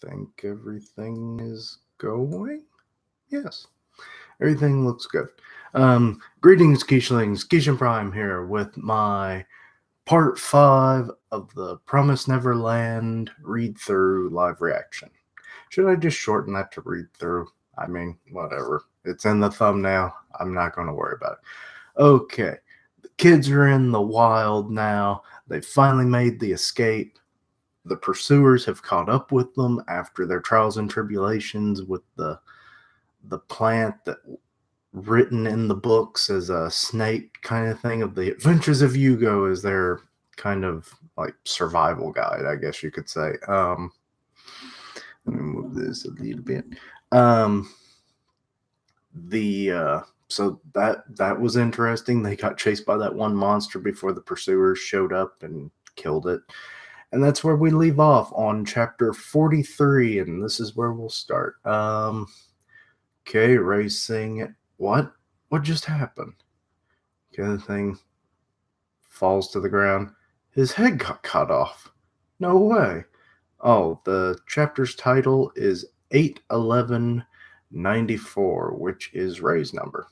think everything is going. Yes, everything looks good. Greetings, Keishlings. Keishan Prime here with my part 5 of the Promise Neverland read-through live reaction. Should I just shorten that to read-through? I mean, whatever. It's in the thumbnail. I'm not going to worry about it. Okay, the kids are in the wild now. They've finally made the escape. The pursuers have caught up with them after their trials and tribulations with the plant that written in the books as a snake kind of thing of the Adventures of Hugo is their kind of like survival guide, I guess you could say. Let me move this a little bit. So that was interesting. They got chased by that one monster before the pursuers showed up and killed it. And that's where we leave off on chapter 43, and this is where we'll start. Okay, racing. What just happened? Okay, the thing falls to the ground. His head got cut off. No way. Oh, the chapter's title is 81194, which is Ray's number.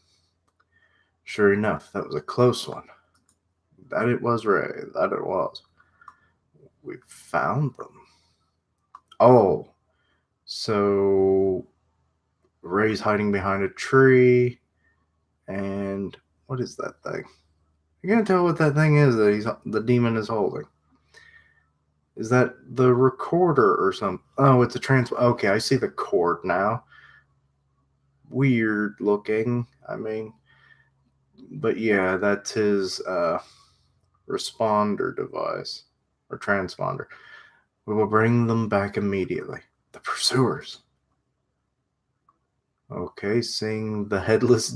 Sure enough, that was a close one. That it was Ray. That it was. We found them. Oh, so Ray's hiding behind a tree, and what is that thing? I can't tell what that thing is that the demon is holding. Is that the recorder or something? Oh, it's a okay, I see the cord now. Weird looking. I mean, but yeah, that's his responder device or transponder. We will bring them back immediately. The pursuers. Okay, seeing the headless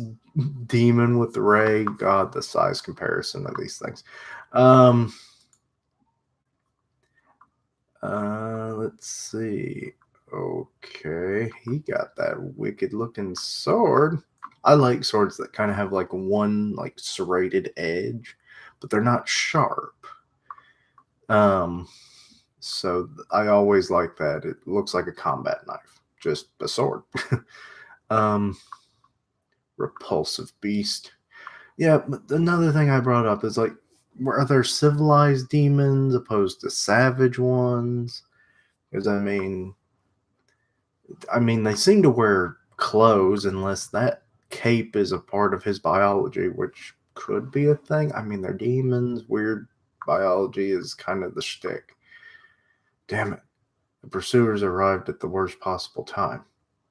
demon with the ray. God, the size comparison of these things. Let's see. Okay, he got that wicked looking sword. I like swords that kind of have like one like serrated edge, but they're not sharp. So I always like that. It looks like a combat knife, just a sword. Repulsive beast. Yeah, but another thing I brought up is like, are there civilized demons opposed to savage ones? Because I mean, they seem to wear clothes unless that cape is a part of his biology, which could be a thing. I mean, they're demons. Weird biology is kind of the shtick. Damn it. The pursuers arrived at the worst possible time.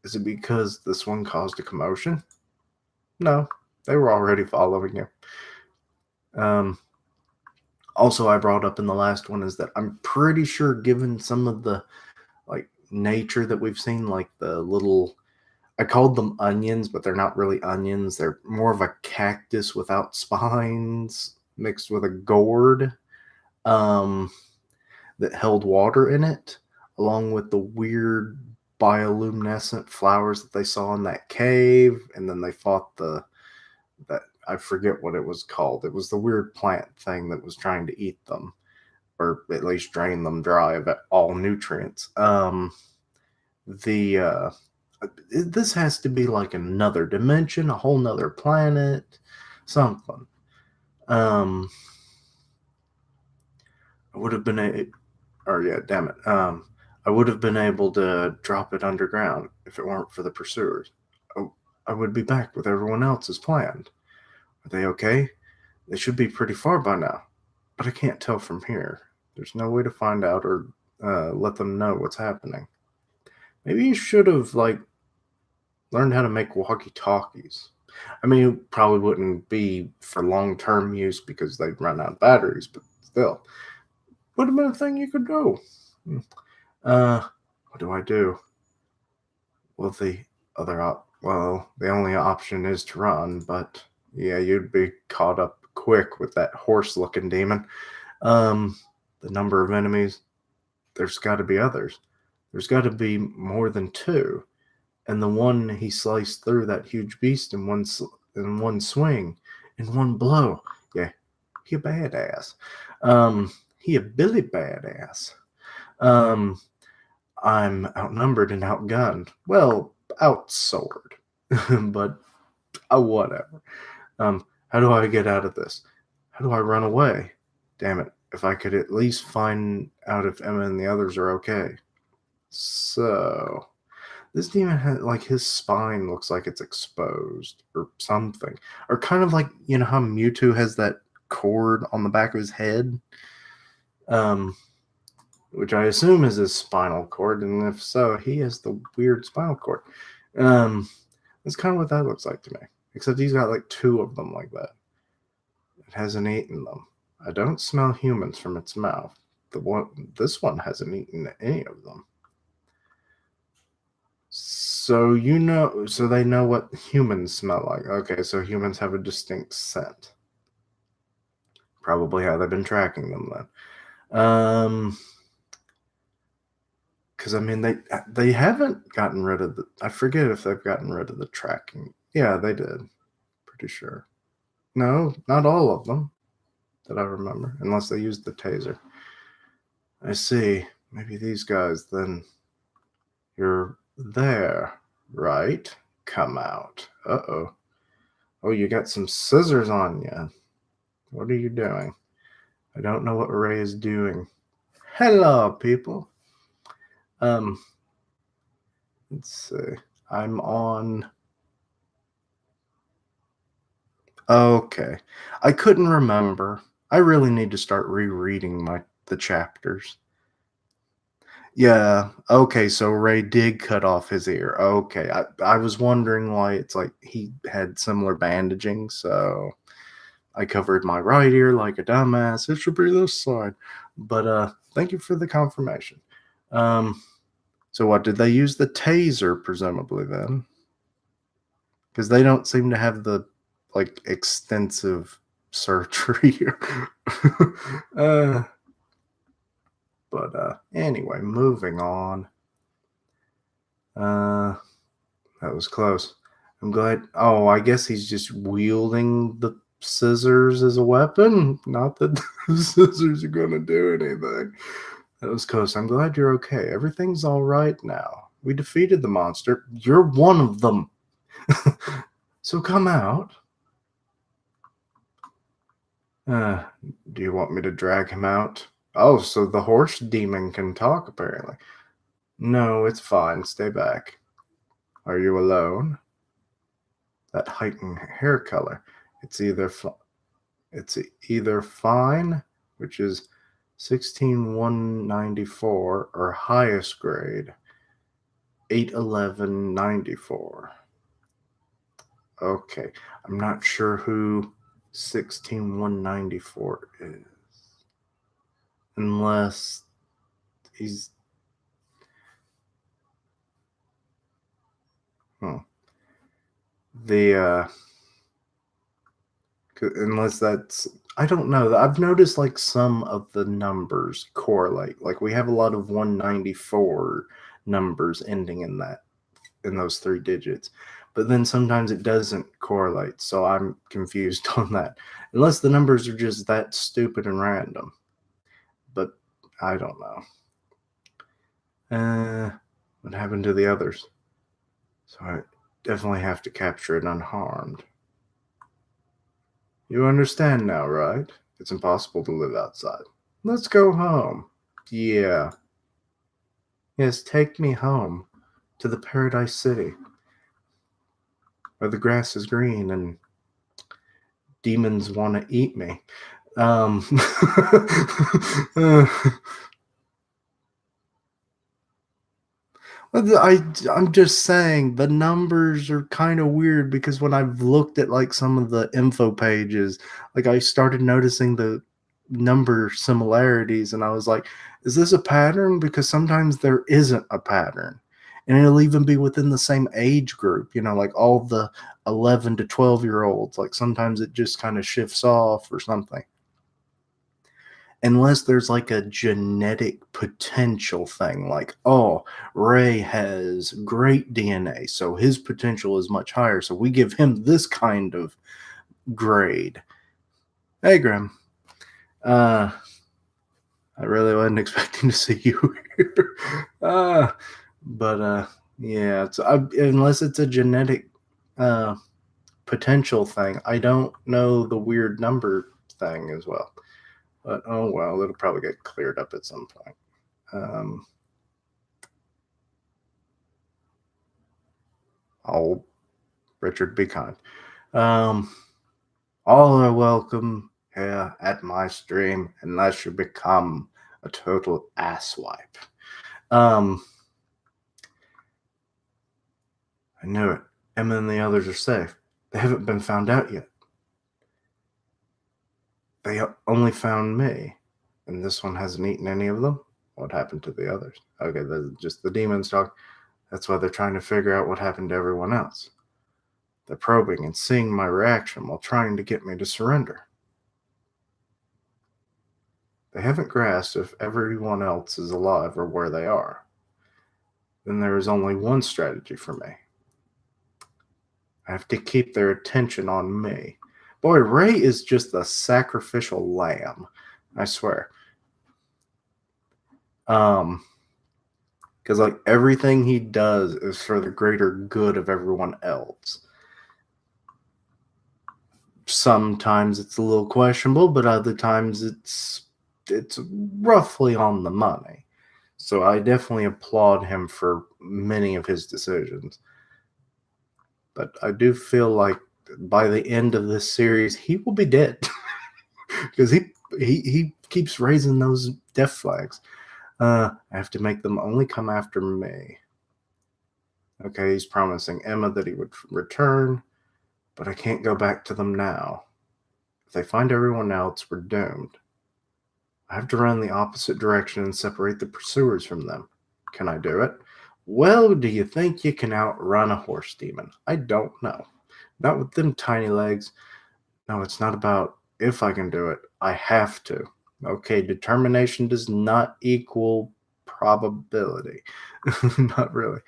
Is it because this one caused a commotion? No, they were already following you. Also, I brought up in the last one is that I'm pretty sure, given some of the like nature that we've seen, like the little, I called them onions, but they're not really onions. They're more of a cactus without spines mixed with a gourd that held water in it, along with the weird bioluminescent flowers that they saw in that cave. And then they fought that I forget what it was called. It was the weird plant thing that was trying to eat them, or at least drain them dry of all nutrients. This has to be like another dimension, a whole nother planet, something. I would have been damn it. I would have been able to drop it underground if it weren't for the pursuers. Oh, I would be back with everyone else as planned. Are they okay? They should be pretty far by now, but I can't tell from here. There's no way to find out or let them know what's happening. Maybe you should have learned how to make walkie-talkies. I mean, it probably wouldn't be for long-term use because they'd run out of batteries, but still, would have been a thing you could do. What do I do? Well, the only option is to run, but yeah, you'd be caught up quick with that horse-looking demon. The number of enemies, there's got to be others. There's got to be more than two. And the one he sliced through that huge beast in one swing, in one blow. Yeah, he a badass. He a Billy badass. I'm outnumbered and outgunned. Well, outsoared. But whatever. How do I get out of this? How do I run away? Damn it. If I could at least find out if Emma and the others are okay. So, this demon has, like, his spine looks like it's exposed or something. Or kind of like, you know how Mewtwo has that cord on the back of his head? Which I assume is his spinal cord, and if so, he has the weird spinal cord. That's kind of what that looks like to me. Except he's got like two of them like that. It hasn't eaten them. I don't smell humans from its mouth. This one hasn't eaten any of them. So so they know what humans smell like. Okay, so humans have a distinct scent. Probably how they've been tracking them then. Because I mean they haven't gotten rid of the. I forget if they've gotten rid of the tracking. Yeah, they did. Pretty sure. No, not all of them that I remember, unless they used the taser. I see. Maybe these guys then. You're there, right? Come out. Uh-oh. Oh, you got some scissors on you. What are you doing? I don't know what Ray is doing. Hello, people. Let's see. I'm on. Okay. I couldn't remember. I really need to start rereading the chapters. Yeah. Okay. So Ray did cut off his ear. Okay. I was wondering why it's like he had similar bandaging. So I covered my right ear like a dumbass. It should be this side. But thank you for the confirmation. So what did they use the taser presumably then? Because they don't seem to have the like extensive surgery. But anyway, moving on. That was close. I'm glad. Oh, I guess he's just wielding the scissors as a weapon. Not that the scissors are going to do anything. That was close. I'm glad you're okay. Everything's all right now. We defeated the monster. You're one of them. So come out. Do you want me to drag him out? Oh, so the horse demon can talk, apparently. No, it's fine. Stay back. Are you alone? That heightened hair color. It's either fine, which is 16194, or highest grade 81194. Okay, I'm not sure who 16194 is, unless he's unless that's, I don't know. I've noticed like some of the numbers correlate. Like we have a lot of 194 numbers ending in those three digits. But then sometimes it doesn't correlate. So I'm confused on that. Unless the numbers are just that stupid and random. But I don't know. What happened to the others? So I definitely have to capture it unharmed. You understand now, right? It's impossible to live outside. Let's go home. Yeah. Yes, take me home to the Paradise City, where the grass is green and demons want to eat me. I'm just saying the numbers are kind of weird because when I've looked at like some of the info pages, like I started noticing the number similarities and I was like, is this a pattern? Because sometimes there isn't a pattern. And it'll even be within the same age group, like all the 11 to 12-year-olds. Like sometimes it just kind of shifts off or something. Unless there's like a genetic potential thing, like, oh, Ray has great DNA, so his potential is much higher, so we give him this kind of grade. Hey, Graham. I really wasn't expecting to see you here. But yeah, unless it's a genetic uh, potential thing, I don't know the weird number thing as well. But oh well, it'll probably get cleared up at some point. Um, oh, Richard, be kind. Um, all are welcome here at my stream unless you become a total asswipe. Um, I knew it. Emma and the others are safe. They haven't been found out yet. They only found me, and this one hasn't eaten any of them. What happened to the others? Okay, just the demons talk. That's why they're trying to figure out what happened to everyone else. They're probing and seeing my reaction while trying to get me to surrender. They haven't grasped if everyone else is alive or where they are. Then there is only one strategy for me. I have to keep their attention on me. Boy, Ray is just the sacrificial lamb. I swear. Because like everything he does is for the greater good of everyone else. Sometimes it's a little questionable, but other times it's roughly on the money. So I definitely applaud him for many of his decisions. But I do feel like by the end of this series, he will be dead because he keeps raising those death flags. I have to make them only come after me. Okay, he's promising Emma that he would return, but I can't go back to them now. If they find everyone else, we're doomed. I have to run the opposite direction and separate the pursuers from them. Can I do it? Well, do you think you can outrun a horse demon? I don't know. Not with them tiny legs. No, it's not about if I can do it. I have to. Okay, determination does not equal probability. Not really.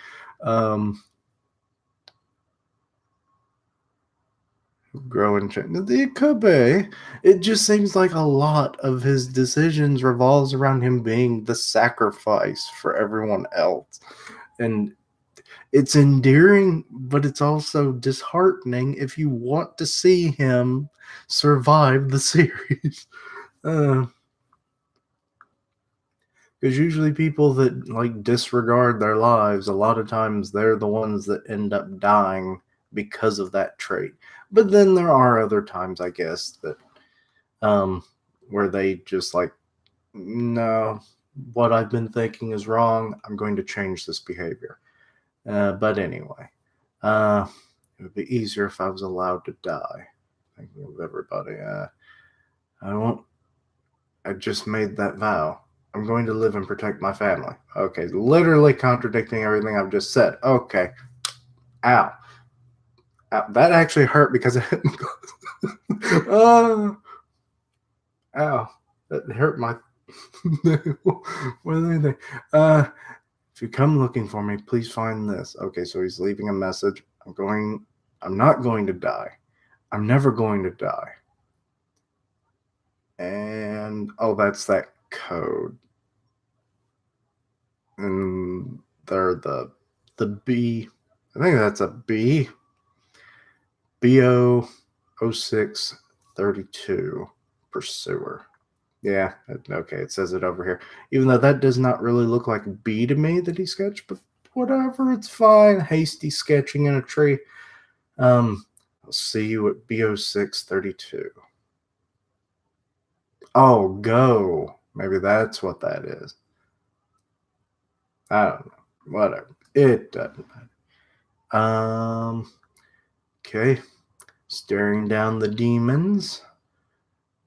Grow and change. It could be. It just seems like a lot of his decisions revolves around him being the sacrifice for everyone else. And it's endearing, but it's also disheartening if you want to see him survive the series. Because usually people that like disregard their lives, a lot of times they're the ones that end up dying because of that trait. But then there are other times, I guess, that where they just like, no, what I've been thinking is wrong. I'm going to change this behavior. But anyway, it would be easier if I was allowed to die. Thinking of everybody. I won't. I just made that vow. I'm going to live and protect my family. Okay, literally contradicting everything I've just said. Okay. Ow. Ow. That actually hurt because it hit me. Ow. That hurt my. What do they think? If you come looking for me, please find this. Okay, so he's leaving a message. I'm not going to die. I'm never going to die. And oh, that's that code. And they're the B. I think that's a B. BO0632 pursuer. Yeah, okay, it says it over here. Even though that does not really look like B to me that he sketched, but whatever, it's fine. Hasty sketching in a tree. I'll see you at BO632. Oh, go. Maybe that's what that is. I don't know. Whatever. It doesn't matter. Okay. Staring down the demons.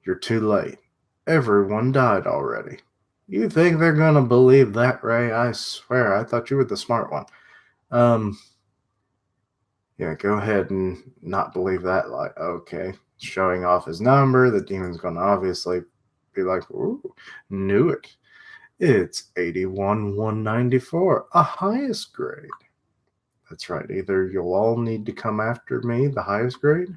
You're too late. Everyone died already. You think they're gonna believe that, Ray? I swear, I thought you were the smart one. Yeah, go ahead and not believe that. Like, okay, showing off his number. The demon's gonna obviously be like, ooh, knew it. It's 81,194, a highest grade. That's right. Either you'll all need to come after me, the highest grade.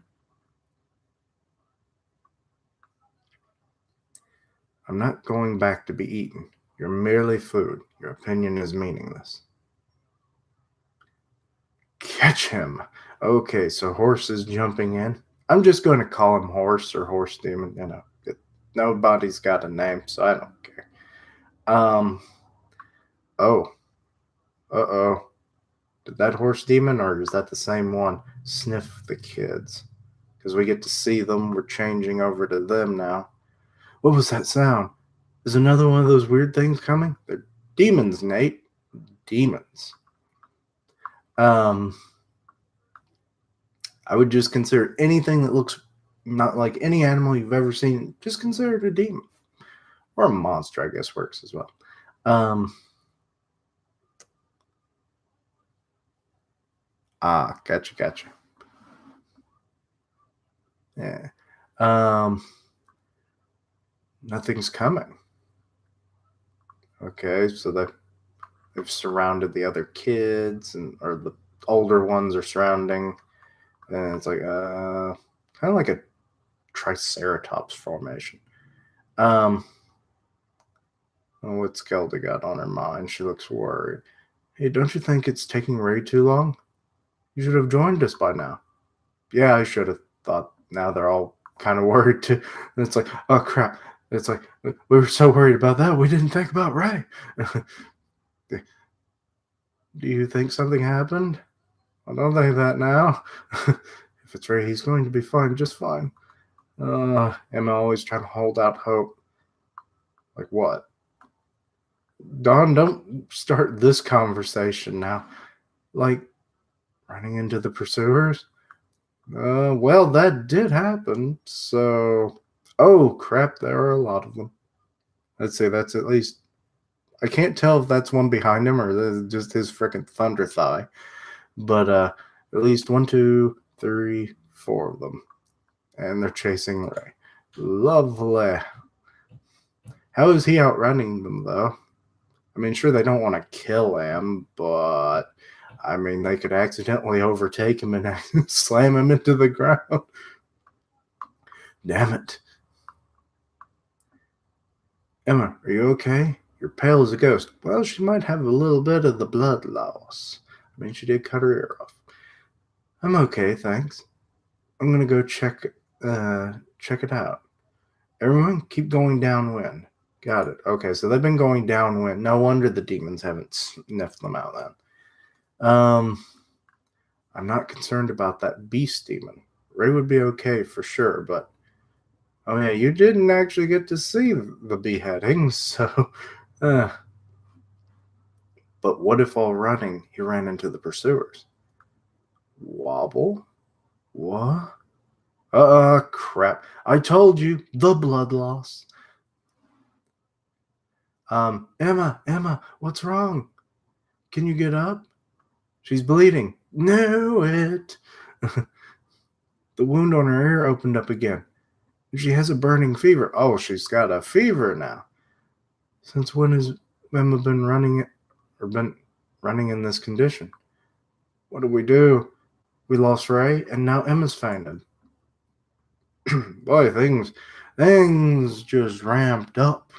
I'm not going back to be eaten. You're merely food. Your opinion is meaningless. Catch him. Okay, so horse is jumping in. I'm just going to call him horse or horse demon. Nobody's got a name, so I don't care. Oh, uh-oh. Did that horse demon, or is that the same one, sniff the kids? Because we get to see them. We're changing over to them now. What was that sound? Is another one of those weird things coming? They're demons, Nate. Demons. I would just consider anything that looks not like any animal you've ever seen, just consider it a demon. Or a monster, I guess, works as well. Gotcha. Yeah. Nothing's coming. Okay, so they've surrounded the other kids, or the older ones are surrounding, and it's like kind of like a triceratops formation. What's Gelda got on her mind? She looks worried. Hey, don't you think it's taking way too long? You should have joined us by now. Yeah, I should have thought. Now they're all kind of worried too. And it's like, oh crap. It's like, we were so worried about that, we didn't think about Ray. Do you think something happened? I don't think that now. If it's Ray, he's going to be fine, just fine. Emma always trying to hold out hope. Like what? Don, don't start this conversation now. Like running into the pursuers? Well, that did happen. So, oh crap, there are a lot of them. Let's say that's at least. I can't tell if that's one behind him or just his freaking thunder thigh. But at least 1, 2, 3, 4 of them, and they're chasing Ray. Lovely. How is he outrunning them though? I mean, sure they don't want to kill him, but I mean they could accidentally overtake him and slam him into the ground. Damn it. Emma, are you okay? You're pale as a ghost. Well, she might have a little bit of the blood loss. I mean, she did cut her ear off. I'm okay, thanks. I'm gonna go check it out. Everyone, keep going downwind. Got it. Okay, so they've been going downwind. No wonder the demons haven't sniffed them out then. I'm not concerned about that beast demon. Ray would be okay for sure, but oh yeah, you didn't actually get to see the beheading, so but what if while running he ran into the pursuers? Wobble? What? Crap. I told you, the blood loss. Emma, what's wrong? Can you get up? She's bleeding. Knew it. The wound on her ear opened up again. She has a burning fever. Oh, she's got a fever now. Since when has Emma been running in this condition? What do we do? We lost Ray, and now Emma's fainted. Boy, things just ramped up.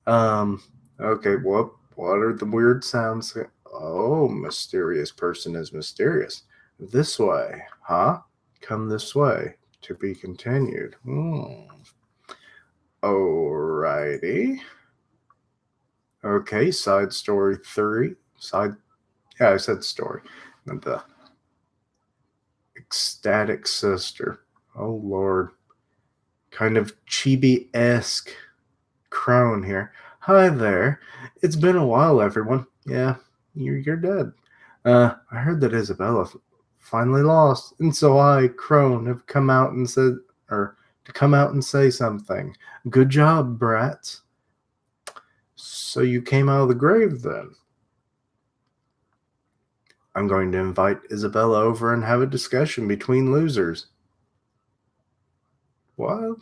Okay, what are the weird sounds? Oh, mysterious person is mysterious. This way, huh? Come this way. To be continued. Alrighty. Okay, side story 3. I said story. And the ecstatic sister. Oh, Lord. Kind of chibi-esque crone here. Hi there. It's been a while, everyone. Yeah, you're dead. I heard that Isabella finally lost, and so I, Crone, have come out and said, or to come out and say something. Good job, brats. So you came out of the grave then? I'm going to invite Isabella over and have a discussion between losers. What?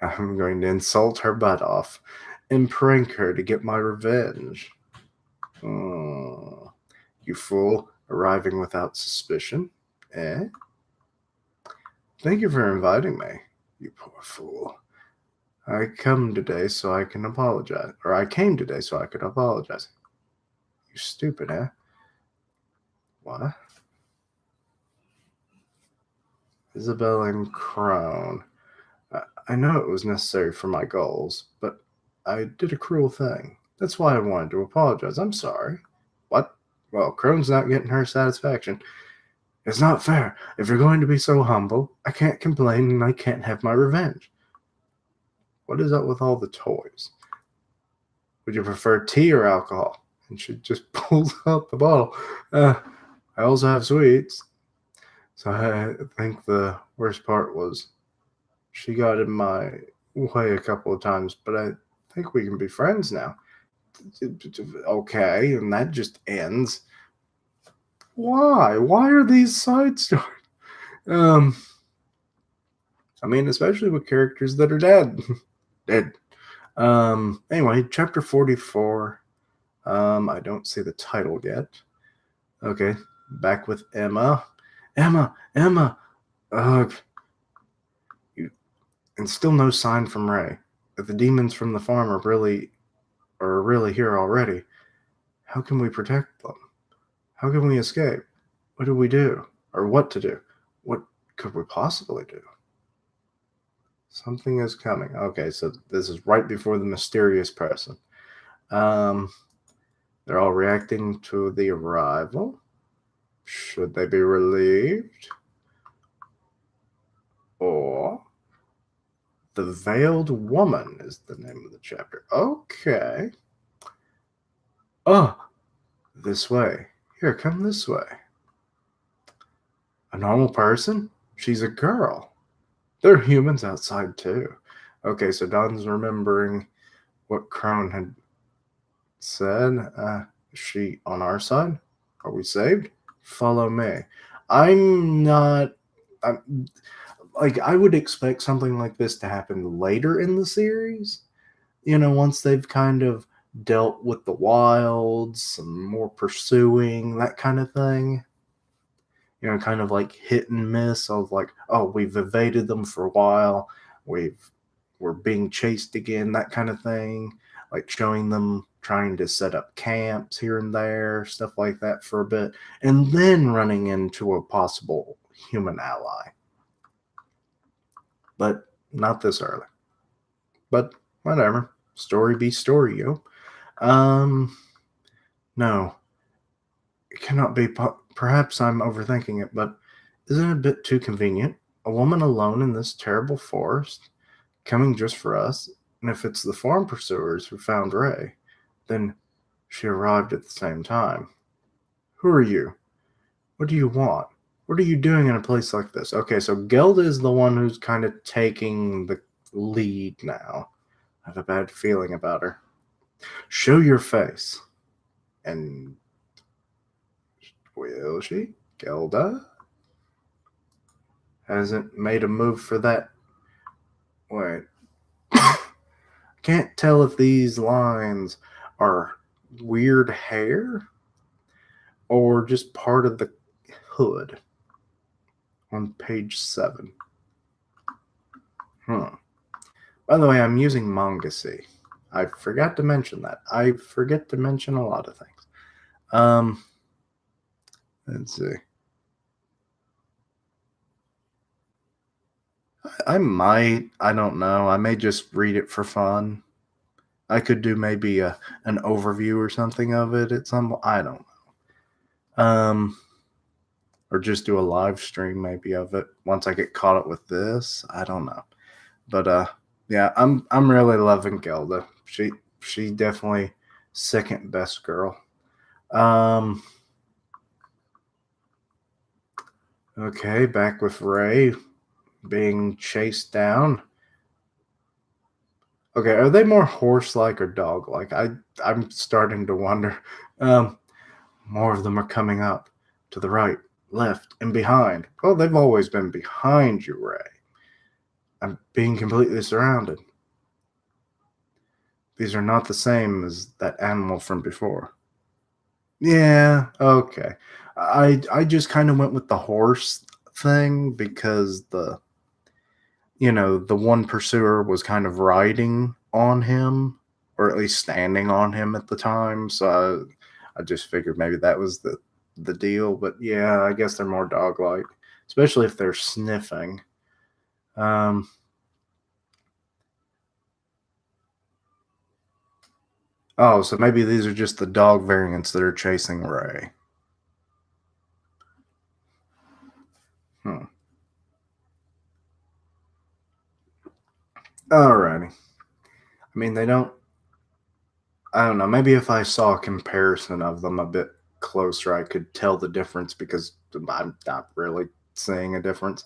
I'm going to insult her butt off and prank her to get my revenge. You fool, arriving without suspicion. Eh? Thank you for inviting me. You poor fool. I come today so I can apologize. Or I came today so I could apologize. You stupid, eh? What? Isabel and Crone. I know it was necessary for my goals, but I did a cruel thing. That's why I wanted to apologize. I'm sorry. What? Well, Crone's not getting her satisfaction. It's not fair. If you're going to be so humble, I can't complain and I can't have my revenge. What is up with all the toys? Would you prefer tea or alcohol? And she just pulls out the bottle. I also have sweets. So I think the worst part was she got in my way a couple of times, but I think we can be friends now. Okay, and that just ends. Why? Why are these side stories? I mean, especially with characters that are dead. Dead. Anyway, chapter 44. I don't see the title yet. Okay, back with Emma. Emma. Ugh. And still no sign from Ray. If the demons from the farm are really here already, how can we protect them? How can we escape? What do we do? Or what to do? What could we possibly do? Something is coming. Okay, so this is right before the mysterious person. They're all reacting to the arrival. Should they be relieved? Or The Veiled Woman is the name of the chapter. Okay. Oh, this way. Here, come this way. A normal person? She's a girl. There are humans outside too. Okay, so Don's remembering what Crone had said. Is she on our side? Are we saved? Follow me. I'm not. I would expect something like this to happen later in the series. Once they've kind of dealt with the wilds, some more pursuing, that kind of thing. Kind of like hit and miss of like, oh, we've evaded them for a while. We're being chased again, that kind of thing. Like showing them trying to set up camps here and there, stuff like that for a bit, and then running into a possible human ally. But not this early. But whatever. Story be story, yo. No. It cannot be. Perhaps I'm overthinking it, but isn't it a bit too convenient? A woman alone in this terrible forest, coming just for us, and if it's the farm pursuers who found Ray, then she arrived at the same time. Who are you? What do you want? What are you doing in a place like this? Okay, so Gelda is the one who's kind of taking the lead now. I have a bad feeling about her. Show your face. And will she? Gelda? Hasn't made a move for that. Wait. Can't tell if these lines are weird hair or just part of the hood on page 7. By the way, I'm using Mangasy. I forgot to mention that. I forget to mention a lot of things. Let's see. I don't know. I may just read it for fun. I could do maybe an overview or something of it at some point. I don't know. Or just do a live stream maybe of it once I get caught up with this. I don't know. But yeah, I'm really loving Gelda. She definitely second best girl. Okay, back with Ray being chased down. Okay, are they more horse-like or dog-like? I'm starting to wonder. More of them are coming up to the right, left, and behind. Well, they've always been behind you, Ray. I'm being completely surrounded. These are not the same as that animal from before. Yeah, okay. I just kind of went with the horse thing because the one pursuer was kind of riding on him, or at least standing on him at the time. So I just figured maybe that was the deal. But yeah, I guess they're more dog-like, especially if they're sniffing. Um, oh, so maybe these are just the dog variants that are chasing Ray. Hmm. Alrighty. I mean, they don't. I don't know. Maybe if I saw a comparison of them a bit closer, I could tell the difference because I'm not really seeing a difference.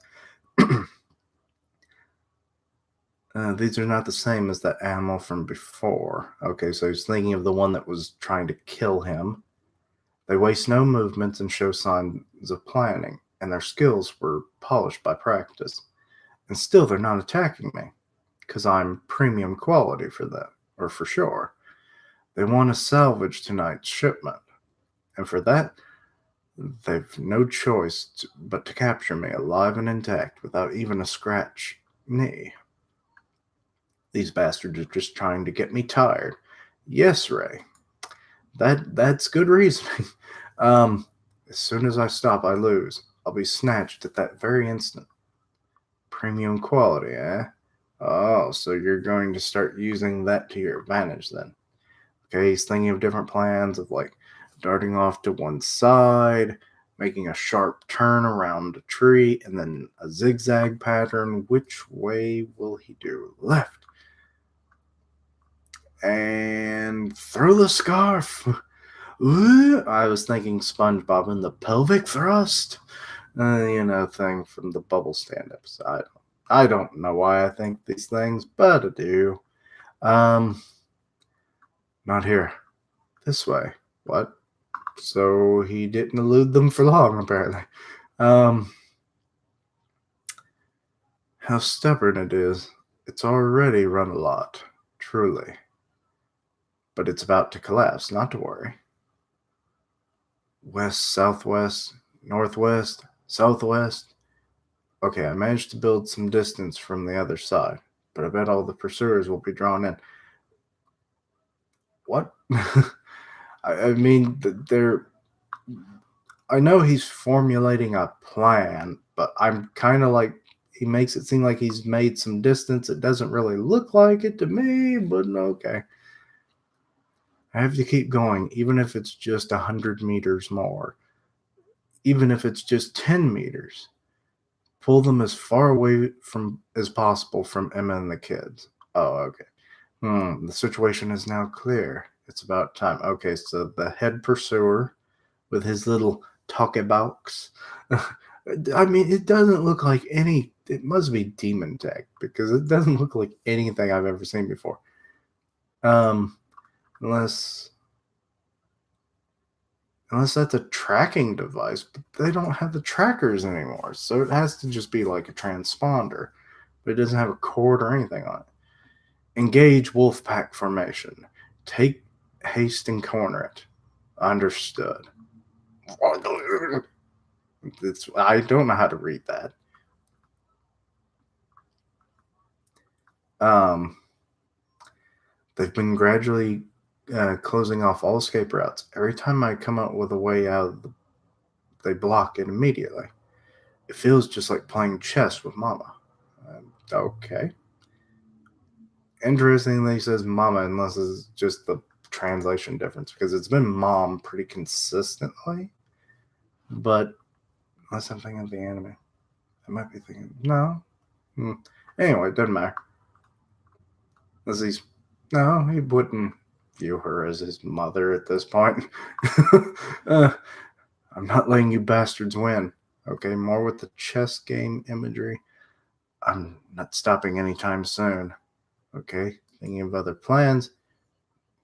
These are not the same as that animal from before. Okay, so he's thinking of the one that was trying to kill him. They waste no movements and show signs of planning, and their skills were polished by practice. And still, they're not attacking me because I'm premium quality for that, or for sure. They want to salvage tonight's shipment, and for that, they've no choice but to capture me alive and intact without even a scratch knee. These bastards are just trying to get me tired. Yes, Ray. That's good reasoning. As soon as I stop, I lose. I'll be snatched at that very instant. Premium quality, eh? Oh, so you're going to start using that to your advantage then. Okay, he's thinking of different plans of like darting off to one side, making a sharp turn around a tree, and then a zigzag pattern. Which way will he do? Left. And throw the scarf. Ooh, I was thinking SpongeBob and the pelvic thrust, thing from the bubble stand episode. I don't know why I think these things, but I do. Um, Not here. This way. What? So he didn't elude them for long, apparently. Um, how stubborn it is. It's already run a lot, truly. But it's about to collapse, not to worry. West, southwest, northwest, southwest. Okay, I managed to build some distance from the other side, but I bet all the pursuers will be drawn in. What? I mean, they're. I know he's formulating a plan, but I'm kind of like. He makes it seem like he's made some distance. It doesn't really look like it to me, but okay. I have to keep going, even if it's just 100 meters more. Even if it's just 10 meters. Pull them as far away from as possible from Emma and the kids. Oh, okay. The situation is now clear. It's about time. Okay, so the head pursuer with his little talkie box. I mean, it doesn't look like any. It must be demon tech because it doesn't look like anything I've ever seen before. Unless that's a tracking device, but they don't have the trackers anymore. So it has to just be like a transponder, but it doesn't have a cord or anything on it. Engage Wolfpack formation. Take haste and corner it. Understood. I don't know how to read that. They've been gradually closing off all escape routes. Every time I come up with a way out, they block it immediately. It feels just like playing chess with Mama. Okay. Interestingly, he says Mama, unless it's just the translation difference, because it's been Mom pretty consistently. But unless I'm thinking of the anime, I might be thinking no. Anyway, it doesn't matter. No, he wouldn't view her as his mother at this point. I'm not letting you bastards win. Okay, more with the chess game imagery. I'm not stopping anytime soon. Okay, thinking of other plans.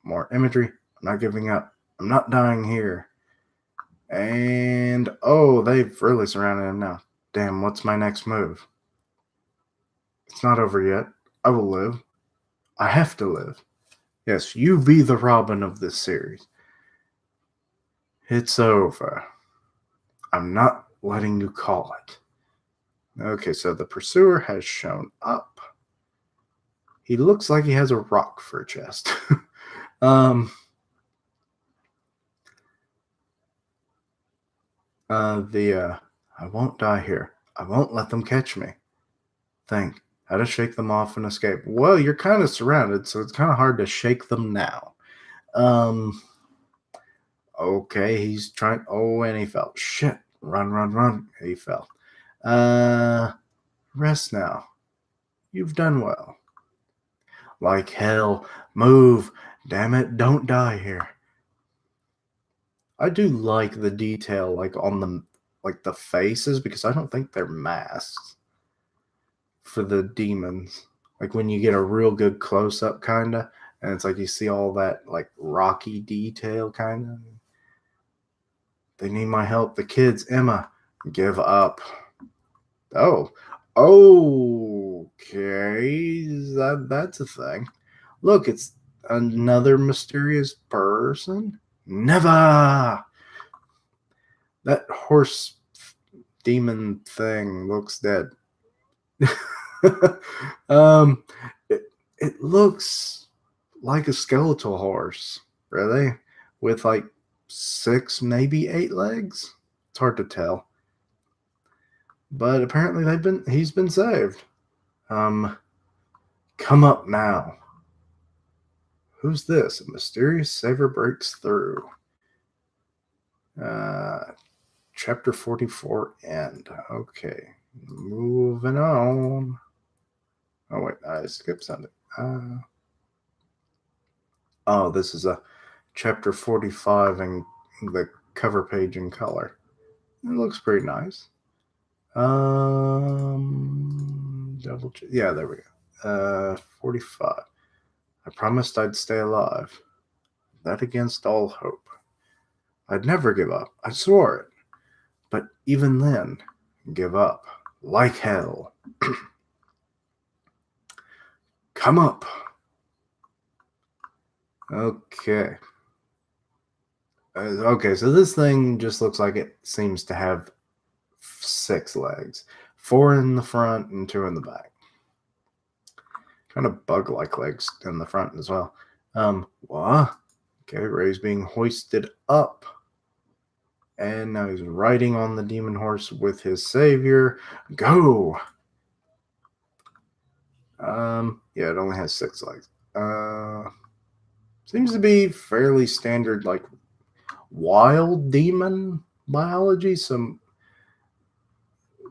More imagery. I'm not giving up. I'm not dying here. And oh, they've really surrounded him now. Damn, what's my next move? It's not over yet. I will live. I have to live. Yes, you be the Robin of this series. It's over. I'm not letting you call it. Okay, so the pursuer has shown up. He looks like he has a rock for a chest. um, I won't die here. I won't let them catch me. Think how to shake them off and escape. Well, you're kind of surrounded, so it's kind of hard to shake them now. Um, okay, he's trying. Oh, and he fell. Shit! Run, run, run! He fell. Uh, rest now. You've done well. Like hell. Move. Damn it! Don't die here. I do like the detail, like on the faces, because I don't think they're masks for the demons. Like when you get a real good close up, kinda, and it's like you see all that like rocky detail, kinda. They need my help. The kids, Emma, give up. Oh, okay, that's a thing. Look, it's another mysterious person. Never. That horse demon thing looks dead. um, it, it looks like a skeletal horse, really, with like 6, maybe 8 legs. It's hard to tell, but apparently he's been saved. Um, come up now. Who's this? A mysterious saver breaks through. Uh, chapter 44 end. Okay, moving on. Oh wait, I skipped something. Oh, this is a chapter 45 and the cover page in color. It looks pretty nice. Double check. Yeah, there we go. 45. I promised I'd stay alive. That against all hope. I'd never give up. I swore it. But even then, give up. Like hell. Come up. Okay. Okay, so this thing just looks like it seems to have 6 legs. 4 in the front and 2 in the back. Kind of bug-like legs in the front as well. What? Okay, Ray's being hoisted up. And now he's riding on the demon horse with his savior. Go! Yeah, it only has 6 legs. Seems to be fairly standard, like, wild demon biology.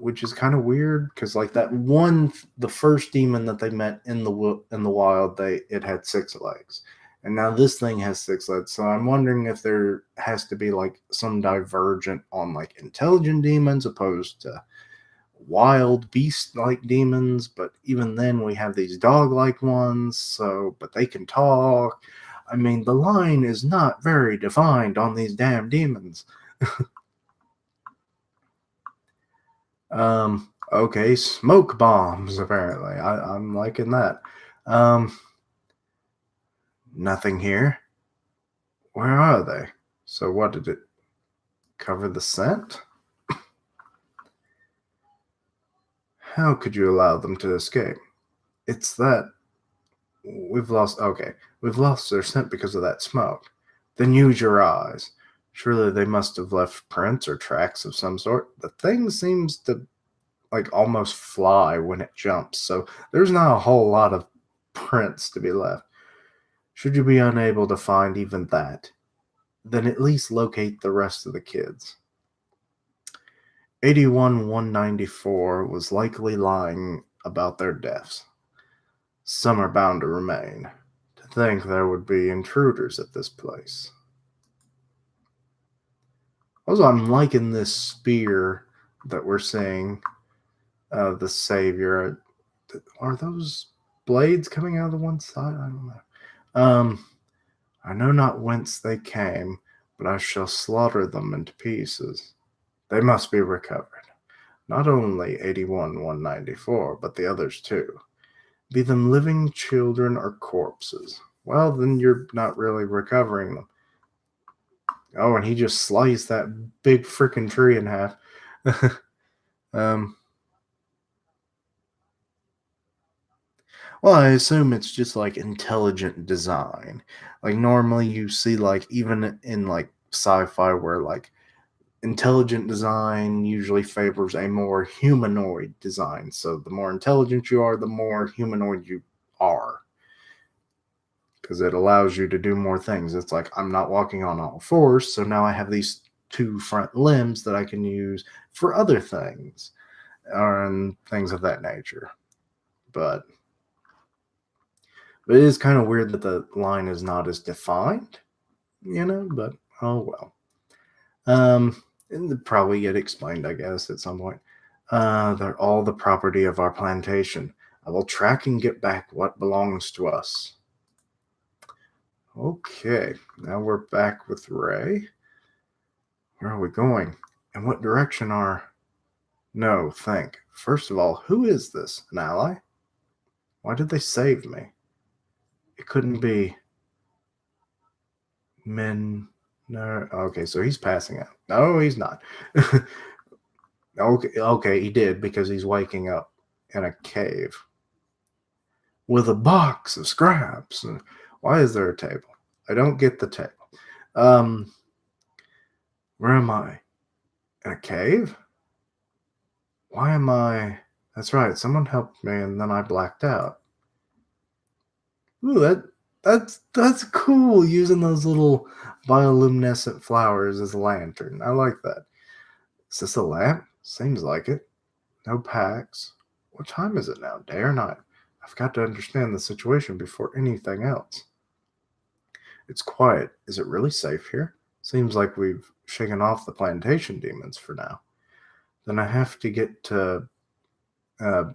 Which is kind of weird, because like that one, the first demon that they met in the wild, it had 6 legs, and now this thing has 6 legs. So I'm wondering if there has to be like some divergent on like intelligent demons opposed to wild beast like demons. But even then, we have these dog like ones. So, but they can talk. I mean, the line is not very defined on these damn demons. Okay, smoke bombs, apparently. I'm liking that. Nothing here. Where are they? So what did it cover the scent? How could you allow them to escape? It's that we've lost their scent because of that smoke. Then use your eyes. Surely they must have left prints or tracks of some sort. The thing seems to like almost fly when it jumps, so there's not a whole lot of prints to be left. Should you be unable to find even that, then at least locate the rest of the kids. 81-194 was likely lying about their deaths. Some are bound to remain. To think there would be intruders at this place. Also, I'm liking this spear that we're seeing. The savior. Are those blades coming out of the one side? I don't know. I know not whence they came, but I shall slaughter them into pieces. They must be recovered. Not only 81-194, but the others too. Be them living children or corpses. Well, then you're not really recovering them. Oh, and he just sliced that big freaking tree in half. um, Well, I assume it's just like intelligent design. Like normally you see like even in like sci-fi where like intelligent design usually favors a more humanoid design. So the more intelligent you are, the more humanoid you are. Because it allows you to do more things. It's like I'm not walking on all fours, so now I have these two front limbs that I can use for other things and things of that nature. But it is kind of weird that the line is not as defined, but oh well. It'll probably get explained, I guess, at some point. They're all the property of our plantation. I will track and get back what belongs to us. Okay, now we're back with Ray. Where are we going? In what direction are... No, think. First of all, who is this? An ally? Why did they save me? It couldn't be... Men... No, okay, so he's passing out. No, he's not. Okay, he did because he's waking up in a cave with a box of scraps. Why is there a table? I don't get the table. Um, where am I? In a cave? Why am I? That's right. Someone helped me, and then I blacked out. Ooh, that's cool. Using those little bioluminescent flowers as a lantern. I like that. Is this a lamp? Seems like it. No packs. What time is it now? Day or night? I've got to understand the situation before anything else. It's quiet. Is it really safe here? Seems like we've shaken off the plantation demons for now. Then I have to get to... Uh,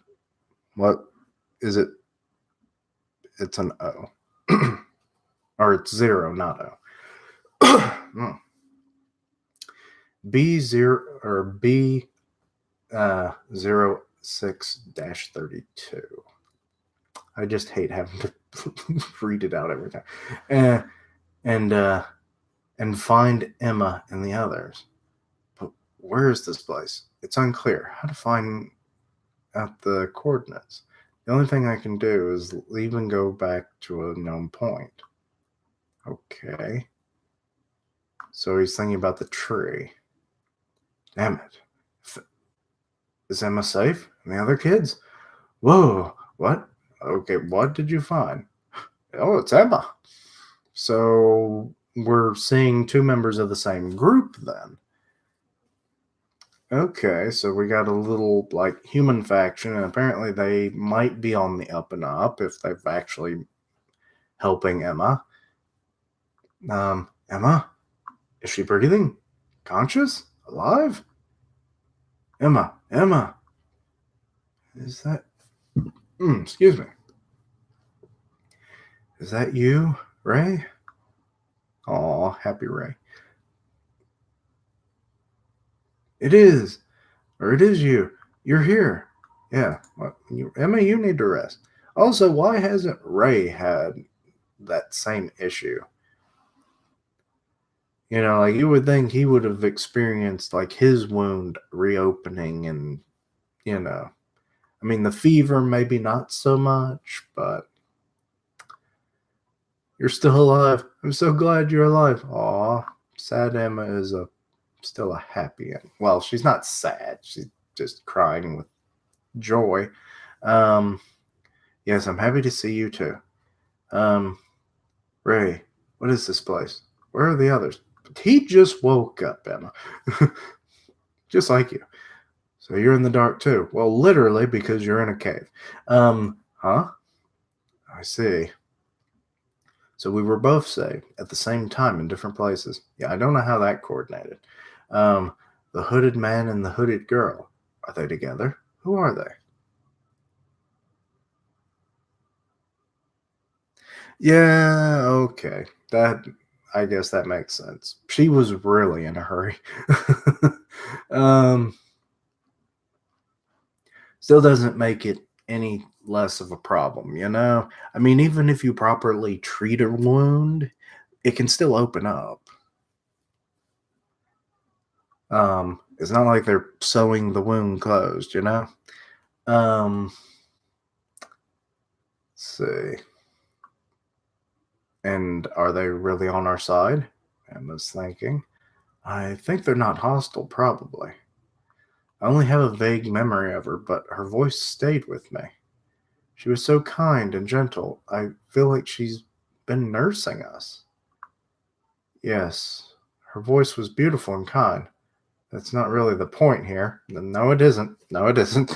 what is it? It's an O. Or it's 0, not O. B0 or B 06-32. I just hate having to read it out every time. And find Emma and the others. But where is this place? It's unclear. How to find out the coordinates? The only thing I can do is leave and go back to a known point. Okay. So he's thinking about the tree. Damn it. Is Emma safe? And the other kids? Whoa, what? Okay, what did you find? Oh, it's Emma. So we're seeing two members of the same group then. Okay, so we got a little like human faction, and apparently they might be on the up and up if they've actually helping Emma. Emma? Is she breathing? Conscious? Alive? Emma. Is that... excuse me. Is that you, Ray? Aw, happy Ray. It is. Or it is you. You're here. Yeah. Well, Emma, you need to rest. Also, why hasn't Ray had that same issue? Like you would think he would have experienced like his wound reopening and, I mean, the fever, maybe not so much, but you're still alive. I'm so glad you're alive. Aw, sad Emma is still a happy end. Well, she's not sad. She's just crying with joy. Yes, I'm happy to see you too. Ray, what is this place? Where are the others? He just woke up, Emma. Just like you. So you're in the dark too. Well, literally, because you're in a cave. Huh? I see. So we were both saved at the same time in different places. Yeah, I don't know how that coordinated. The hooded man and the hooded girl. Are they together? Who are they? Yeah, okay. I guess that makes sense. She was really in a hurry. um, Still doesn't make it any less of a problem, I mean, even if you properly treat a wound, it can still open up. It's not like they're sewing the wound closed, Um, see. And are they really on our side? Emma's thinking. I think they're not hostile, probably. I only have a vague memory of her, but her voice stayed with me. She was so kind and gentle. I feel like she's been nursing us. Yes, her voice was beautiful and kind. That's not really the point here. No, it isn't. No, it isn't.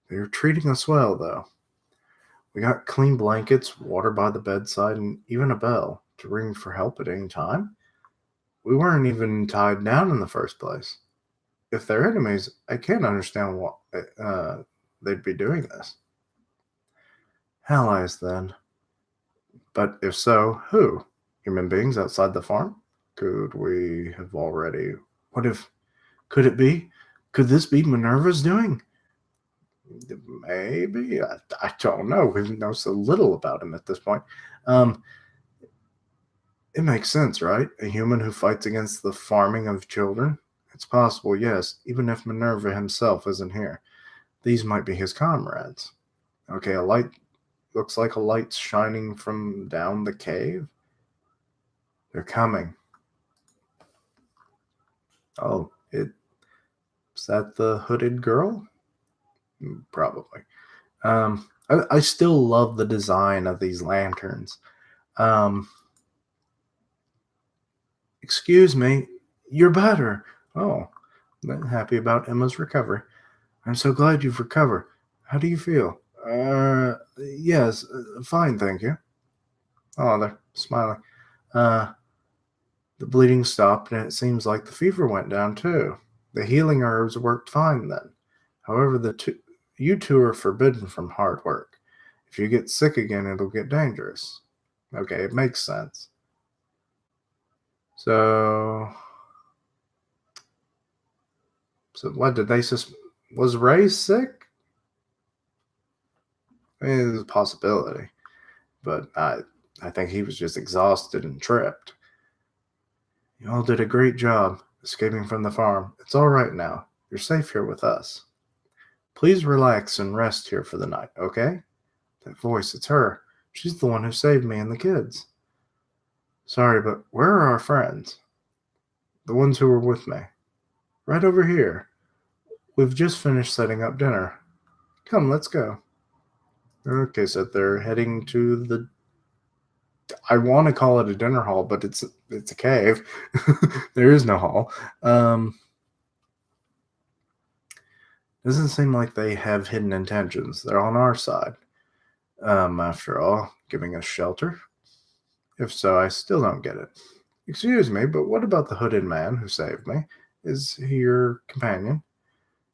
They're treating us well, though. We got clean blankets, water by the bedside, and even a bell to ring for help at any time. We weren't even tied down in the first place. If they're enemies, I can't understand why they'd be doing this. Allies, then. But if so, who? Human beings outside the farm? Could we have already. What if. Could it be? Could this be Minerva's doing? Maybe. I don't know. We know so little about him at this point. It makes sense, right? A human who fights against the farming of children? It's possible, yes, even if Minerva himself isn't here. These might be his comrades. Okay, a light looks like a light's shining from down the cave. They're coming. Oh, is that the hooded girl? Probably. I still love the design of these lanterns. Excuse me, you're better. Oh, I'm happy about Emma's recovery. I'm so glad you've recovered. How do you feel? Yes, fine, thank you. Oh, they're smiling. Uh, the bleeding stopped, and it seems like the fever went down too. The healing herbs worked fine then. However, you two are forbidden from hard work. If you get sick again, it'll get dangerous. Okay, it makes sense. So what did they was Ray sick? I mean, it's a possibility, but I think he was just exhausted and tripped. You all did a great job escaping from the farm. It's all right now. You're safe here with us. Please relax and rest here for the night, okay? That voice, it's her. She's the one who saved me and the kids. Sorry, but where are our friends? The ones who were with me. Right over here. We've just finished setting up dinner. Come, let's go. Okay, so they're heading to the. I want to call it a dinner hall, but it's a cave. There is no hall. Doesn't seem like they have hidden intentions. They're on our side. After all, giving us shelter. If so, I still don't get it. Excuse me, but what about the hooded man who saved me? Is he your companion?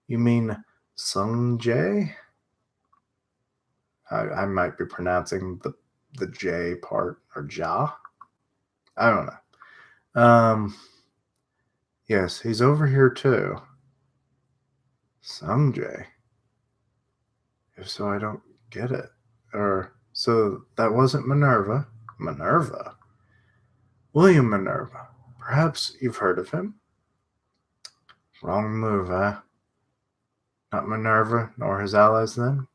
You mean Sung Jae? I might be pronouncing the J part, or Ja. I don't know. Yes, he's over here too. Sung Jae. If so, I don't get it. Or so that wasn't Minerva. Minerva. William Minerva. Perhaps you've heard of him. Wrong move, eh? Not Minerva nor his allies then?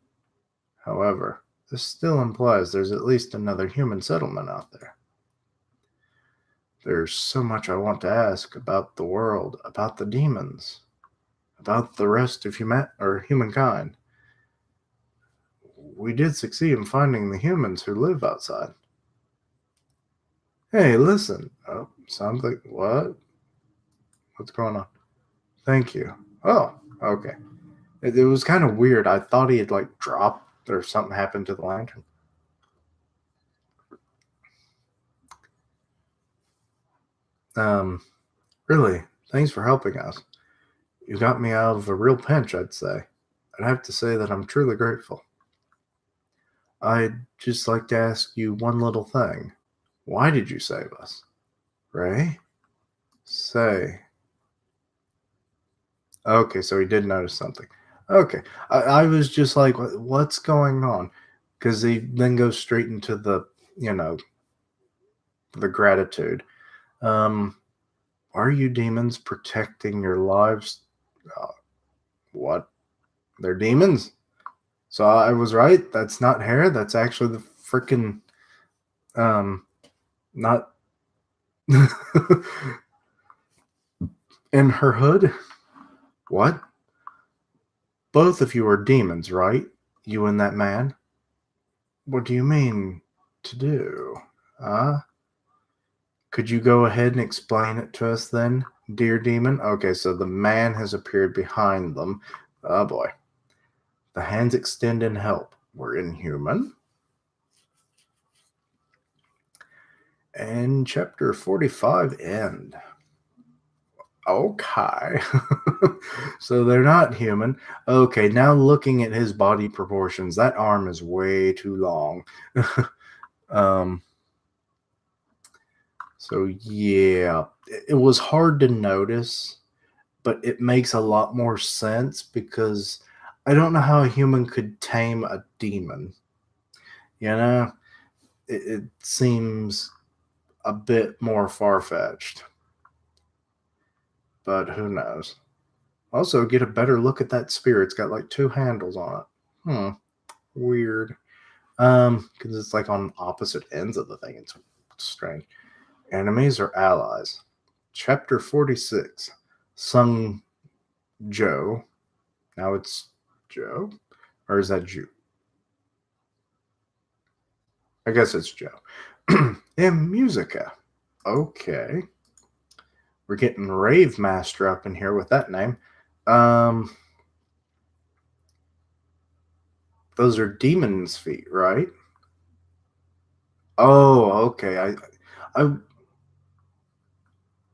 However, this still implies there's at least another human settlement out there. There's so much I want to ask about the world, about the demons, about the rest of humankind. We did succeed in finding the humans who live outside. Hey, listen. Oh, something. What? What's going on? Thank you. Oh, okay. It was kind of weird. I thought he had dropped or something happened to the lantern. Really, thanks for helping us. You got me out of a real pinch, I'd say. I'd have to say that I'm truly grateful. I'd just like to ask you one little thing. Why did you save us? Ray? Say. Okay, so he did notice something. Okay. I was just like, what's going on? Because he then goes straight into the, the gratitude. Are you demons protecting your lives? What? They're demons? So I was right. That's not hair. That's actually the freaking not in her hood. What? Both of you are demons, right? You and that man. What do you mean to do? Huh? Could you go ahead and explain it to us then, dear demon? Okay, so the man has appeared behind them. Oh boy. The hands extend in help. We're inhuman. And chapter 45 end. Okay. So they're not human. Okay, now looking at his body proportions, that arm is way too long. um so yeah, it was hard to notice, but it makes a lot more sense because I don't know how a human could tame a demon. You know, it seems a bit more far fetched, but who knows? Also, get a better look at that spear. It's got like two handles on it. Weird. Because it's like on opposite ends of the thing. It's strange. Enemies or allies? Chapter 46. Sung Joe. Now it's Joe? Or is that Jew? I guess it's Joe. In Musica. Okay. We're getting Rave Master up in here with that name. Those are demon's feet, right? Oh, okay. I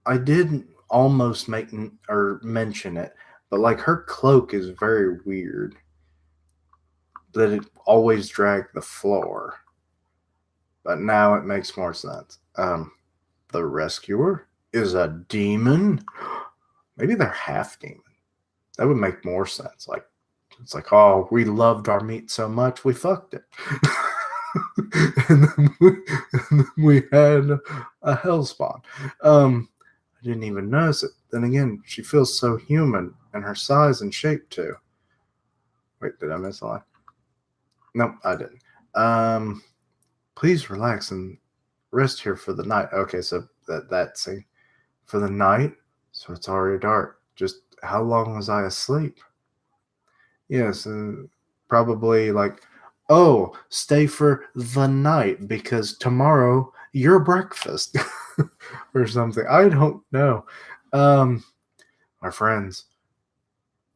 I did almost make or mention it, but like her cloak is very weird. That it always dragged the floor, but now it makes more sense. The rescuer is a demon. Maybe they're half demon. That would make more sense. Like it's like, oh, we loved our meat so much we fucked it. and then we had a hell spawn. I didn't even notice it. Then again, she feels so human in her size and shape too. Wait, did I miss a line? Nope, I didn't. Please relax and rest here for the night. Okay, so that scene for the night. So it's already dark. Just how long was I asleep? Yes, probably like, oh, stay for the night because tomorrow your breakfast or something. I don't know. Um, our friends,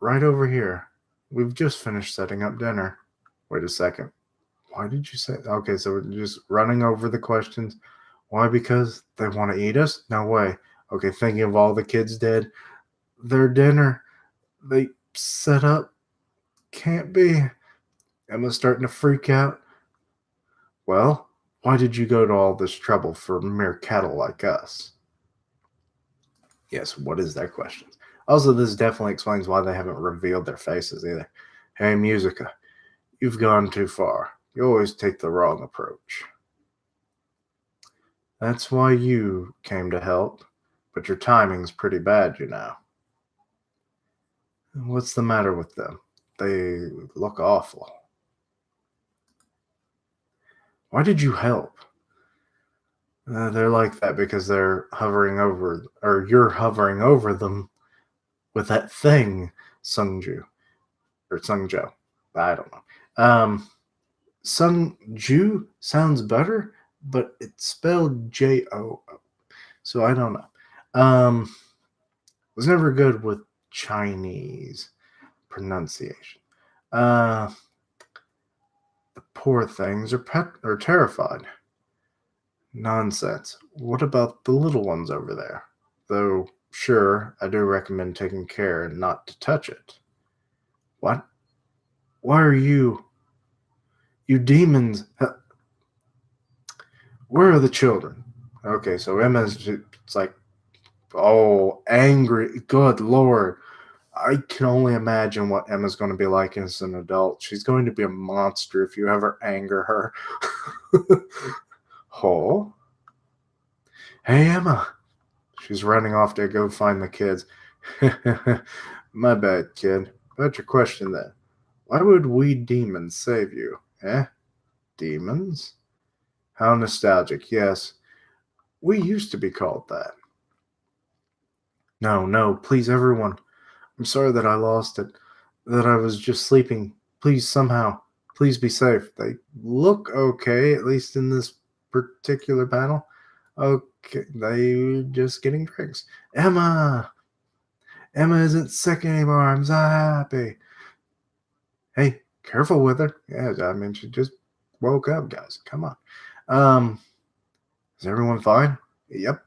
right over here. We've just finished setting up dinner. Wait a second. Why did you say? Okay, so we're just running over the questions. Why? Because they want to eat us? No way. Okay, thinking of all the kids dead. Their dinner they set up can't be. Emma's starting to freak out. Well, why did you go to all this trouble for mere cattle like us? Yes, what is their questions? Also, this definitely explains why they haven't revealed their faces either. Hey, Musica, you've gone too far. You always take the wrong approach. That's why you came to help, but your timing's pretty bad, you know. What's the matter with them? They look awful. Why did you help? They're like that because they're hovering over, or you're hovering over them with that thing, Sungju or Sungjo. I don't know. Sungju sounds better, but it's spelled Joo. So I don't know. Was never good with Chinese pronunciation. The poor things are terrified. Nonsense. What about the little ones over there? Though, sure, I do recommend taking care not to touch it. What? Why are you? You demons. Where are the children? Okay, so Emma's it's like, oh, angry. Good Lord. I can only imagine what Emma's going to be like as an adult. She's going to be a monster if you ever anger her. Oh. Hey, Emma. She's running off to go find the kids. My bad, kid. About your question then. Why would we demons save you? Eh? Demons? How nostalgic. Yes, we used to be called that. No, no, please, everyone. I'm sorry that I lost it, that I was just sleeping. Please, somehow, please be safe. They look okay, at least in this particular panel. Okay, they just getting drinks. Emma! Emma isn't sick anymore. I'm so happy. Hey, careful with her. Yeah, I mean, she just woke up, guys. Come on. Is everyone fine? Yep.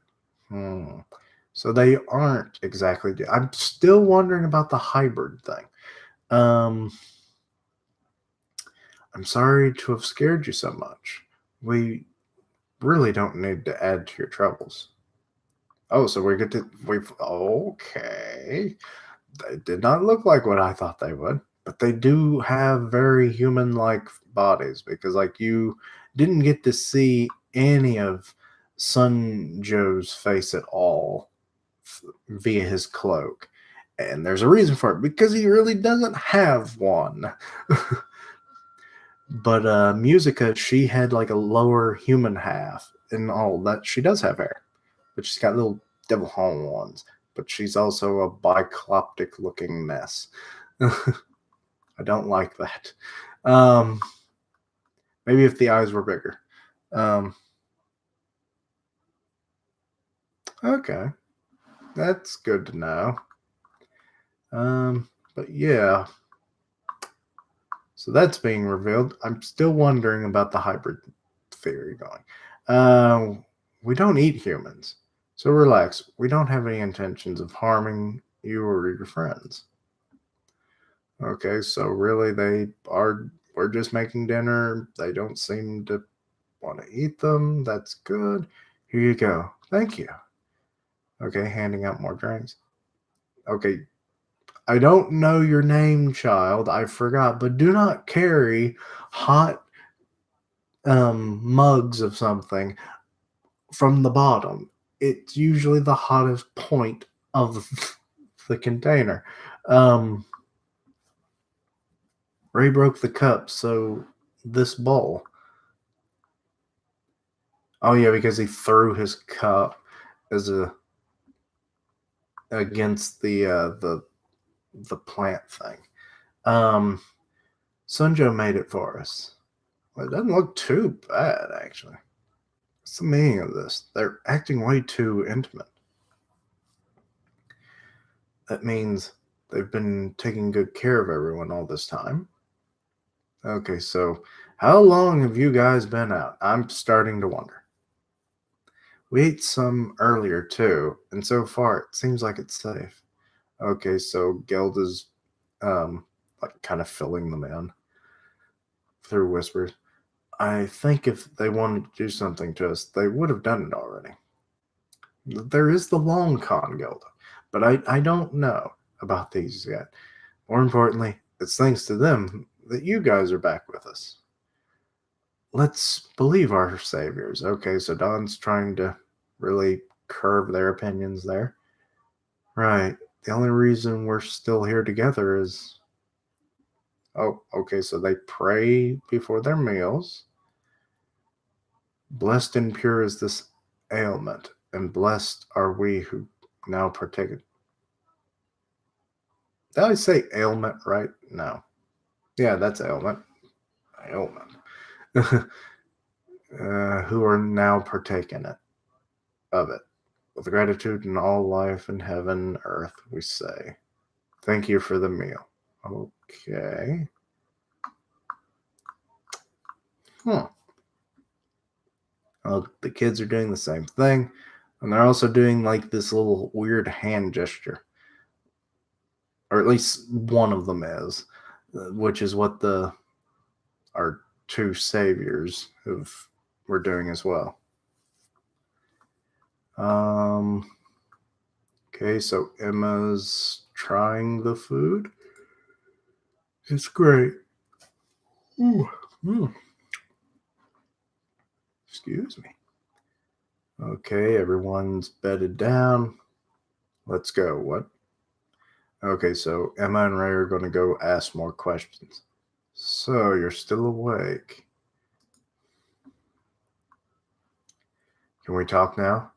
Hmm. So they aren't exactly. I'm still wondering about the hybrid thing. Um, I'm sorry to have scared you so much. We really don't need to add to your troubles. Oh, so we get to we've okay. They did not look like what I thought they would, but they do have very human-like bodies because, like, you didn't get to see any of Sun Joe's face at all via his cloak, and there's a reason for it because he really doesn't have one. But Musica, she had like a lower human half, and all that she does have hair, but she's got little devil horns. But she's also a bicloptic looking mess. I don't like that. Um, Maybe if the eyes were bigger. Um, okay, that's good to know. But yeah, so that's being revealed. I'm still wondering about the hybrid theory going. We don't eat humans, so relax. We don't have any intentions of harming you or your friends. Okay, so really they are. We're just making dinner. They don't seem to want to eat them. That's good. Here you go. Thank you. Okay, handing out more drinks. Okay, I don't know your name, child. I forgot, but do not carry hot mugs of something from the bottom. It's usually the hottest point of the container. Um, Ray broke the cup, so this bowl. Oh yeah, because he threw his cup as a against the plant thing. Um, Sunjo made it for us. Well, it doesn't look too bad, actually. What's the meaning of this? They're acting way too intimate. That means they've been taking good care of everyone all this time. Okay, so how long have you guys been out? I'm starting to wonder. We ate some earlier too, and so far it seems like it's safe. Okay, so Gelda's like kind of filling them in through whispers. I think if they wanted to do something to us, they would have done it already. There is the long con, Gilda, but I don't know about these yet. More importantly, it's thanks to them that you guys are back with us. Let's believe our saviors. Okay, so Don's trying to really curb their opinions there. Right. The only reason we're still here together is. Oh, okay, so they pray before their meals. Blessed and pure is this ailment, and blessed are we who now partake it. Did I say ailment right? No. Yeah, that's ailment. Ailment. Who are now partaking it of it. With gratitude in all life in heaven and earth, we say, thank you for the meal. Okay. Huh. Well, the kids are doing the same thing, and they're also doing like this little weird hand gesture, or at least one of them is, which is what the our two saviors have were doing as well. Um. Okay, so Emma's trying the food. It's great. Ooh. Mm. Excuse me. Okay, everyone's bedded down. Let's go. What? Okay, so Emma and Ray are going to go ask more questions. So, you're still awake. Can we talk now?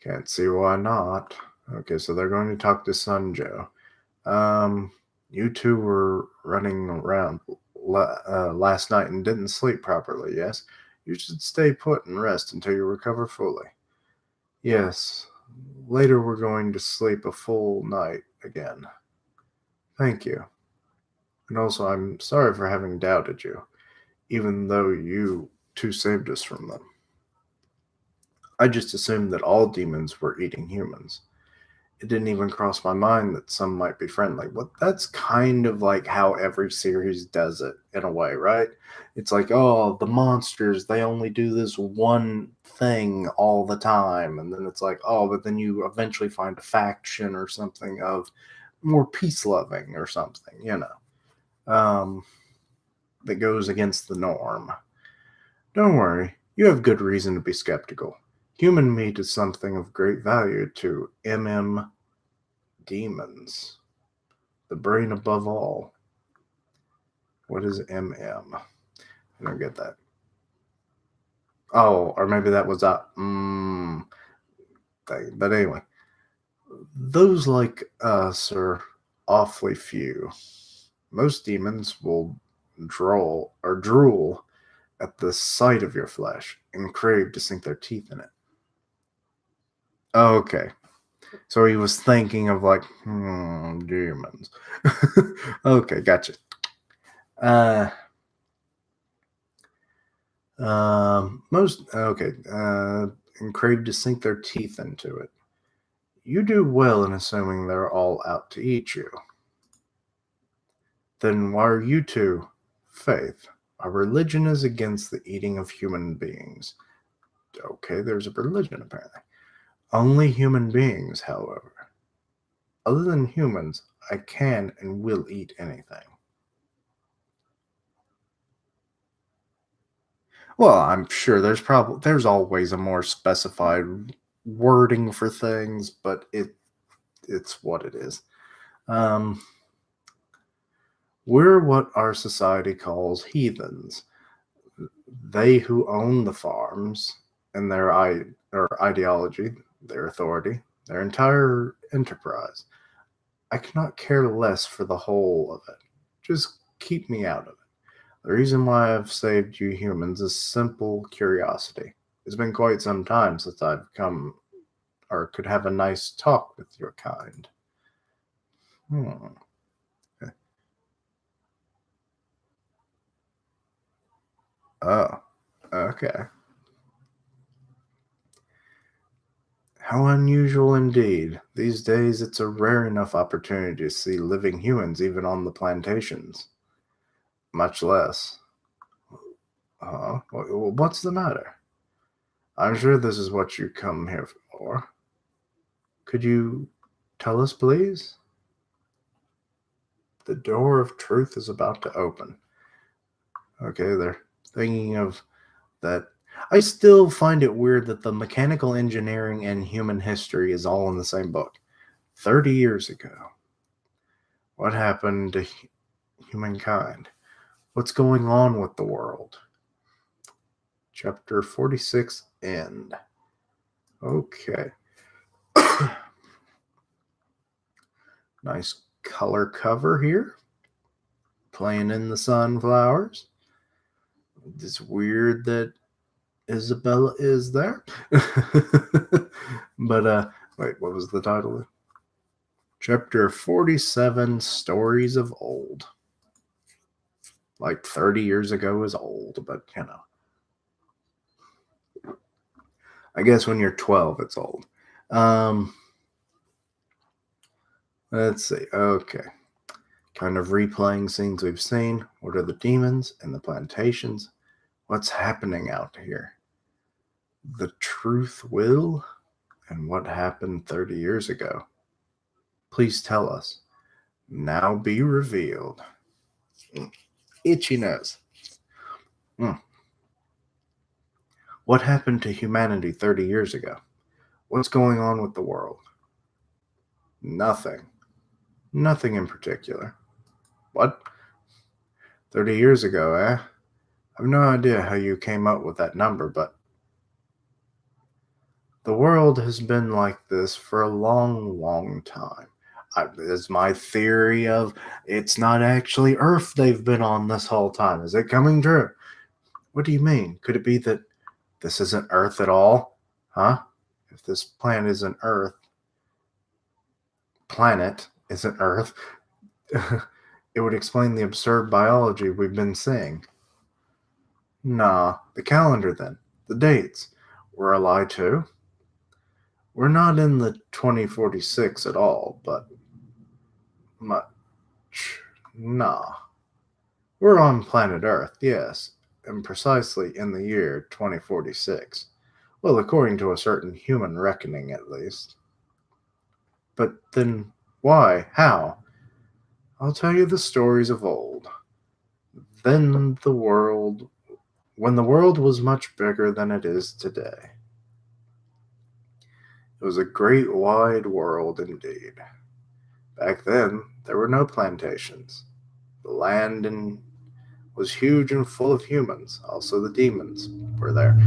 Can't see why not. Okay, so they're going to talk to Sunjo. You two were running around last night and didn't sleep properly, yes? You should stay put and rest until you recover fully. Yes. Later we're going to sleep a full night again. Thank you. And also, I'm sorry for having doubted you, even though you two saved us from them. I just assumed that all demons were eating humans. It didn't even cross my mind that some might be friendly. Well, that's kind of like how every series does it in a way, right? It's like, oh, the monsters, they only do this one thing all the time. And then it's like, oh, but then you eventually find a faction or something of more peace loving or something, that goes against the norm. Don't worry, you have good reason to be skeptical. Human meat is something of great value to demons. The brain above all. What is MM? I don't get that. Oh, or maybe that was a thing. But anyway, those like us are awfully few. Most demons will drool at the sight of your flesh and crave to sink their teeth in it. Okay. So he was thinking of like, demons. Okay, gotcha. And crave to sink their teeth into it. You do well in assuming they're all out to eat you. Then why are you two? Faith. Our religion is against the eating of human beings. Okay, there's a religion apparently. Only human beings, however. Other than humans, I can and will eat anything. Well, I'm sure there's always a more specified wording for things, but it's what it is. We're what our society calls heathens. They who own the farms and their ideology, their authority, their entire enterprise. I cannot care less for the whole of it. Just keep me out of it. The reason why I've saved you humans is simple curiosity. It's been quite some time since I've come or could have a nice talk with your kind. Oh, okay. How unusual indeed. These days it's a rare enough opportunity to see living humans even on the plantations. Much less. What's the matter? I'm sure this is what you come here for. Could you tell us, please? The door of truth is about to open. Okay, they're thinking of that. I still find it weird that the mechanical engineering and human history is all in the same book. 30 years ago. What happened to humankind? What's going on with the world? Chapter 46 End. Okay. Nice color cover here. Playing in the sunflowers. It's weird that Isabella is there. But wait, what was the title? Chapter 47 Stories of Old. Like 30 years ago is old, but I guess when you're 12 it's old. Let's see. Okay. Kind of replaying scenes we've seen. What are the demons and the plantations? What's happening out here? The truth will? And what happened 30 years ago? Please tell us. Now be revealed. Itchy nose. What happened to humanity 30 years ago? What's going on with the world? Nothing. Nothing in particular. What? 30 years ago, eh? I have no idea how you came up with that number, but the world has been like this for a long, long time. Is my theory of it's not actually Earth they've been on this whole time. Is it coming true? What do you mean? Could it be that this isn't Earth at all? Huh? If this planet isn't Earth, it would explain the absurd biology we've been seeing. Nah, the calendar then. The dates. Were a lie too? We're not in the 2046 at all, but much. Nah. We're on planet Earth, yes, and precisely in the year 2046. Well, according to a certain human reckoning, at least. But then why? How? I'll tell you the stories of old. Then the world, when the world was much bigger than it is today. It was a great wide world indeed. Back then, there were no plantations. The land was huge and full of humans. Also, the demons were there.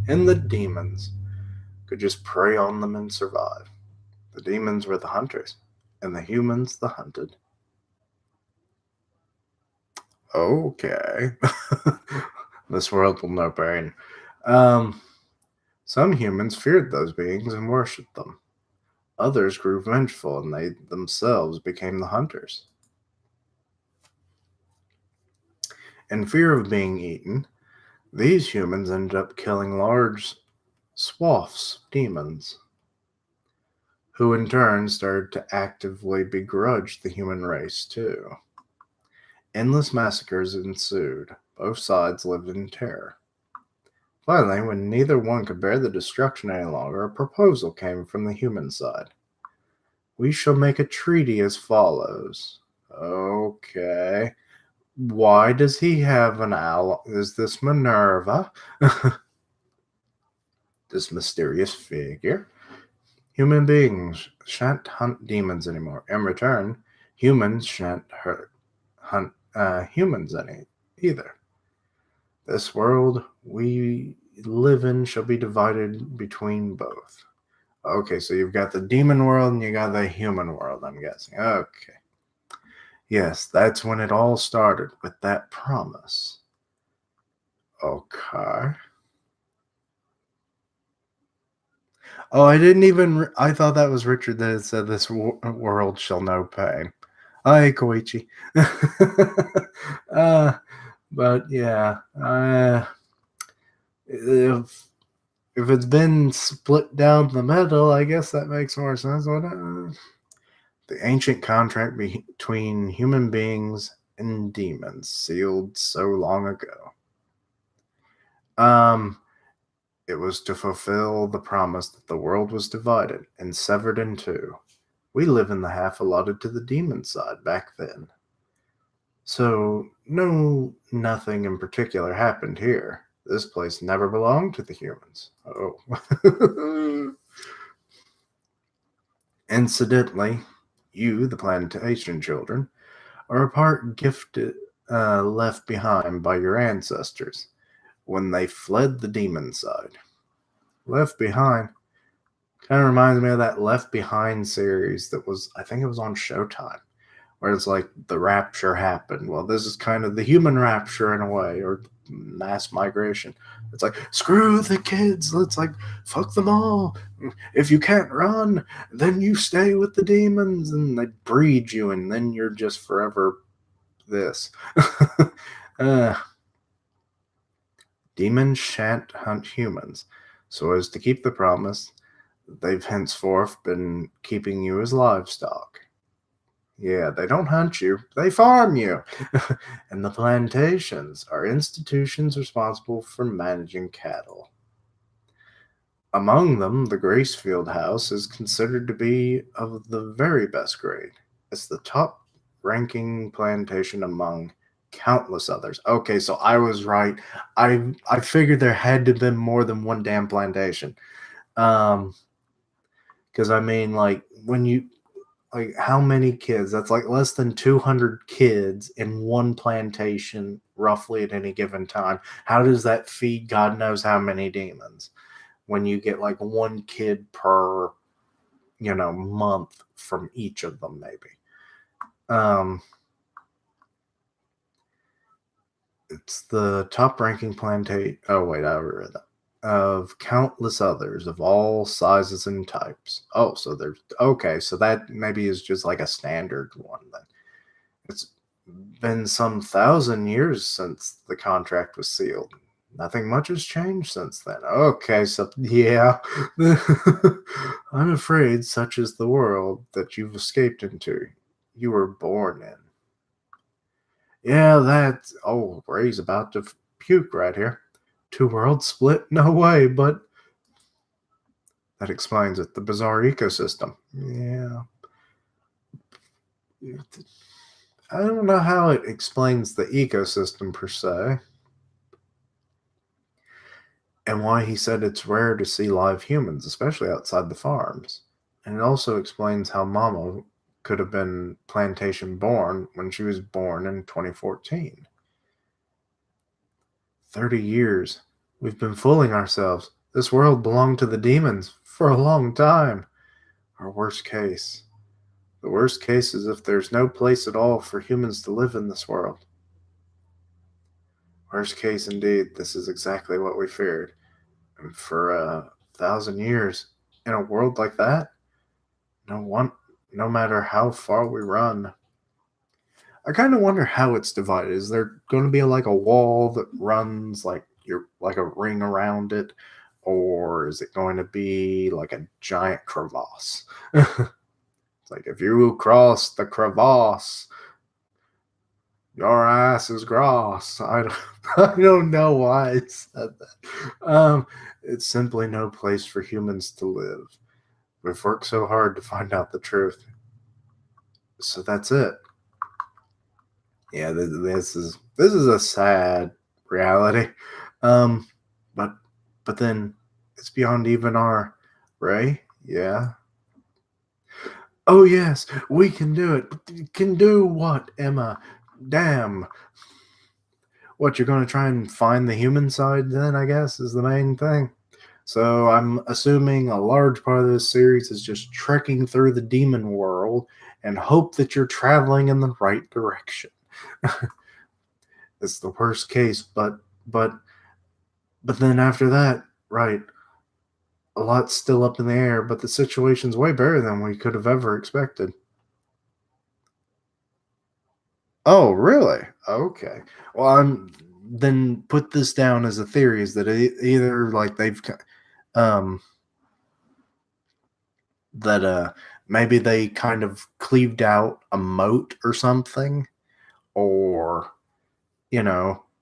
And the demons could just prey on them and survive. The demons were the hunters, and the humans the hunted. Okay. This world will know pain. Some humans feared those beings and worshipped them. Others grew vengeful, and they themselves became the hunters. In fear of being eaten, these humans ended up killing large swaths of demons, who in turn started to actively begrudge the human race too. Endless massacres ensued. Both sides lived in terror. Finally, when neither one could bear the destruction any longer, a proposal came from the human side. We shall make a treaty as follows. Okay. Why does he have an ally? Is this Minerva? This mysterious figure? Human beings shan't hunt demons anymore. In return, humans shan't hunt humans any either. This world we live in shall be divided between both. Okay, so you've got the demon world and you got the human world, I'm guessing. Okay. Yes, that's when it all started, with that promise. Okay. Oh, I didn't even. I thought that was Richard that had said this world shall know pain. Hi, Koichi. uh, but yeah, if it's been split down the middle, I guess that makes more sense. The ancient contract between human beings and demons, sealed so long ago. It was to fulfill the promise that the world was divided and severed in two. We live in the half allotted to the demon side back then. So, nothing in particular happened here. This place never belonged to the humans. Oh. Incidentally, you, the plantation children, are a part gifted, left behind by your ancestors when they fled the demon side. Left Behind kind of reminds me of that Left Behind series that was, I think it was on Showtime, where it's like the rapture happened. Well, this is kind of the human rapture in a way, or mass migration. It's like, screw the kids. Let's like, fuck them all. If you can't run, then you stay with the demons and they breed you, and then you're just forever this. uh, Demons shan't hunt humans, so as to keep the promise, they've henceforth been keeping you as livestock. Yeah, they don't hunt you, they farm you. And the plantations are institutions responsible for managing cattle. Among them, the Gracefield House is considered to be of the very best grade. It's the top ranking plantation among countless others. Okay, so I was right. I figured there had to have been more than one damn plantation. Because I mean, like, when you like how many kids? That's like less than 200 kids in one plantation, roughly at any given time. How does that feed God knows how many demons when you get like one kid per, month from each of them, maybe? Um, it's the top ranking plantation. Oh, wait, I read that. Of countless others of all sizes and types. Oh, so there's okay, so that maybe is just like a standard one then. It's been some 1,000 years since the contract was sealed. Nothing much has changed since then. Okay, so yeah. I'm afraid such is the world that you've escaped into. You were born in. Yeah, that's. Oh, Ray's about to puke right here. Two worlds split? No way, but that explains it. The bizarre ecosystem. Yeah. I don't know how it explains the ecosystem per se, and why he said it's rare to see live humans, especially outside the farms. And it also explains how Mama could have been plantation born when she was born in 2014. 30 years. We've been fooling ourselves. This world belonged to the demons for a long time. Our worst case. The worst case is if there's no place at all for humans to live in this world. Worst case indeed. This is exactly what we feared. And for 1,000 years, in a world like that, no matter how far we run. I kind of wonder how it's divided. Is there going to be like a wall that runs like you're like a ring around it, or is it going to be like a giant crevasse? It's like if you cross the crevasse, your ass is grass. I don't, I don't know why I said that. It's simply no place for humans to live. We've worked so hard to find out the truth. So that's it. Yeah, this is a sad reality. Um, but but then it's beyond even our Ray. Yeah. Oh yes, we can do it. Can do what, Emma? Damn. What, you're going to try and find the human side then, I guess, is the main thing. So I'm assuming a large part of this series is just trekking through the demon world and hope that you're traveling in the right direction. It's the worst case, but then after that, right, a lot's still up in the air, but the situation's way better than we could have ever expected. Oh, really? Okay. Well, I'm then put this down as a theory is that either like um that maybe they kind of cleaved out a moat or something, or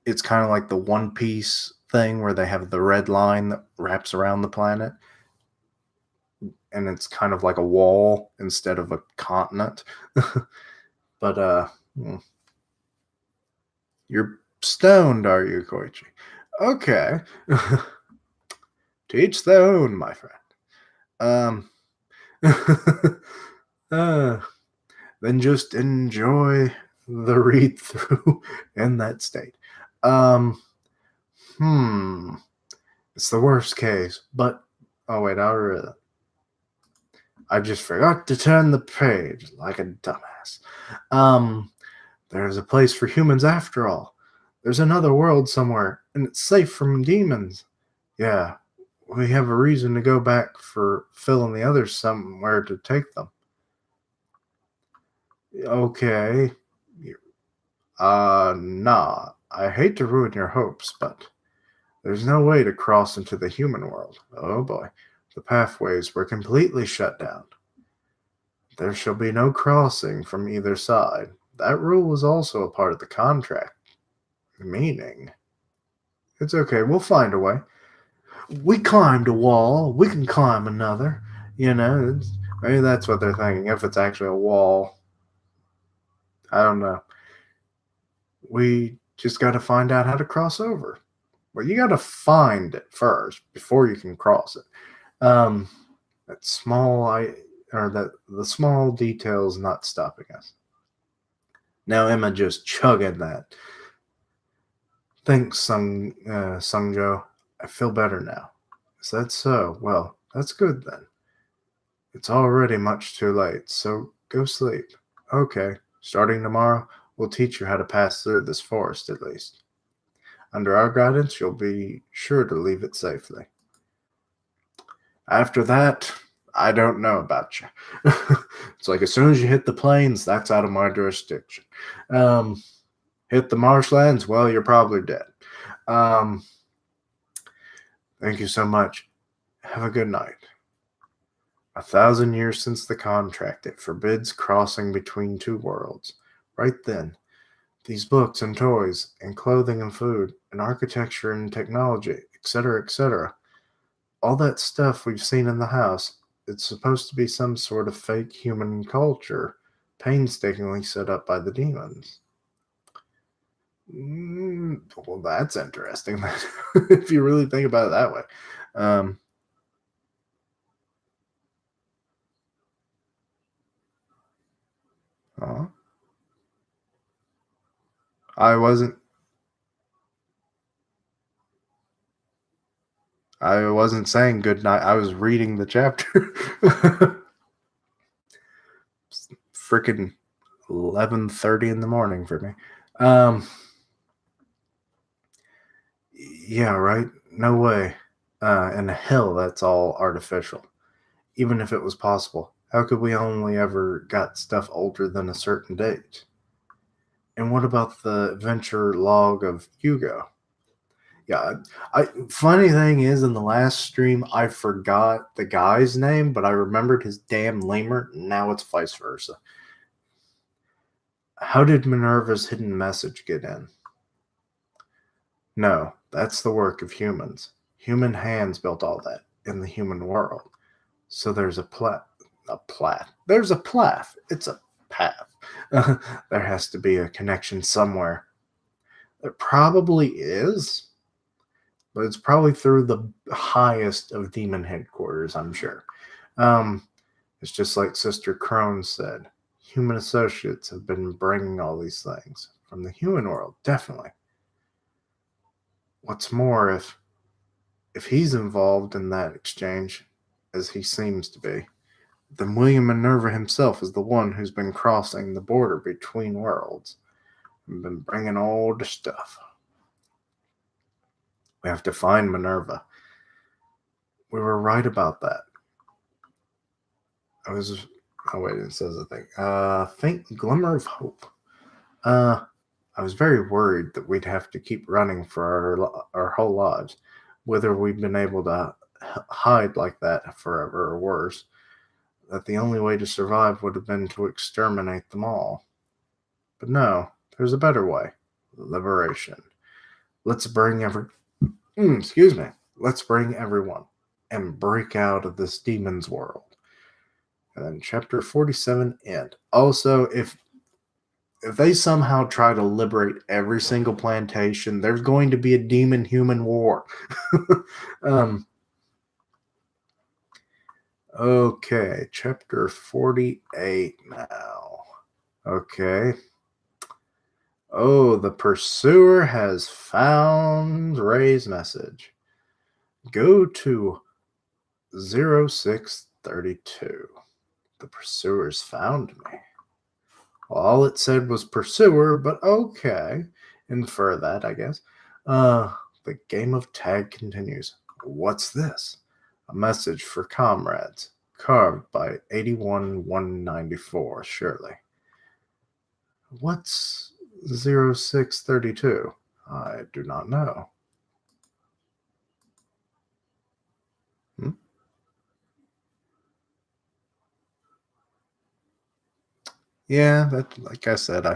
it's kind of like the One Piece thing where they have the red line that wraps around the planet, and it's kind of like a wall instead of a continent. But hmm, you're stoned, are you, Koichi? Okay. To each their own, my friend. Um, uh, then just enjoy the read through in that state. Um, hmm, it's the worst case, but oh wait, I just forgot to turn the page like a dumbass. Um, there's a place for humans after all. There's another world somewhere, and it's safe from demons. Yeah, we have a reason to go back for Phil and the others somewhere to take them. Okay. Nah. I hate to ruin your hopes, but there's no way to cross into the human world. Oh boy. The pathways were completely shut down. There shall be no crossing from either side. That rule was also a part of the contract. Meaning, it's okay, we'll find a way. We climbed a wall, we can climb another. Maybe that's what they're thinking. If it's actually a wall, I don't know. We just got to find out how to cross over. Well, you got to find it first before you can cross it. That small or that the small details not stopping us. Now Emma just chugging that. Thanks, Sungjo. I feel better now. Is that so? Well, that's good then. It's already much too late, so go sleep. Okay, starting tomorrow, we'll teach you how to pass through this forest at least. Under our guidance, you'll be sure to leave it safely. After that, I don't know about you. It's like as soon as you hit the plains, that's out of my jurisdiction. Um, hit the marshlands, well, you're probably dead. Um, thank you so much. Have a good night. 1,000 years since the contract, it forbids crossing between two worlds. Right then, these books and toys, and clothing and food, and architecture and technology, etc., all that stuff we've seen in the house, it's supposed to be some sort of fake human culture, painstakingly set up by the demons. Well, that's interesting, if you really think about it that way. Um, aw. I wasn't. I wasn't saying good night. I was reading the chapter. Freaking 11:30 in the morning for me. Um, yeah, right. No way. And hell, that's all artificial. Even if it was possible, how could we only ever got stuff older than a certain date? And what about the adventure log of Hugo? Yeah, funny thing is, in the last stream, I forgot the guy's name, but I remembered his damn lemur. Now it's vice versa. How did Minerva's hidden message get in? No, that's the work of humans. Human hands built all that in the human world. So there's a plat. There's a path. It's a path. There has to be a connection somewhere. There probably is, but it's probably through the highest of demon headquarters, I'm sure. It's just like Sister Crone said. Human associates have been bringing all these things from the human world, definitely. What's more, if he's involved in that exchange, as he seems to be, then William Minerva himself is the one who's been crossing the border between worlds and been bringing all the stuff. We have to find Minerva. We were right about that. Oh wait, it says a thing. Faint glimmer of hope. I was very worried that we'd have to keep running for our whole lives, whether we'd been able to hide like that forever or worse. That the only way to survive would have been to exterminate them all. But no, there's a better way. Liberation. Let's bring excuse me. Let's bring everyone and break out of this demon's world. And then chapter 47 end. Also, if they somehow try to liberate every single plantation, there's going to be a demon human war. Okay, chapter 48 now. Okay. Oh, the pursuer has found Ray's message. Go to 0632. The pursuer's found me. Well, all it said was pursuer, but okay. Infer that, I guess. The game of tag continues. What's this? A message for comrades. Carved by 81194, surely. What's 0632? I do not know. Yeah, that like I said,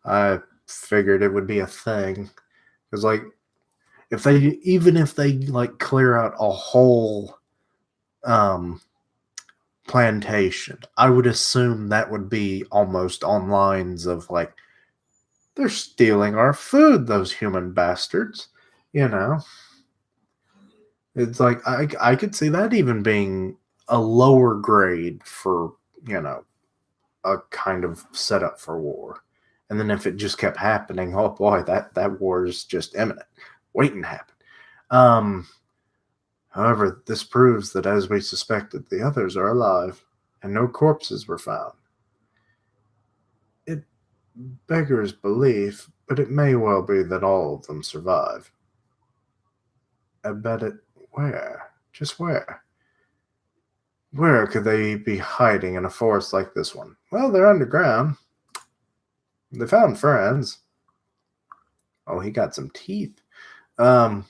I figured it would be a thing. Because like if they like clear out a whole plantation, I would assume that would be almost on lines of like they're stealing our food, those human bastards. You know. It's like I could see that even being a lower grade for a kind of setup for war. And then if it just kept happening, oh boy, that war is just imminent, waiting to happen. However, this proves that, as we suspected, the others are alive, and no corpses were found. It beggars belief, but it may well be that all of them survive. I bet it. Where? Just where? Where could they be hiding in a forest like this one? Well, they're underground. They found friends. Oh, he got some teeth. And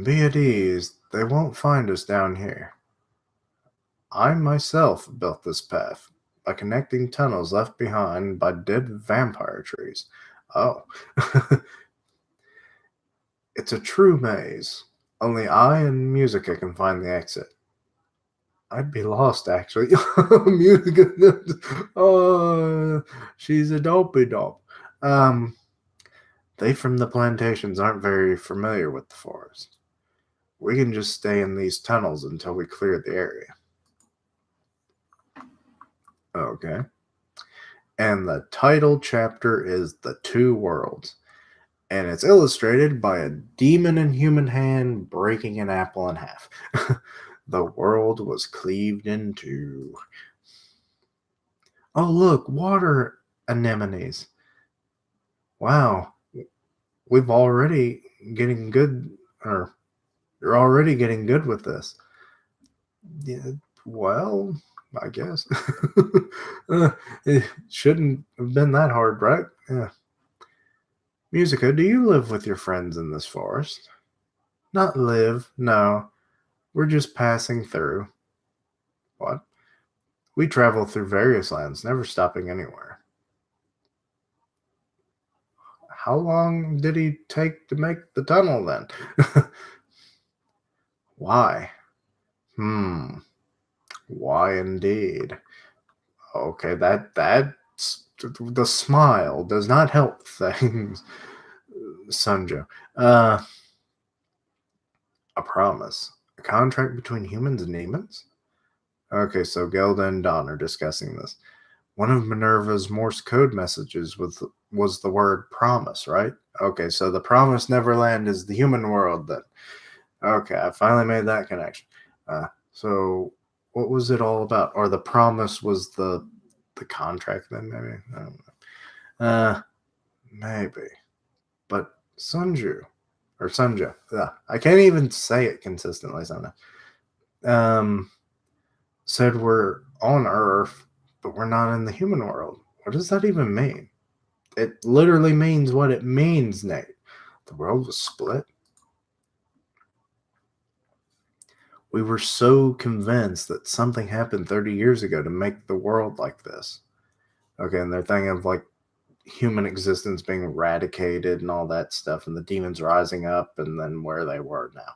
be at ease, they won't find us down here. I myself built this path by connecting tunnels left behind by dead vampire trees. Oh. It's a true maze. Only I and Musica can find the exit. I'd be lost, actually. Musica. Oh, she's a dopey dope. They from the plantations aren't very familiar with the forest. We can just stay in these tunnels until we clear the area. Okay. And the title chapter is The Two Worlds. And it's illustrated by a demon and human hand breaking an apple in half. The world was cleaved in two. Oh, look, water anemones. Wow. We've already getting good, or you're already getting good with this. Yeah, well, I guess. It shouldn't have been that hard, right? Yeah. Musica, do you live with your friends in this forest? Not live, no. We're just passing through. What? We travel through various lands, never stopping anywhere. How long did he take to make the tunnel then? Why? Why indeed? Okay, that's the smile does not help things, Sunjo. A promise. A contract between humans and demons? Okay, so Gelda and Dawn are discussing this. One of Minerva's Morse code messages was the word promise, right? Okay, so the promised Neverland is the human world then. Okay, I finally made that connection. So what was it all about? Or the promise was the contract then, maybe? I don't know. Maybe. But Sunju or Sunja. I can't even say it consistently sometimes. Said we're on Earth, but we're not in the human world. What does that even mean? It literally means what it means, Nate. The world was split. We were so convinced that something happened 30 years ago to make the world like this. Okay, and they're thinking of like human existence being eradicated and all that stuff, and the demons rising up, and then where they were now.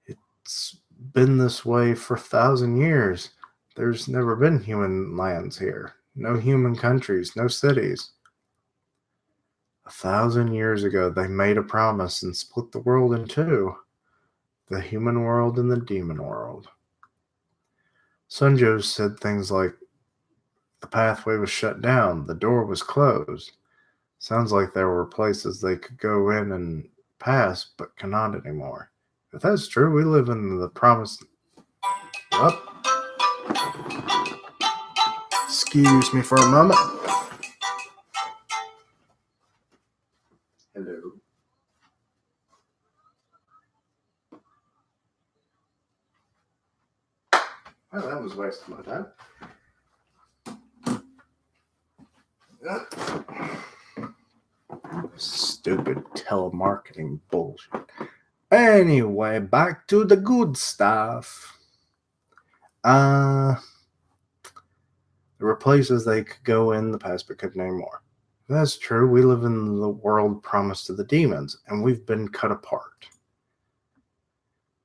It's been this way for 1,000 years. There's never been human lands here. No human countries, no cities. 1,000 years ago, they made a promise and split the world in two. The human world and the demon world. Sunjo said things like, the pathway was shut down, the door was closed. Sounds like there were places they could go in and pass, but cannot anymore. If that's true, we live in the promised... Up. Excuse me for a moment. Hello. Well, that was wasting my time. Stupid telemarketing bullshit. Anyway, back to the good stuff. There were places they could go in the past but couldn't anymore. That's true. We live in the world promised to the demons, and we've been cut apart.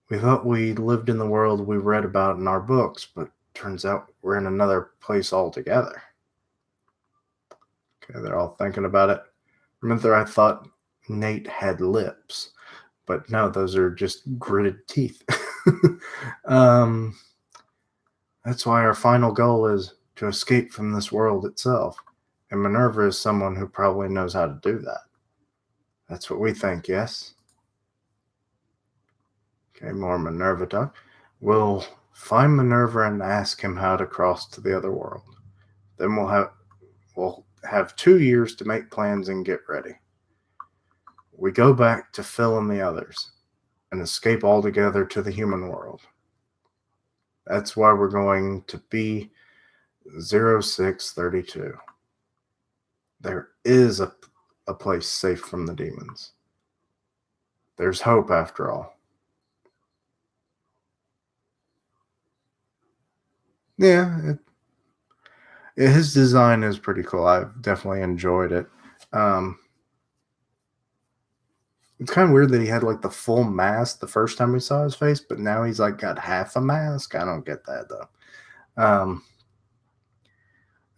We thought we lived in the world we read about in our books, but turns out we're in another place altogether. Okay, they're all thinking about it. Remember, I thought Nate had lips, but no, those are just gritted teeth. um, that's why our final goal is to escape from this world itself. And Minerva is someone who probably knows how to do that. That's what we think, yes? Okay, more Minerva talk. We'll find Minerva and ask him how to cross to the other world. Then we'll have 2 years to make plans and get ready. We go back to Phil and the others and escape altogether to the human world. That's why we're going to be 0632. There is a place safe from the demons. There's hope after all. Yeah, his design is pretty cool. I've definitely enjoyed it. Um, it's kind of weird that he had like the full mask the first time we saw his face, but now he's like got half a mask. I don't get that though.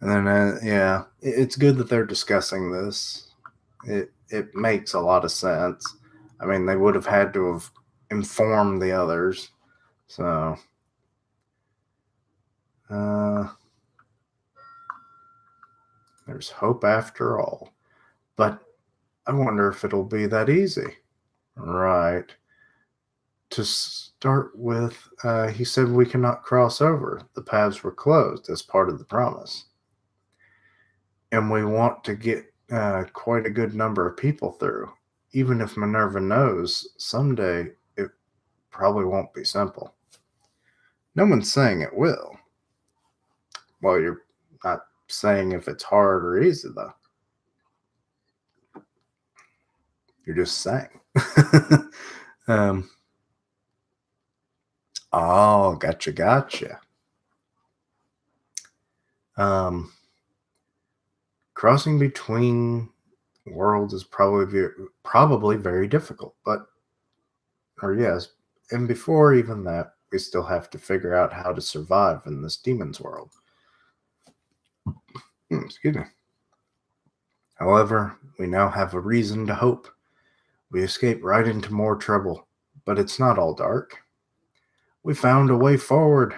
And then yeah, it's good that they're discussing this. It makes a lot of sense. I mean, they would have had to have informed the others. So there's hope after all. But I wonder if it'll be that easy. Right. To start with, he said we cannot cross over. The paths were closed as part of the promise. And we want to get quite a good number of people through. Even if Minerva knows someday it probably won't be simple. No one's saying it will. Well, you're not saying if it's hard or easy, though. You're just saying. Oh, gotcha. Crossing between worlds is probably very difficult, yes, and before even that, we still have to figure out how to survive in this demon's world. Excuse me. However, we now have a reason to hope. We escape right into more trouble, but it's not all dark. We found a way forward.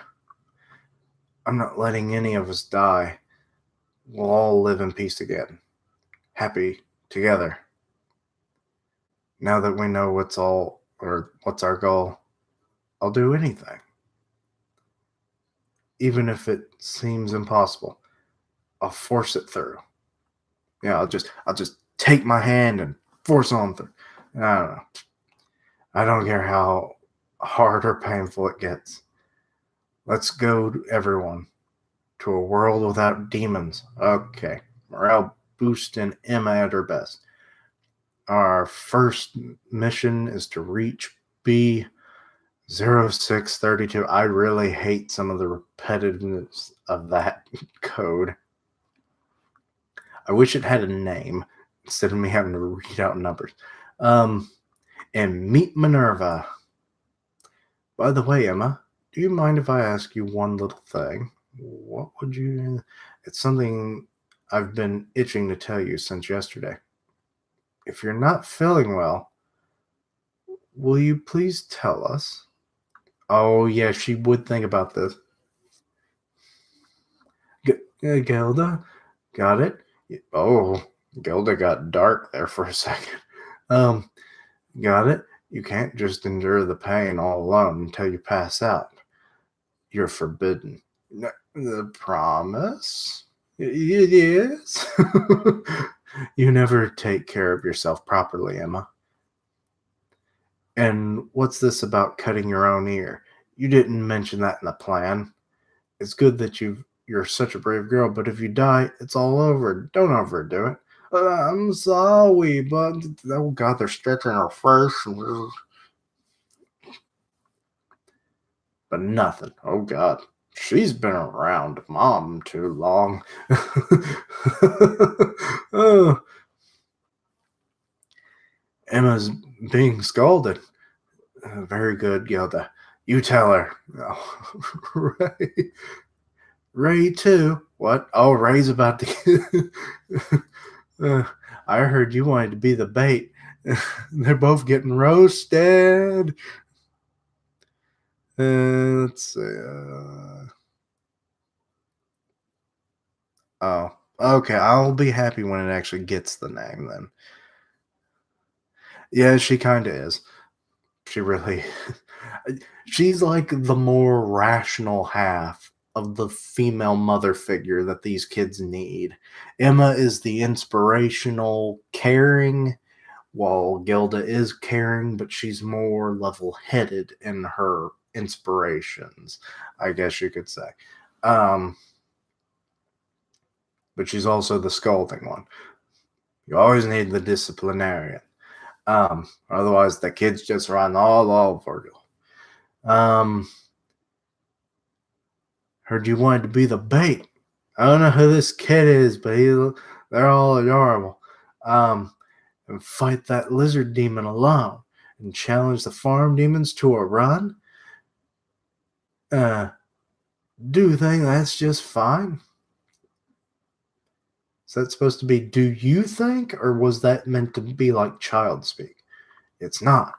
I'm not letting any of us die. We'll all live in peace again. Happy together. Now that we know what's our goal, I'll do anything. Even if it seems impossible, I'll force it through. Yeah, I'll just take my hand and force on through. I don't know. I don't care how hard or painful it gets. Let's go, everyone, to a world without demons. Okay. Morale boosting Emma at her best. Our first mission is to reach B0632. I really hate some of the repetitiveness of that code. I wish it had a name instead of me having to read out numbers. And meet Minerva. By the way, Emma, do you mind if I ask you one little thing? What would you... It's something I've been itching to tell you since yesterday. If you're not feeling well, will you please tell us? Oh, yeah, she would think about this. Gilda? Got it? Oh, Gilda got dark there for a second. Got it? You can't just endure the pain all alone until you pass out. You're forbidden. The promise? It is. You never take care of yourself properly, Emma. And what's this about cutting your own ear? You didn't mention that in the plan. It's good that you're such a brave girl, but if you die, it's all over. Don't overdo it. I'm sorry, but oh god, they're stretching her face. But nothing. Oh god. She's been around Mom too long. Oh. Emma's being scalded. Very good, Gilda. You tell her. Oh, Ray. Ray too. What? Oh, Ray's about to. I heard you wanted to be the bait. They're both getting roasted. Let's see. Oh, okay. I'll be happy when it actually gets the name then. Yeah, she kind of is. She really. She's like the more rational half of the female mother figure that these kids need. Emma is the inspirational, caring, while Gilda is caring, but she's more level headed in her inspirations, I guess you could say. Um, but she's also the scolding one. You always need the disciplinarian. Otherwise, the kids just run all over you. Heard you wanted to be the bait. I don't know who this kid is, but they're all adorable. Um, and fight that lizard demon alone and challenge the farm demons to a run. Uh, do you think that's just fine? Is that supposed to be do you think, or was that meant to be like child speak? It's not.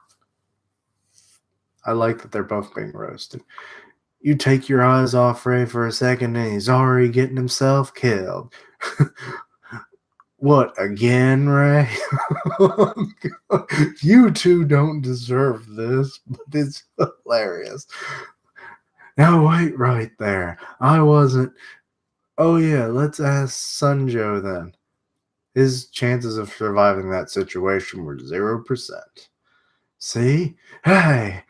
I like that they're both being roasted. You take your eyes off Ray for a second and he's already getting himself killed. What, again, Ray? You two don't deserve this, but it's hilarious. Now, wait right there. I wasn't. Oh, yeah, let's ask Sunjo then. His chances of surviving that situation were 0%. See? Hey,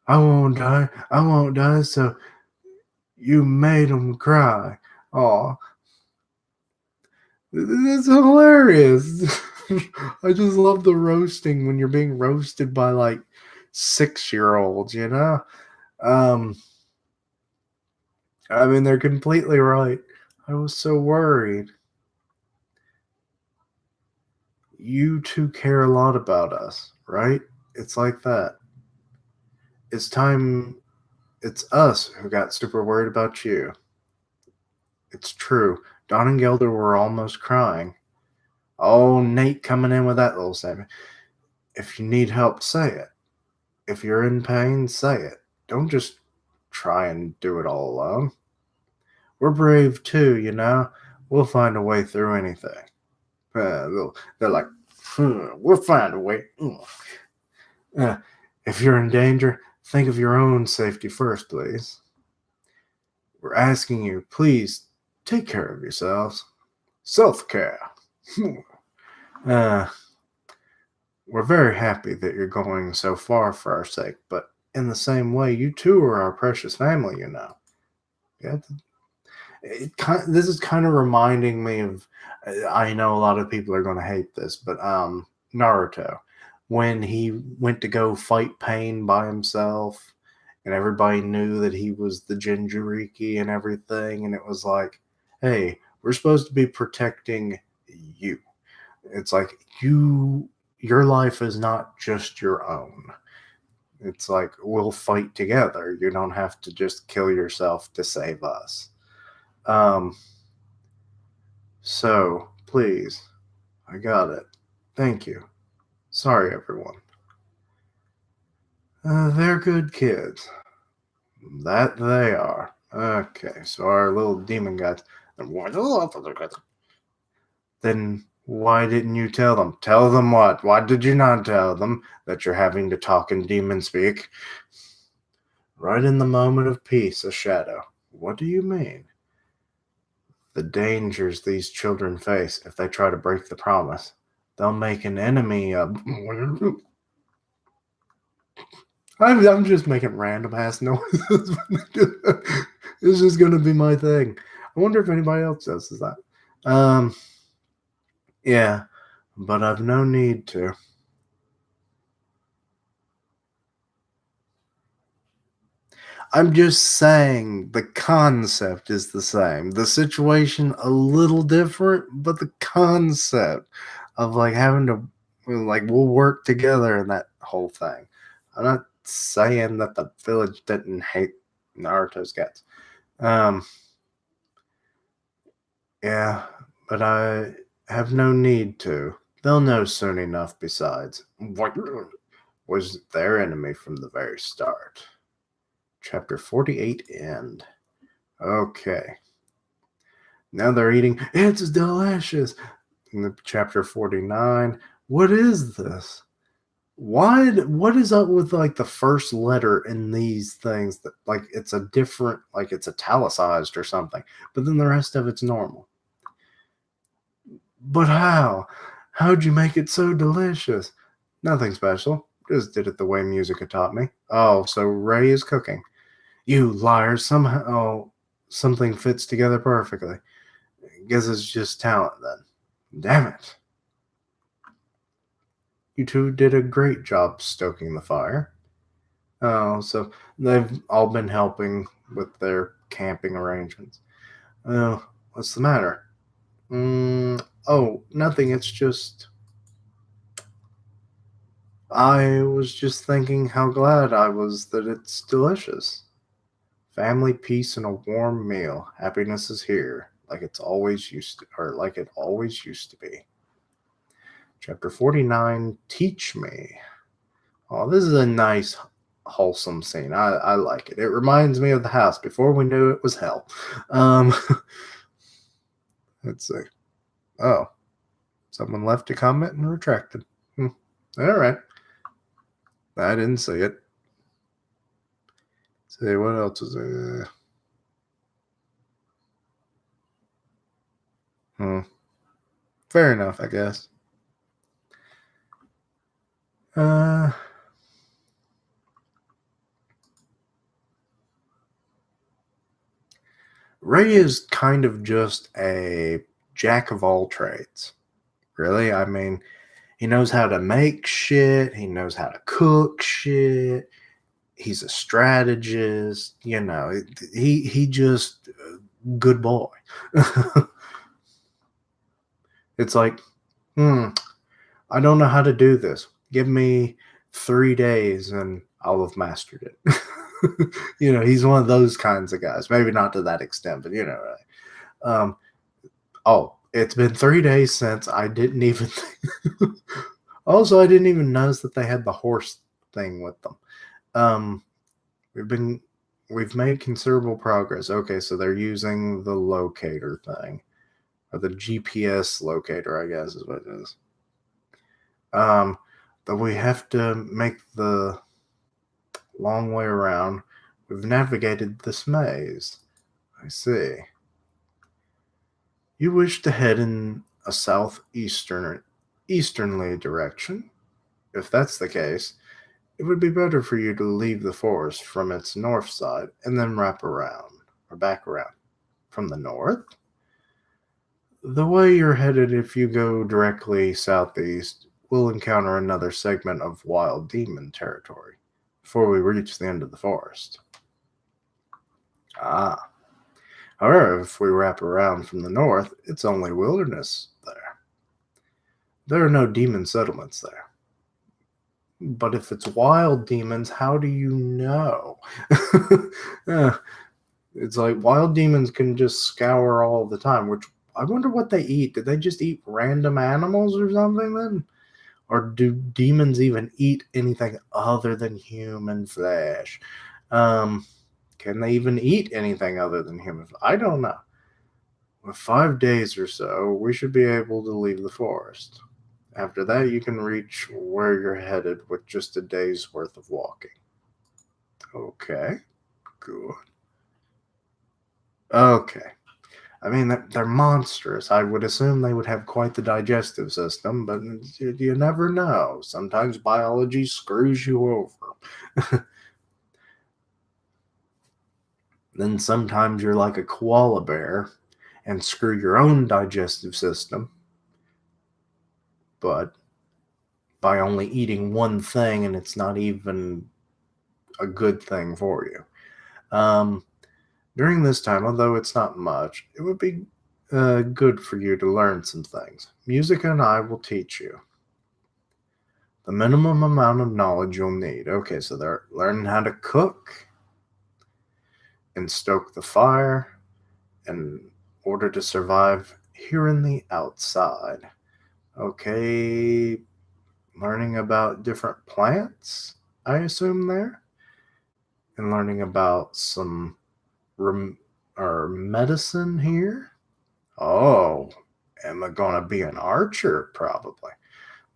I won't die. I won't die, so you made him cry. Aw, it's hilarious. I just love the roasting when you're being roasted by like 6-year-olds, you know? Um, I mean, they're completely right. I was so worried. You two care a lot about us, right? It's like that. It's time. It's us who got super worried about you. It's true. Don and Gelder were almost crying. Oh, Nate coming in with that little statement. If you need help, say it. If you're in pain, say it. Don't just try and do it all alone. We're brave too, you know? We'll find a way through anything. They're like, we'll find a way. If you're in danger, think of your own safety first, please. We're asking you, please take care of yourselves. Self care. uh, we're very happy that you're going so far for our sake, but in the same way, you too are our precious family, you know. Yeah, this is kind of reminding me of. I know a lot of people are going to hate this, but Naruto, when he went to go fight pain by himself, and everybody knew that he was the Jinjuriki and everything, and it was like, hey, we're supposed to be protecting you. It's like your life is not just your own. It's like we'll fight together. You don't have to just kill yourself to save us. Um, so please, I got it. Thank you. Sorry, everyone. They're good kids. That they are. Okay, so our little demon guys. Then why didn't you tell them? Tell them what? Why did you not tell them that you're having to talk in demon speak? Right in the moment of peace, a shadow. What do you mean? The dangers these children face if they try to break the promise. They'll make an enemy of. I'm just making random ass noises. It's just gonna be my thing. I wonder if anybody else does that. Um, yeah, but I've no need to. I'm just saying the concept is the same. The situation a little different, but the concept of like having to like we'll work together and that whole thing. I'm not saying that the village didn't hate Naruto's guts. Um, yeah, but I have no need to. They'll know soon enough. Besides, what was their enemy from the very start? Chapter 48 end. Okay. Now they're eating. It's delicious. In the chapter 49, what is this? What is up with like the first letter in these things that like it's a different like it's italicized or something, but then the rest of it's normal. But how? How'd you make it so delicious? Nothing special. Just did it the way music had taught me. Oh, so Ray is cooking. You liars, somehow something fits together perfectly. Guess it's just talent then. Damn it. You two did a great job stoking the fire. Oh, so they've all been helping with their camping arrangements. Oh, what's the matter? Oh, nothing. It's just. I was just thinking how glad I was that it's delicious. Family, peace, and a warm meal. Happiness is here, like it's always used to, or like it always used to be. Chapter 49, Teach Me. Oh, this is a nice, wholesome scene. I like it. It reminds me of the house before we knew it was hell. Um, let's see. Oh, someone left a comment and retracted. All right. I didn't see it. See, what else is there? Fair enough, I guess. Uh, Ray is kind of just a jack of all trades. Really? I mean, he knows how to make shit, he knows how to cook shit. He's a strategist, he just good boy. It's like, I don't know how to do this. Give me 3 days and I'll have mastered it. He's one of those kinds of guys. Maybe not to that extent, but right? Um, oh, it's been 3 days since I didn't even. Also, I didn't even notice that they had the horse thing with them. Um, we've made considerable progress. Okay, so they're using the locator thing, or the GPS locator, I guess is what it is. But we have to make the long way around. We've navigated this maze. I see. You wish to head in a easternly direction? If that's the case, it would be better for you to leave the forest from its north side and then wrap around, or back around. From the north? The way you're headed, if you go directly southeast, will encounter another segment of wild demon territory before we reach the end of the forest. Ah. However, if we wrap around from the north, it's only wilderness there. There are no demon settlements there. But if it's wild demons, how do you know? It's like wild demons can just scour all the time, which I wonder what they eat. Did they just eat random animals or something then? Or do demons even eat anything other than human flesh? Can they even eat anything other than human flesh? I don't know. With 5 days or so, we should be able to leave the forest. After that, you can reach where you're headed with just a day's worth of walking. Okay, good. Okay. I mean, they're monstrous. I would assume they would have quite the digestive system, but you never know. Sometimes biology screws you over. Then sometimes you're like a koala bear and screw your own digestive system, but by only eating one thing and it's not even a good thing for you. During this time, although it's not much, it would be good for you to learn some things. Music and I will teach you the minimum amount of knowledge you'll need. Okay, so they're learning how to cook and stoke the fire in order to survive here in the outside. Okay, learning about different plants, I assume there. and learning about some medicine here. Oh, am I gonna be an archer? Probably.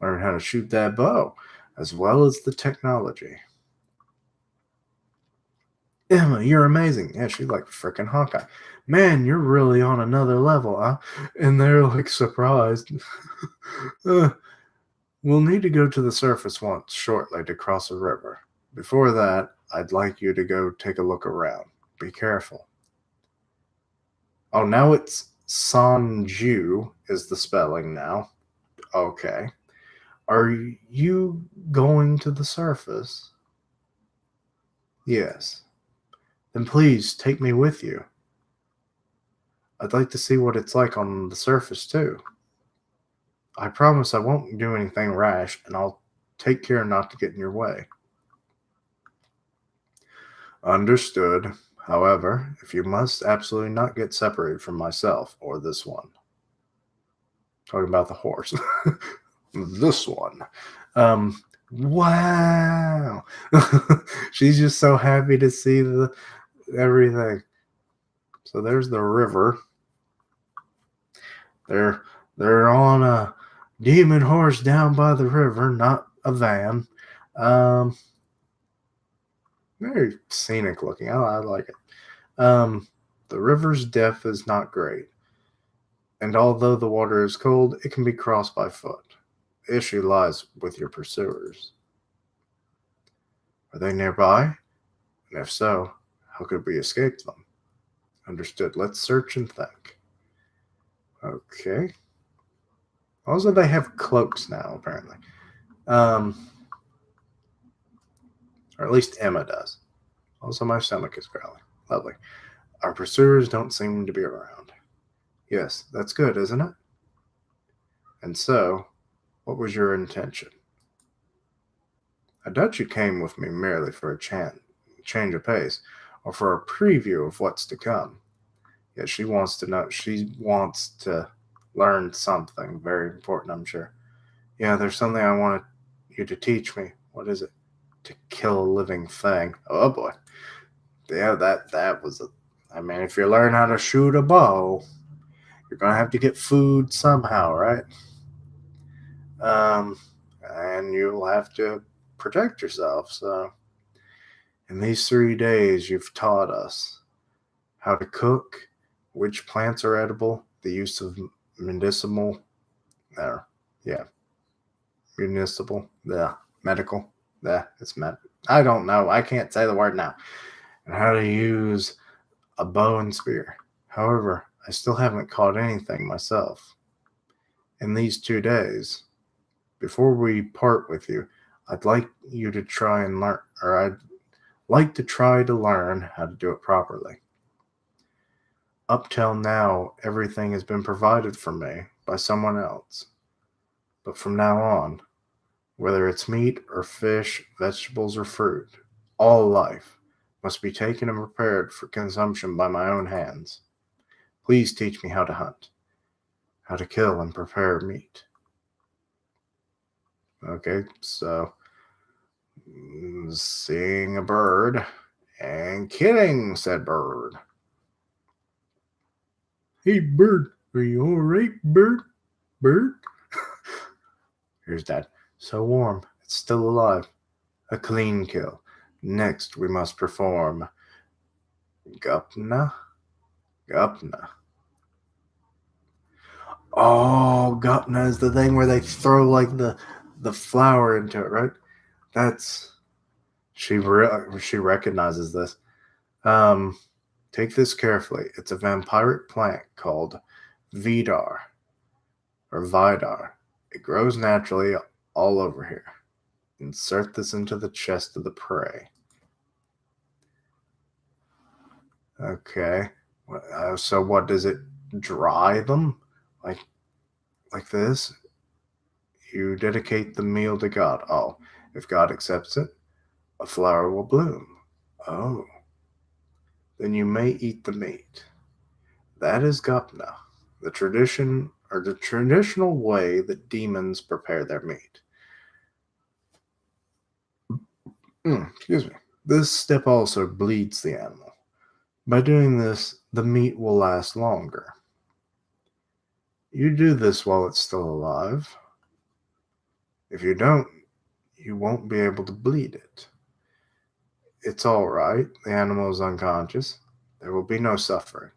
Learn how to shoot that bow, as well as the technology. Emma, you're amazing. Yeah, she's like freaking Hawkeye. Man, you're really on another level, huh? And they're like surprised. We'll need to go to the surface once shortly to cross a river. Before that, I'd like you to go take a look around. Be careful. Oh, now it's Sanju is the spelling now. Okay. Are you going to the surface? Yes. Then please take me with you. I'd like to see what it's like on the surface, too. I promise I won't do anything rash, and I'll take care not to get in your way. Understood. However, if you must absolutely not get separated from myself or this one. Talking about the horse. This one. Wow. She's just so happy to see everything. So there's the river. They're on a demon horse down by the river, not a van. Very scenic looking. I like it. The river's depth is not great, and although the water is cold, it can be crossed by foot. The issue lies with your pursuers. Are they nearby? And if so, how could we escape them? Understood. Let's search and think. Okay. Also, they have cloaks now, apparently. Or at least Emma does. Also, my stomach is growling. Lovely. Our pursuers don't seem to be around. Yes, that's good, isn't it? And so, what was your intention? I doubt you came with me merely for a change of pace, or for a preview of what's to come. Yet she wants to know. She wants to learn something very important, I'm sure. Yeah, there's something I wanted you to teach me. What is it? To kill a living thing. Oh boy. Yeah, that was a. I mean, if you learn how to shoot a bow, you're gonna have to get food somehow, right? And you'll have to protect yourself. So, in these 3 days, you've taught us how to cook, which plants are edible, the use of medicinal, or yeah, municipal, medical, it's med. I don't know. I can't say the word now. And how to use a bow and spear. However, I still haven't caught anything myself. In these 2 days, before we part with you, I'd like you to try and learn, or I'd like to try to learn how to do it properly. Up till now, everything has been provided for me by someone else. But from now on, whether it's meat or fish, vegetables or fruit, all life must be taken and prepared for consumption by my own hands. Please teach me how to hunt, how to kill and prepare meat. Okay, so seeing a bird and killing said bird. Hey, bird, are you all right, bird? Bird? Here's Dad. So warm, it's still alive. A clean kill. Next, we must perform Gupna. Gupna. Oh, Gupna is the thing where they throw like the flour into it, right? That's she recognizes this. Take this carefully. It's a vampiric plant called Vidar or Vidar. It grows naturally all over here. Insert this into the chest of the prey. Okay. So what does it dry them? Like this? You dedicate the meal to God. Oh, if God accepts it, a flower will bloom. Oh. Then you may eat the meat. That is Gupna, the traditional way that demons prepare their meat. Excuse me. This step also bleeds the animal. By doing this, the meat will last longer. You do this while it's still alive. If you don't, you won't be able to bleed it. It's all right. The animal is unconscious. There will be no suffering.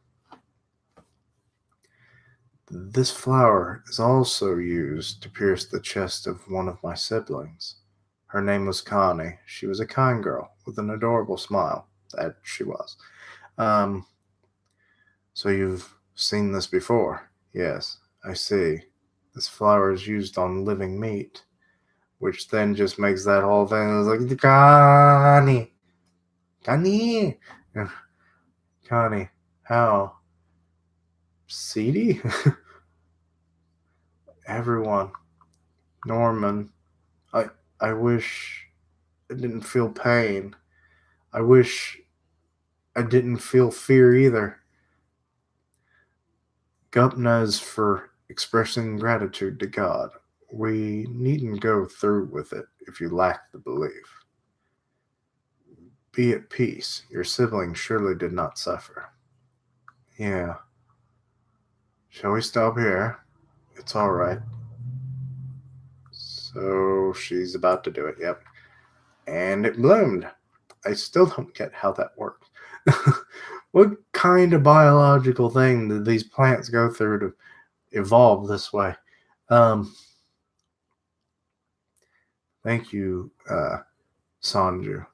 This flower is also used to pierce the chest of one of my siblings. Her name was Connie. She was a kind girl with an adorable smile. That she was. Um, so you've seen this before? Yes, I see. This flower is used on living meat, which then just makes that whole thing like Connie, Connie, Connie. How seedy? Everyone, Norman. I I wish I didn't feel pain. I wish I didn't feel fear either. Gupna is for expressing gratitude to God. We needn't go through with it if you lack the belief. Be at peace. Your sibling surely did not suffer. Yeah. Shall we stop here? It's all right. So she's about to do it. Yep. And it bloomed. I still don't get how that works. What kind of biological thing did these plants go through to evolve this way? Thank you, Sanju.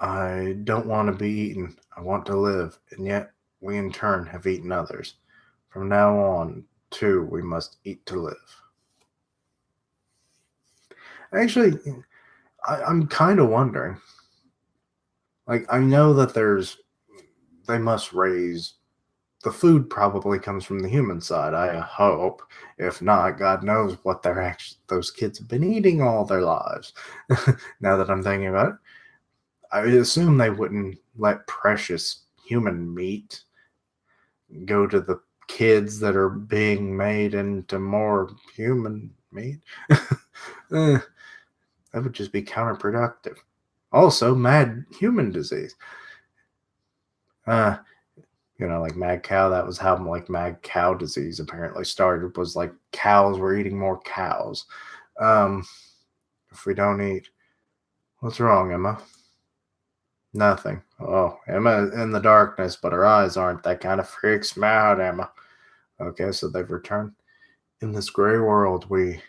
I don't want to be eaten. I want to live, and yet we in turn have eaten others. From now on, too, we must eat to live. Actually, I'm kind of wondering. Like, I know that they must raise the food probably comes from the human side. I hope. If not, God knows what those kids have been eating all their lives. Now that I'm thinking about it, I assume they wouldn't let precious human meat go to the kids that are being made into more human meat. That would just be counterproductive. Also, mad human disease. Like mad cow. That was how like mad cow disease apparently started. Was like cows were eating more cows. If we don't eat, what's wrong, Emma? Nothing. Oh, Emma in the darkness, but her eyes aren't. That kind of freaks me out, Emma. Okay, so they've returned. In this gray world, we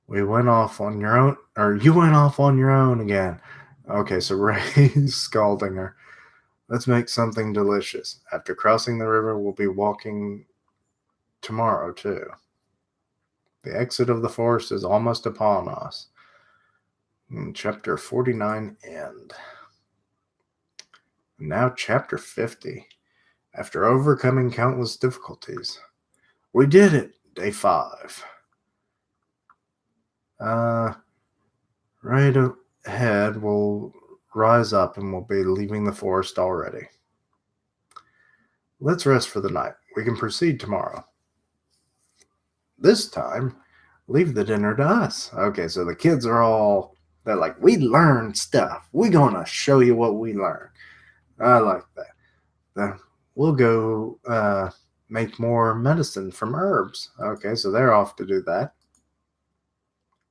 went off on your own, or you went off on your own again. Okay, so Ray's scalding her. Let's make something delicious. After crossing the river, we'll be walking tomorrow, too. The exit of the forest is almost upon us. Chapter 49 end. Now, Chapter 50. After overcoming countless difficulties, we did it. Day 5. Right ahead, we'll rise up and we'll be leaving the forest already. Let's rest for the night. We can proceed tomorrow. This time, leave the dinner to us. Okay, so the kids they're like, we learned stuff. We're going to show you what we learned. I like that. Then we'll go make more medicine from herbs. Okay, so they're off to do that.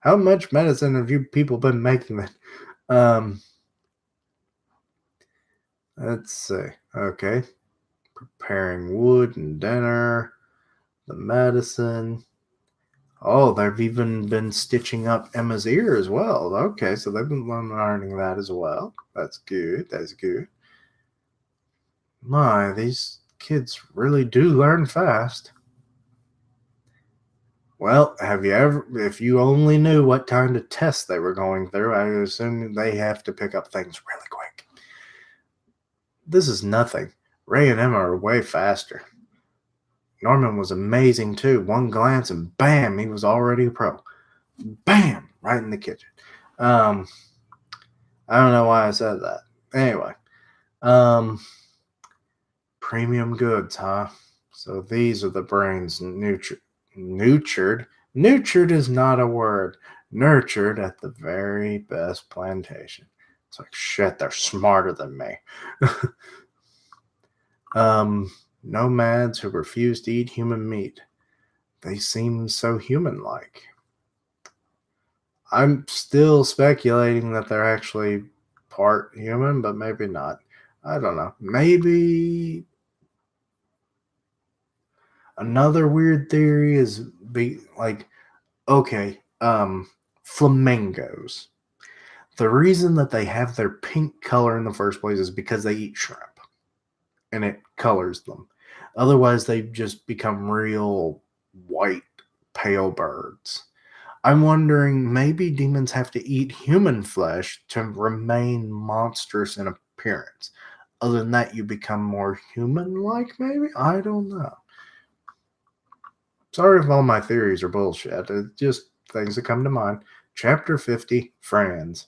How much medicine have you people been making? Let's see. Okay. Preparing wood and dinner, the medicine. Oh, they've even been stitching up Emma's ear as well. Okay, so they've been learning that as well. That's good. That's good. My, these kids really do learn fast. Well, if you only knew what kind of tests they were going through, I assume they have to pick up things really quick. This is nothing. Ray and Emma are way faster. Norman was amazing too. One glance and bam, he was already a pro. Bam, right in the kitchen. I don't know why I said that. Anyway, premium goods, huh? So these are the brains nurtured. Nurtured is not a word. nurtured at the very best plantation. It's like, shit, they're smarter than me. Nomads who refuse to eat human meat. They seem so human like. I'm still speculating that they're actually part human, but maybe not. I don't know. Maybe another weird theory is okay, flamingos. The reason that they have their pink color in the first place is because they eat shrimp and it colors them. Otherwise, they just become real white, pale birds. I'm wondering maybe demons have to eat human flesh to remain monstrous in appearance. Other than that, you become more human like, maybe? I don't know. Sorry if all my theories are bullshit. It's just things that come to mind. Chapter 50 Friends.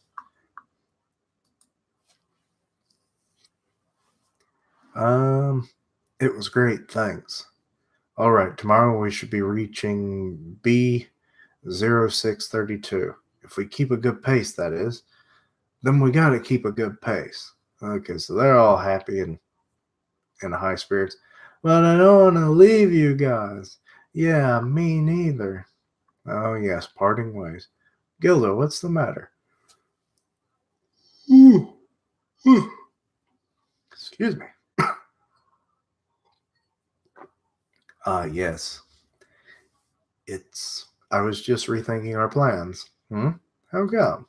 It was great, thanks. Alright, tomorrow we should be reaching B0632. If we keep a good pace, that is. Then we gotta keep a good pace. Okay, so they're all happy and in high spirits. But I don't want to leave you guys. Yeah, me neither. Oh, yes, parting ways. Gilda, what's the matter? Excuse me. Yes. I was just rethinking our plans. How come?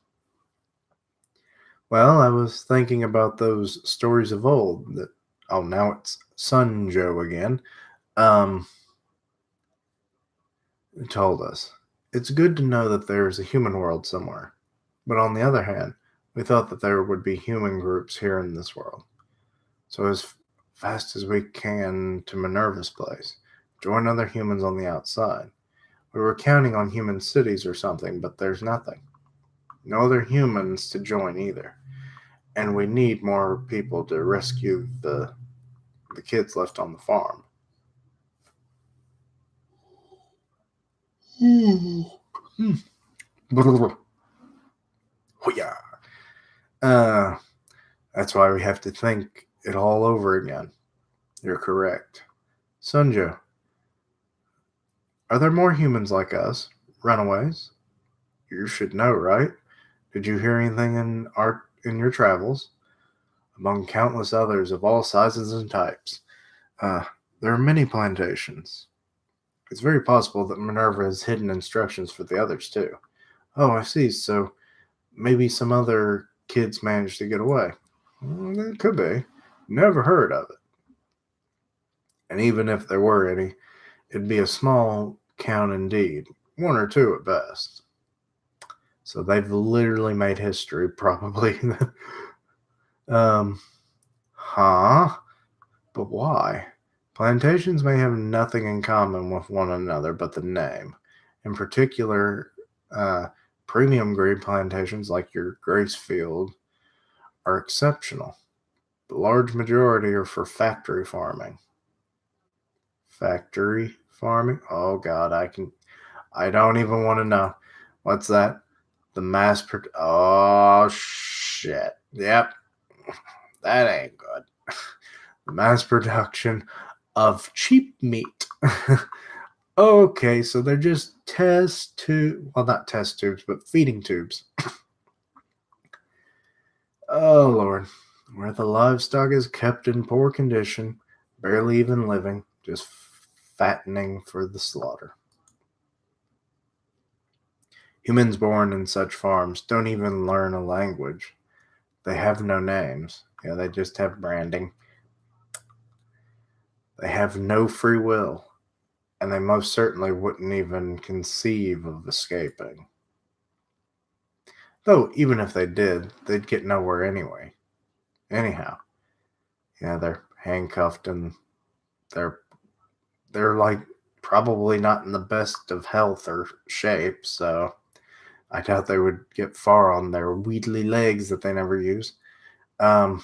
Well, I was thinking about those stories of old that, oh, now it's Sun Joe again, um, told us. It's good to know that there's a human world somewhere. But on the other hand, we thought that there would be human groups here in this world. So as fast as we can to Minerva's place, join other humans on the outside. We were counting on human cities or something, but there's nothing. No other humans to join either. And we need more people to rescue the kids left on the farm. Yeah. That's why we have to think it all over again. You're correct. Sunjo, are there more humans like us? Runaways? You should know, right? Did you hear anything in your travels? Among countless others of all sizes and types. There are many plantations. It's very possible that Minerva has hidden instructions for the others too. Oh, I see. So maybe some other kids managed to get away. It could be. Never heard of it. And even if there were any, it'd be a small count indeed. One or two at best. So they've literally made history, probably. Huh? But why? Plantations may have nothing in common with one another but the name. In particular, premium grade plantations like your Gracefield are exceptional. The large majority are for factory farming. Factory farming? Oh God, I don't even want to know. What's that? Oh shit. Yep. That ain't good. The mass production of cheap meat. Okay, so they're just not test tubes, but feeding tubes. Oh Lord. Where the livestock is kept in poor condition, barely even living, just fattening for the slaughter. Humans born in such farms don't even learn a language. They have no names. Yeah, they just have branding. They have no free will, and they most certainly wouldn't even conceive of escaping. Though, even if they did, they'd get nowhere anyway. Anyhow, yeah, they're handcuffed and they're like probably not in the best of health or shape, so I doubt they would get far on their wheedly legs that they never use. How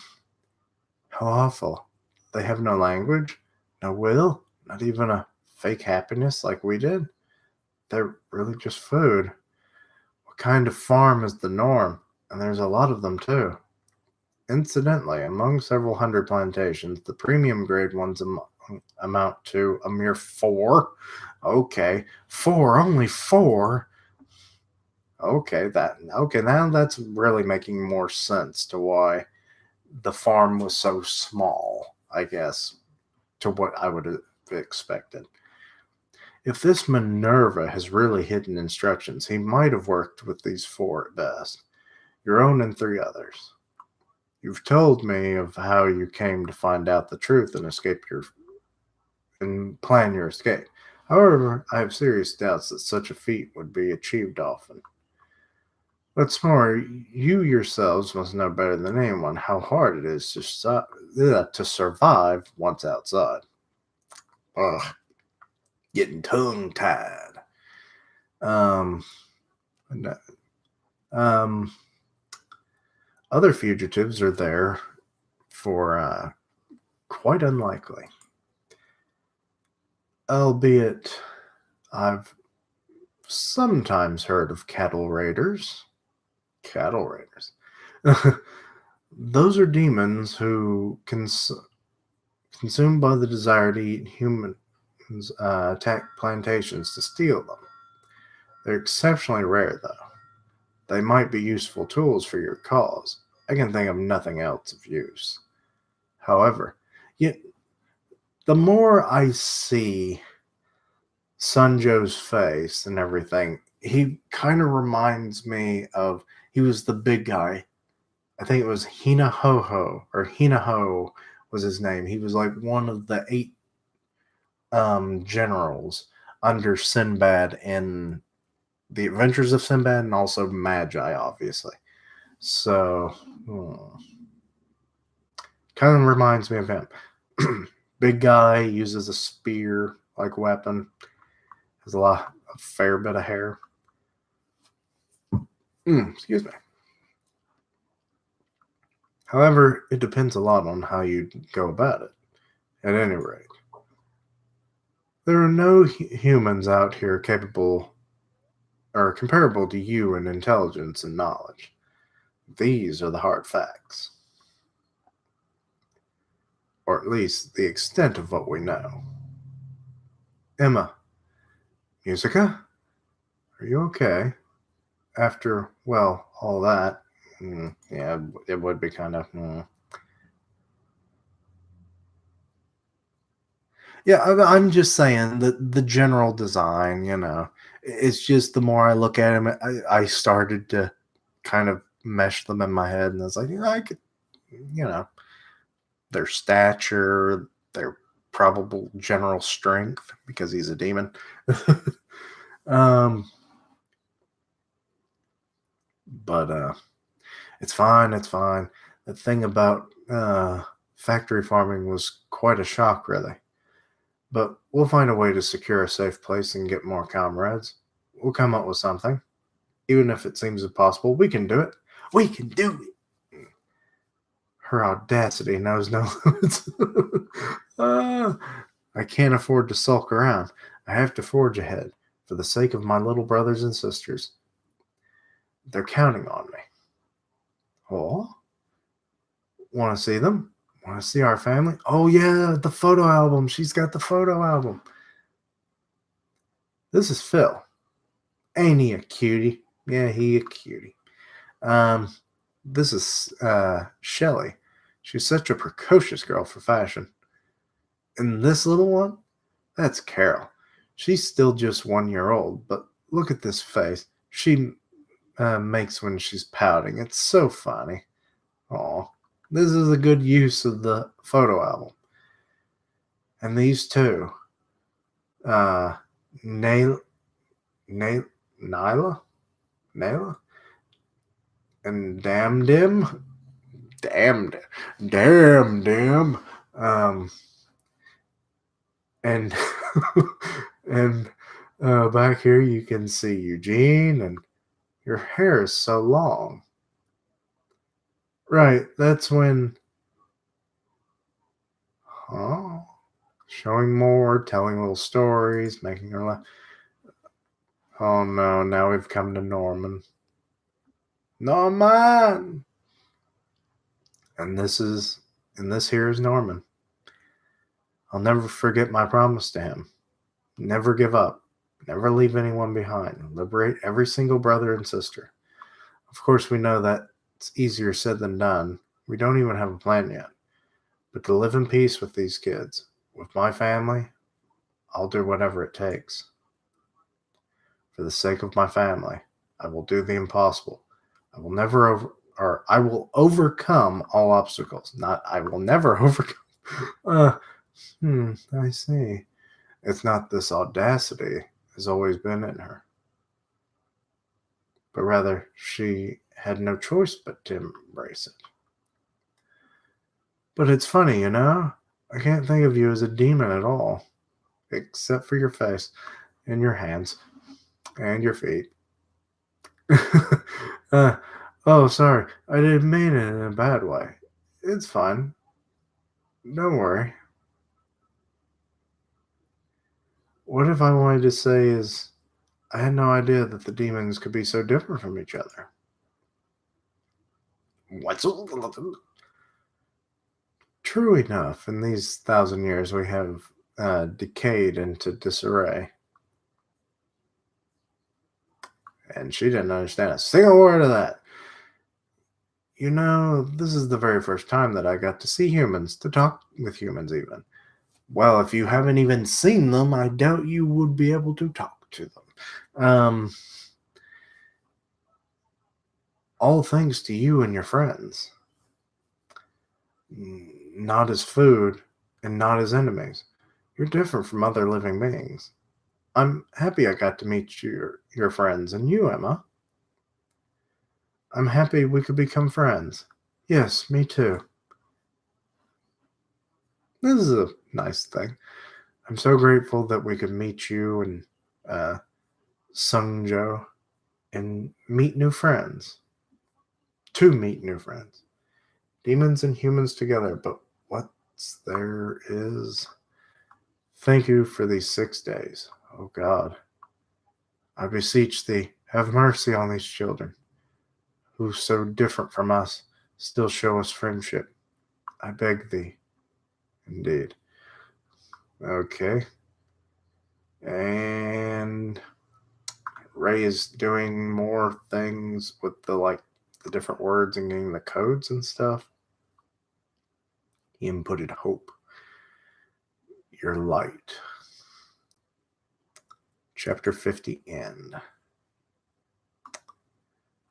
awful. They have no language, no will, not even a fake happiness like we did. They're really just food. What kind of farm is the norm, and there's a lot of them too. Incidentally, among several hundred plantations, the premium grade ones amount to a mere 4. Okay, 4, only 4. Okay, now that's really making more sense to why the farm was so small, I guess, to what I would have expected. If this Minerva has really hidden instructions, he might have worked with these 4 at best, your own and 3 others. You've told me of how you came to find out the truth and plan your escape. However, I have serious doubts that such a feat would be achieved often. What's more, you yourselves must know better than anyone how hard it is to survive once outside. Ugh, getting tongue-tied. Um, no- um, Other fugitives are there for quite unlikely. Albeit, I've sometimes heard of cattle raiders. Cattle raiders. Those are demons who consumed by the desire to eat humans, attack plantations to steal them. They're exceptionally rare, though. They might be useful tools for your cause. I can think of nothing else of use. However, yet the more I see Sunjo's face and everything, he kind of reminds me of, he was the big guy. I think it was Hinahoho, or Hinaho was his name. He was like one of the 8 generals under Sinbad in The Adventures of Sinbad, and also Magi, obviously. So, kind of reminds me of him. Big guy, uses a spear like weapon, has a fair bit of hair. Excuse me. However, it depends a lot on how you go about it. At any rate, there are no humans out here capable or comparable to you in intelligence and knowledge. These are the hard facts. Or at least the extent of what we know. Emma, Musica, are you okay? After, well, all that, yeah, it would be kind of. Yeah, I'm just saying that the general design, it's just the more I look at him, I started to kind of mesh them in my head, and I was like, I could, you know, their stature, their probable general strength, because he's a demon. um, but it's fine. It's fine. The thing about factory farming was quite a shock, really. But we'll find a way to secure a safe place and get more comrades. We'll come up with something. Even if it seems impossible, we can do it. We can do it. Her audacity knows no limits. I can't afford to sulk around. I have to forge ahead for the sake of my little brothers and sisters. They're counting on me. Oh, want to see them? Want to see our family? Oh, yeah, the photo album. She's got the photo album. This is Phil. Ain't he a cutie? Yeah, he a cutie. This is Shelly. She's such a precocious girl for fashion. And this little one? That's Carol. She's still just 1 year old, but look at this face she makes when she's pouting. It's so funny. Aw, this is a good use of the photo album. And these two, Nyla, Nyla, and Damn Dim, and and back here you can see Eugene, and your hair is so long. Right, that's when, oh, showing more, telling little stories, making her laugh. Oh no, now we've come to Norman. Norman! And this here is Norman. I'll never forget my promise to him. Never give up. Never leave anyone behind. Liberate every single brother and sister. Of course, we know that it's easier said than done. We don't even have a plan yet. But to live in peace with these kids, with my family, I'll do whatever it takes. For the sake of my family, I will do the impossible. I will overcome all obstacles. Not I will never overcome. I see. It's not this audacity has always been in her, but rather she had no choice but to embrace it. But it's funny, I can't think of you as a demon at all, except for your face and your hands and your feet. Oh, sorry. I didn't mean it in a bad way. It's fine. Don't worry. What if I wanted to say is I had no idea that the demons could be so different from each other? What's true enough? In these 1,000 years, we have decayed into disarray. And she didn't understand a single word of that. This is the very first time that I got to see humans, to talk with humans even. Well, if you haven't even seen them, I doubt you would be able to talk to them. All thanks to you and your friends. Not as food and not as enemies. You're different from other living beings. I'm happy I got to meet your friends and you, Emma. I'm happy we could become friends. Yes, me too. This is a nice thing. I'm so grateful that we could meet you and Sungjo and meet new friends. To meet new friends. Demons and humans together, but what's there is. Thank you for these 6 days. Oh God. I beseech thee, have mercy on these children, who so different from us still show us friendship. I beg thee, indeed. Okay. And Ray is doing more things with the different words and getting the codes and stuff. He inputted hope. Your light. Chapter 50 end.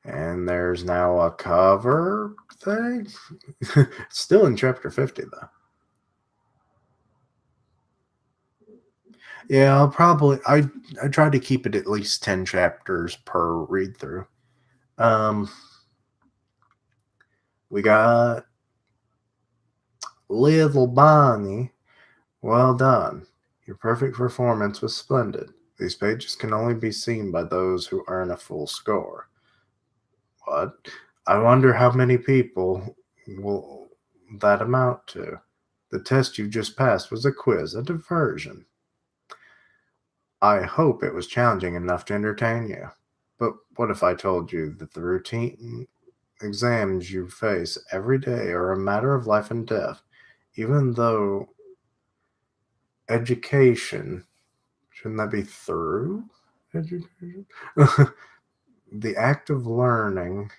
And there's now a cover thing. Still in chapter 50 though. Yeah, I'll probably I try to keep it at least 10 chapters per read through. We got Little Bonnie. Well done. Your perfect performance was splendid. These pages can only be seen by those who earn a full score. What? I wonder how many people will that amount to. The test you just passed was a quiz, a diversion. I hope it was challenging enough to entertain you. But what if I told you that the routine exams you face every day are a matter of life and death, even though education, shouldn't that be through education? The act of learning,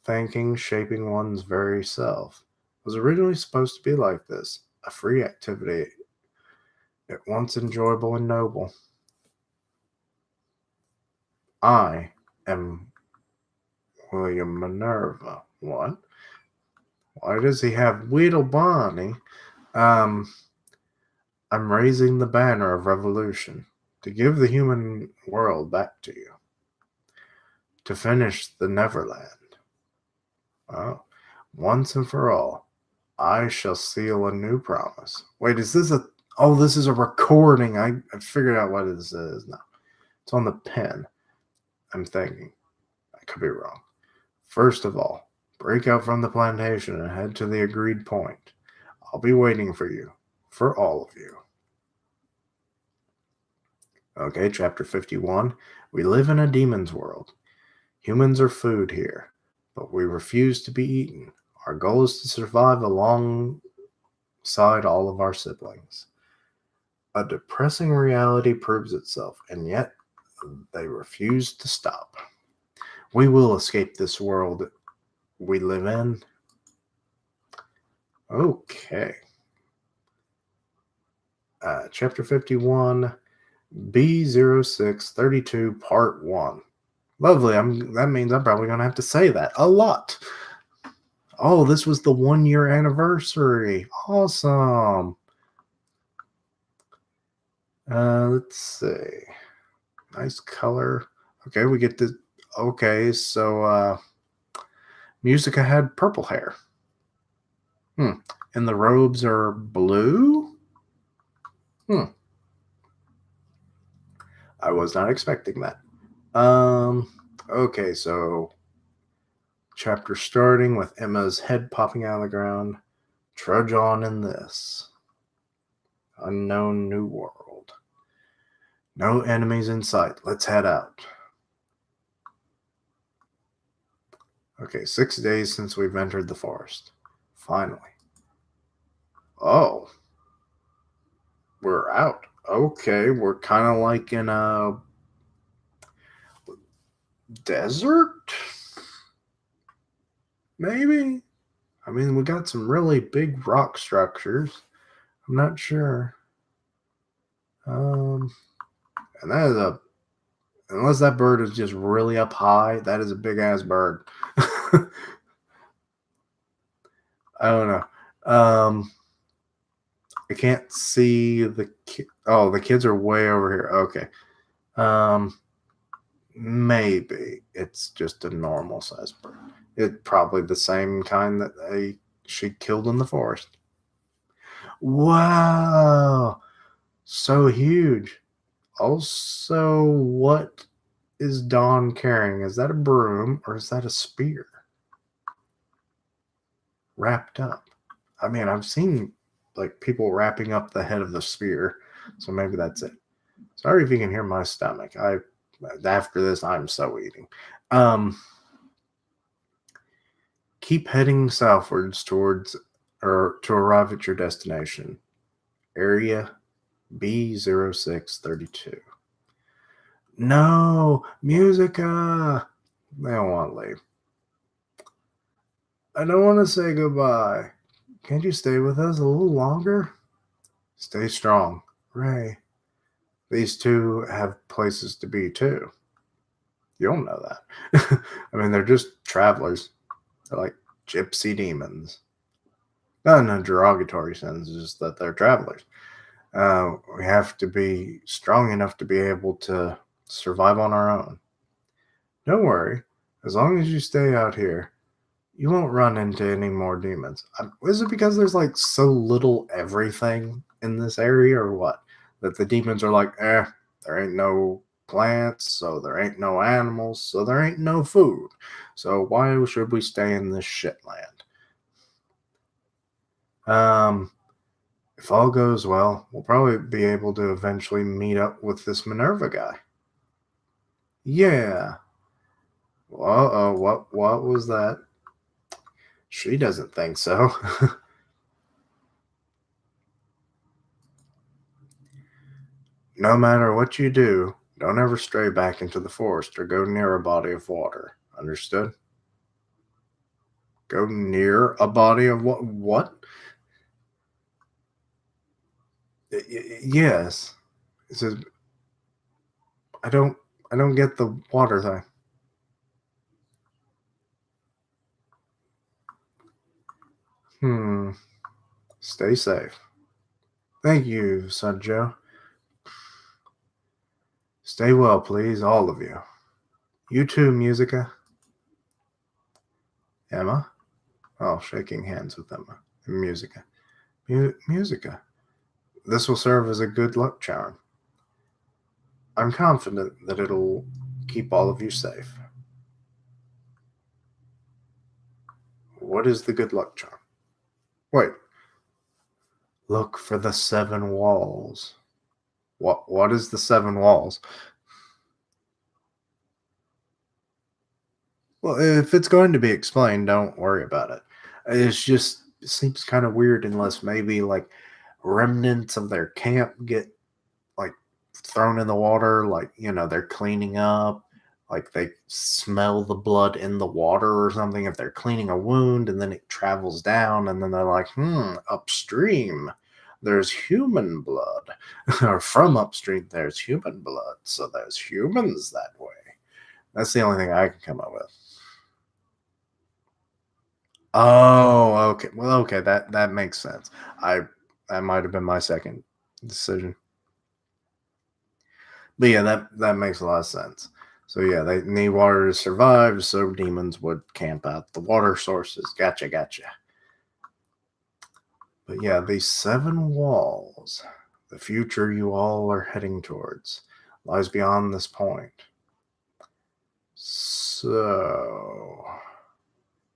thinking, shaping one's very self, was originally supposed to be like this, a free activity, at once enjoyable and noble. I am William Minerva. What? Why does he have Weedle Bonnie? I'm raising the banner of revolution to give the human world back to you. To finish the Neverland. Oh, once and for all, I shall seal a new promise. Wait, is this a... Oh, this is a recording. I figured out what this is now. It's on the pen. I'm thinking. I could be wrong. First of all, break out from the plantation and head to the agreed point. I'll be waiting for you. For all of you. Okay, chapter 51. We live in a demon's world. Humans are food here, but we refuse to be eaten. Our goal is to survive alongside all of our siblings. A depressing reality proves itself, and yet they refuse to stop. We will escape this world we live in. Okay. Chapter 51, B0632, Part 1. Lovely. That means I'm probably going to have to say that a lot. Oh, this was the 1-year anniversary. Awesome. Let's see. Nice color. Okay, we get the... Okay, so Musica had purple hair. And the robes are blue? I was not expecting that. Okay, so chapter starting with Emma's head popping out of the ground. Trudge on in this. Unknown new world. No enemies in sight. Let's head out. Okay, 6 days since we've entered the forest. Finally. Oh. We're out. Okay, we're kind of like in a desert? Maybe? I mean, we got some really big rock structures. I'm not sure. And that is unless that bird is just really up high, that is a big ass bird. I don't know. I can't see the the kids are way over here. Okay. Maybe it's just a normal size bird. It's probably the same kind that she killed in the forest. Wow. So huge. Also, what is Dawn carrying? Is that a broom or is that a spear? Wrapped up. I mean, I've seen like people wrapping up the head of the spear, so maybe that's it. Sorry if you can hear my stomach. After this, I'm so eating. Keep heading southwards to arrive at your destination. Area B0632. No, Musica. They don't want to leave. I don't want to say goodbye. Can't you stay with us a little longer? Stay strong, Ray. These two have places to be too. You don't know that. I mean, they're just travelers. They're like gypsy demons. Not in a derogatory sense, just that they're travelers. We have to be strong enough to be able to survive on our own. Don't worry. As long as you stay out here, you won't run into any more demons. Is it because there's like so little everything in this area or what? That the demons are like, there ain't no plants, so there ain't no animals, so there ain't no food. So why should we stay in this shit land? If all goes well, we'll probably be able to eventually meet up with this Minerva guy. Yeah. Uh-oh, what was that? She doesn't think so. No matter what you do, don't ever stray back into the forest or go near a body of water. Understood? Go near a body of what? What? Yes. It says, I don't get the water thing. Stay safe. Thank you, Sanjo. Stay well, please, all of you. You too, Musica. Emma? Oh, shaking hands with Emma. Musica. Musica. This will serve as a good luck charm. I'm confident that it'll keep all of you safe. What is the good luck charm? Wait. Look for the 7 walls. What is the 7 walls? Well, if it's going to be explained, don't worry about it. It seems kind of weird unless maybe like remnants of their camp get like thrown in the water, like they're cleaning up, like they smell the blood in the water or something. If they're cleaning a wound and then it travels down, and then they're like, upstream there's human blood, or from upstream there's human blood, so there's humans that way. That's the only thing I can come up with. Oh, okay. Well, okay, that makes sense. I That might have been my second decision. But yeah, that makes a lot of sense. So yeah, they need water to survive, so demons would camp out the water sources. Gotcha, gotcha. But yeah, these seven walls, the future you all are heading towards, lies beyond this point. So,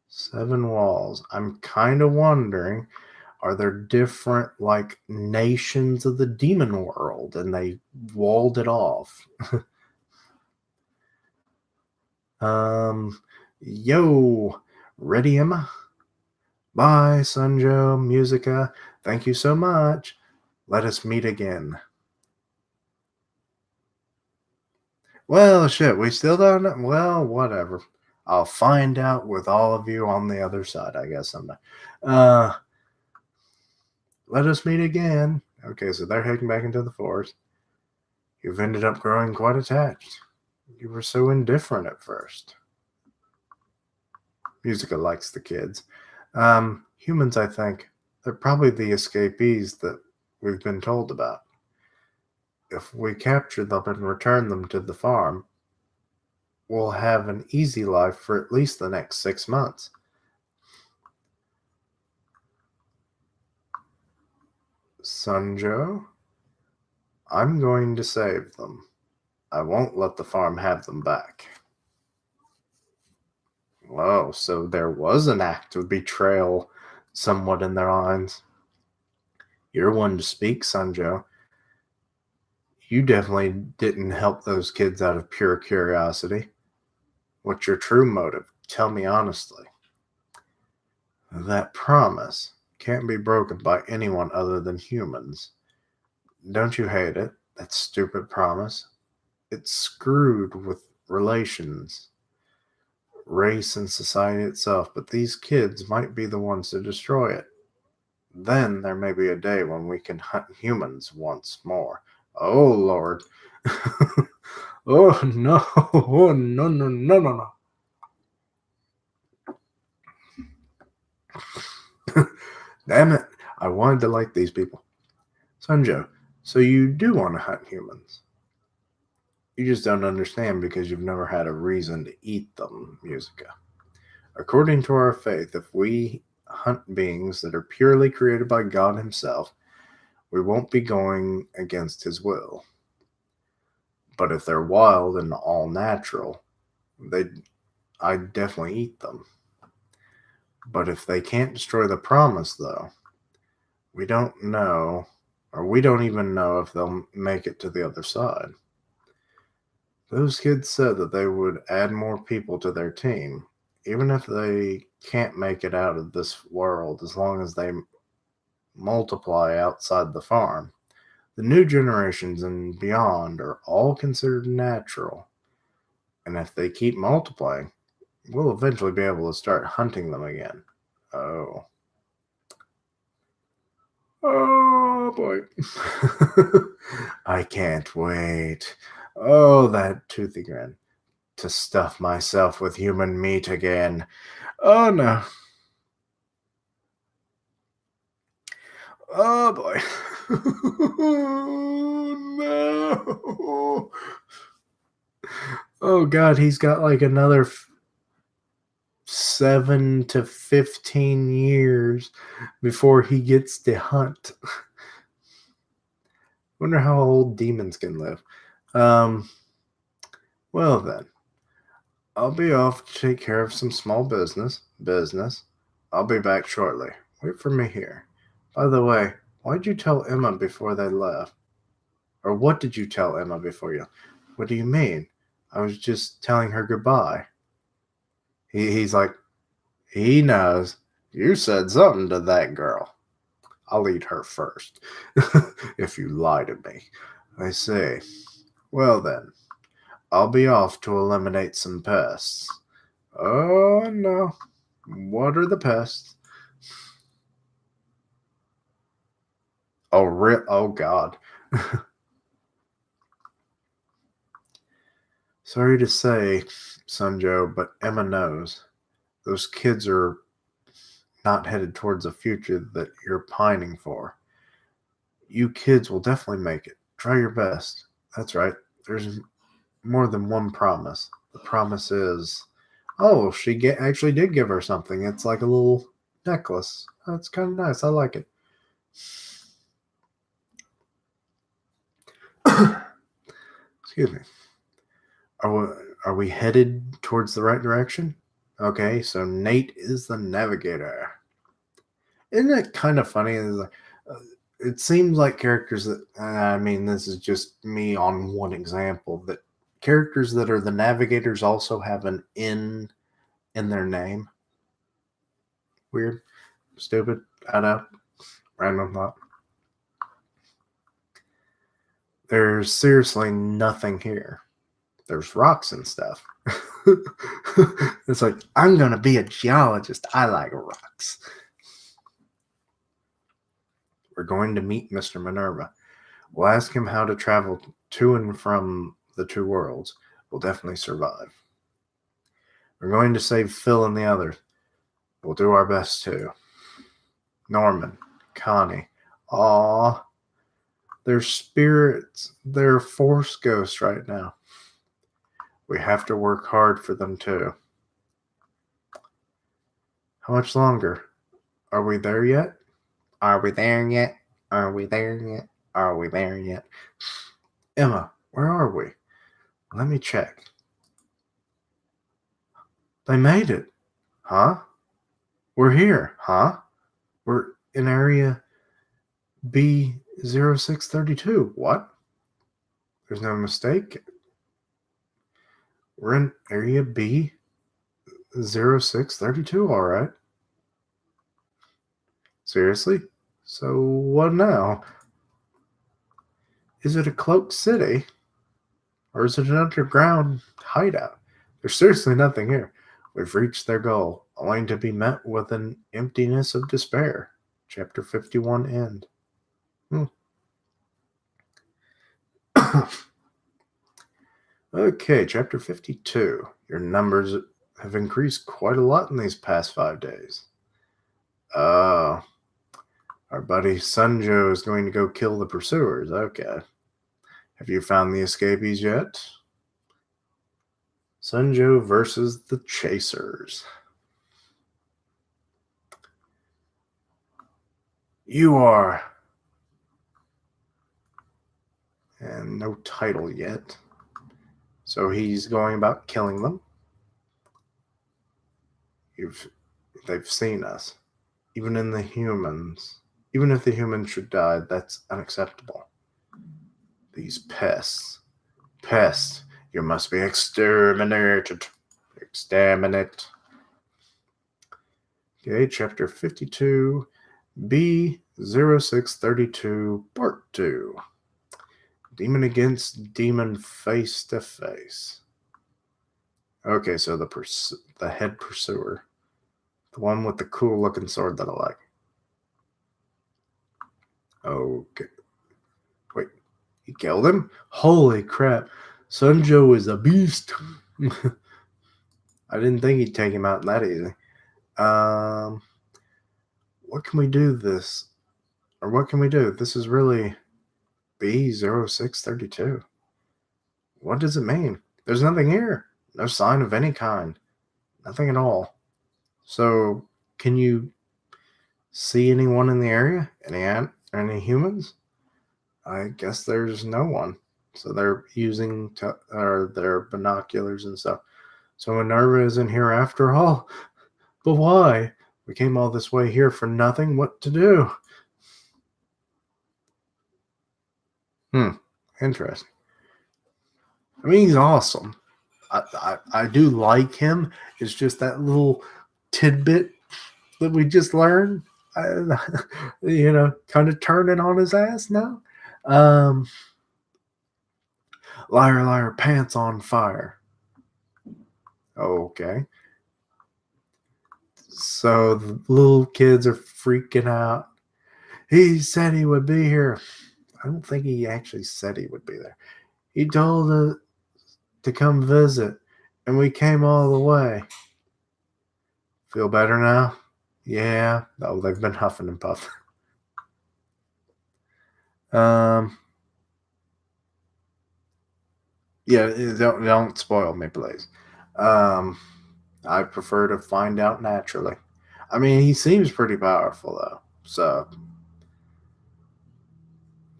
seven walls. I'm kind of wondering, are there different like nations of the demon world and they walled it off? Um, yo, ready, Emma? Bye, Sunjo, Musica. Thank you so much. Let us meet again. Well, shit, we still don't know. Well, whatever. I'll find out with all of you on the other side, I guess, someday. Uh, let us meet again. Okay, so they're heading back into the forest. You've ended up growing quite attached. You were so indifferent at first. Musica likes the kids. Humans, I think, they're probably the escapees that we've been told about. If we capture them and return them to the farm, we'll have an easy life for at least the next 6 months. Sunjo, I'm going to save them. I won't let the farm have them back. Whoa, so there was an act of betrayal somewhat in their minds. You're one to speak, Sunjo. You definitely didn't help those kids out of pure curiosity. What's your true motive? Tell me honestly. That promise can't be broken by anyone other than humans. Don't you hate it? That stupid promise. It's screwed with relations, race, and society itself, but these kids might be the ones to destroy it. Then there may be a day when we can hunt humans once more. Oh, Lord. Oh, no. Oh, no, no, no, no, no. Damn it. I wanted to like these people. Sunjo, so you do want to hunt humans. You just don't understand because you've never had a reason to eat them, Musica. According to our faith, if we hunt beings that are purely created by God Himself, we won't be going against His will. But if they're wild and all natural, I'd definitely eat them. But if they can't destroy the promise, though, we don't know, or we don't even know if they'll make it to the other side. Those kids said that they would add more people to their team, even if they can't make it out of this world, as long as they multiply outside the farm. The new generations and beyond are all considered natural, and if they keep multiplying, we'll eventually be able to start hunting them again. Oh. Oh boy. I can't wait. Oh, that toothy grin. To stuff myself with human meat again. Oh no. Oh boy. No. Oh god, he's got like another 7 to 15 years before he gets to hunt. Wonder how old demons can live. Um, well then, I'll be off to take care of some small business. I'll be back shortly. Wait for me here. By the way, why'd you tell Emma before they left? Or what did you tell Emma before you? What do you mean? I was just telling her goodbye. He's like, he knows. You said something to that girl. I'll eat her first. If you lie to me. I say, well then, I'll be off to eliminate some pests. Oh no. What are the pests? Oh God. Sorry to say, Sunjo, but Emma knows. Those kids are not headed towards a future that you're pining for. You kids will definitely make it. Try your best. That's right. There's more than one promise. The promise is, oh, actually did give her something. It's like a little necklace. That's kind of nice. I like it. Excuse me. Are we headed towards the right direction? Okay, so Nate is the navigator. Isn't it kind of funny? It seems like characters that, I mean, this is just me on one example, that characters that are the navigators also have an N in their name. Weird. Stupid. I know. Random thought. There's seriously nothing here. There's rocks and stuff. It's like, I'm going to be a geologist. I like rocks. We're going to meet Mr. Minerva. We'll ask him how to travel to and from the two worlds. We'll definitely survive. We're going to save Phil and the others. We'll do our best too. Norman, Connie, aw, they're spirits. They're force ghosts right now. We have to work hard for them too. How much longer? Are we there yet? Are we there yet? Are we there yet? Are we there yet? Emma, where are we? Let me check. They made it. Huh? We're here. Huh? We're in area B0632. What? There's no mistake. We're in area B0632, all right. Seriously? So what now? Is it a cloaked city? Or is it an underground hideout? There's seriously nothing here. We've reached their goal, only to be met with an emptiness of despair. Chapter 51 end. Okay, chapter 52. Your numbers have increased quite a lot in these past 5 days. Our buddy Sunjo is going to go kill the pursuers. Okay. Have you found the escapees yet? Sunjo versus the chasers. You are. And no title yet. So he's going about killing them. They've seen us. Even in the humans. Even if the humans should die, that's unacceptable. These pests. Pests. You must be exterminated. Exterminate. Okay, chapter 52, B0632, part 2. Demon against demon face to face. Okay, so the head pursuer. The one with the cool looking sword that I like. Okay. Wait, he killed him? Holy crap. Sunjo is a beast. I didn't think he'd take him out that easy. What can we do this? Or what can we do? This is really B0632. What does it mean? There's nothing here. No sign of any kind. Nothing at all. So, can you see anyone in the area? Any humans? I guess there's no one. So they're using their binoculars and stuff. So Minerva isn't here after all. But why? We came all this way here for nothing. What to do? Interesting. I mean, he's awesome. I do like him. It's just that little tidbit that we just learned, kind of turning on his ass now. Um, liar, liar, pants on fire. Okay. So the little kids are freaking out. He said he would be here. I don't think he actually said he would be there. He told us to come visit, and we came all the way. Feel better now? Yeah. Oh, they've been huffing and puffing. Um, yeah, don't spoil me, please. Um, I prefer to find out naturally. I mean, he seems pretty powerful though. So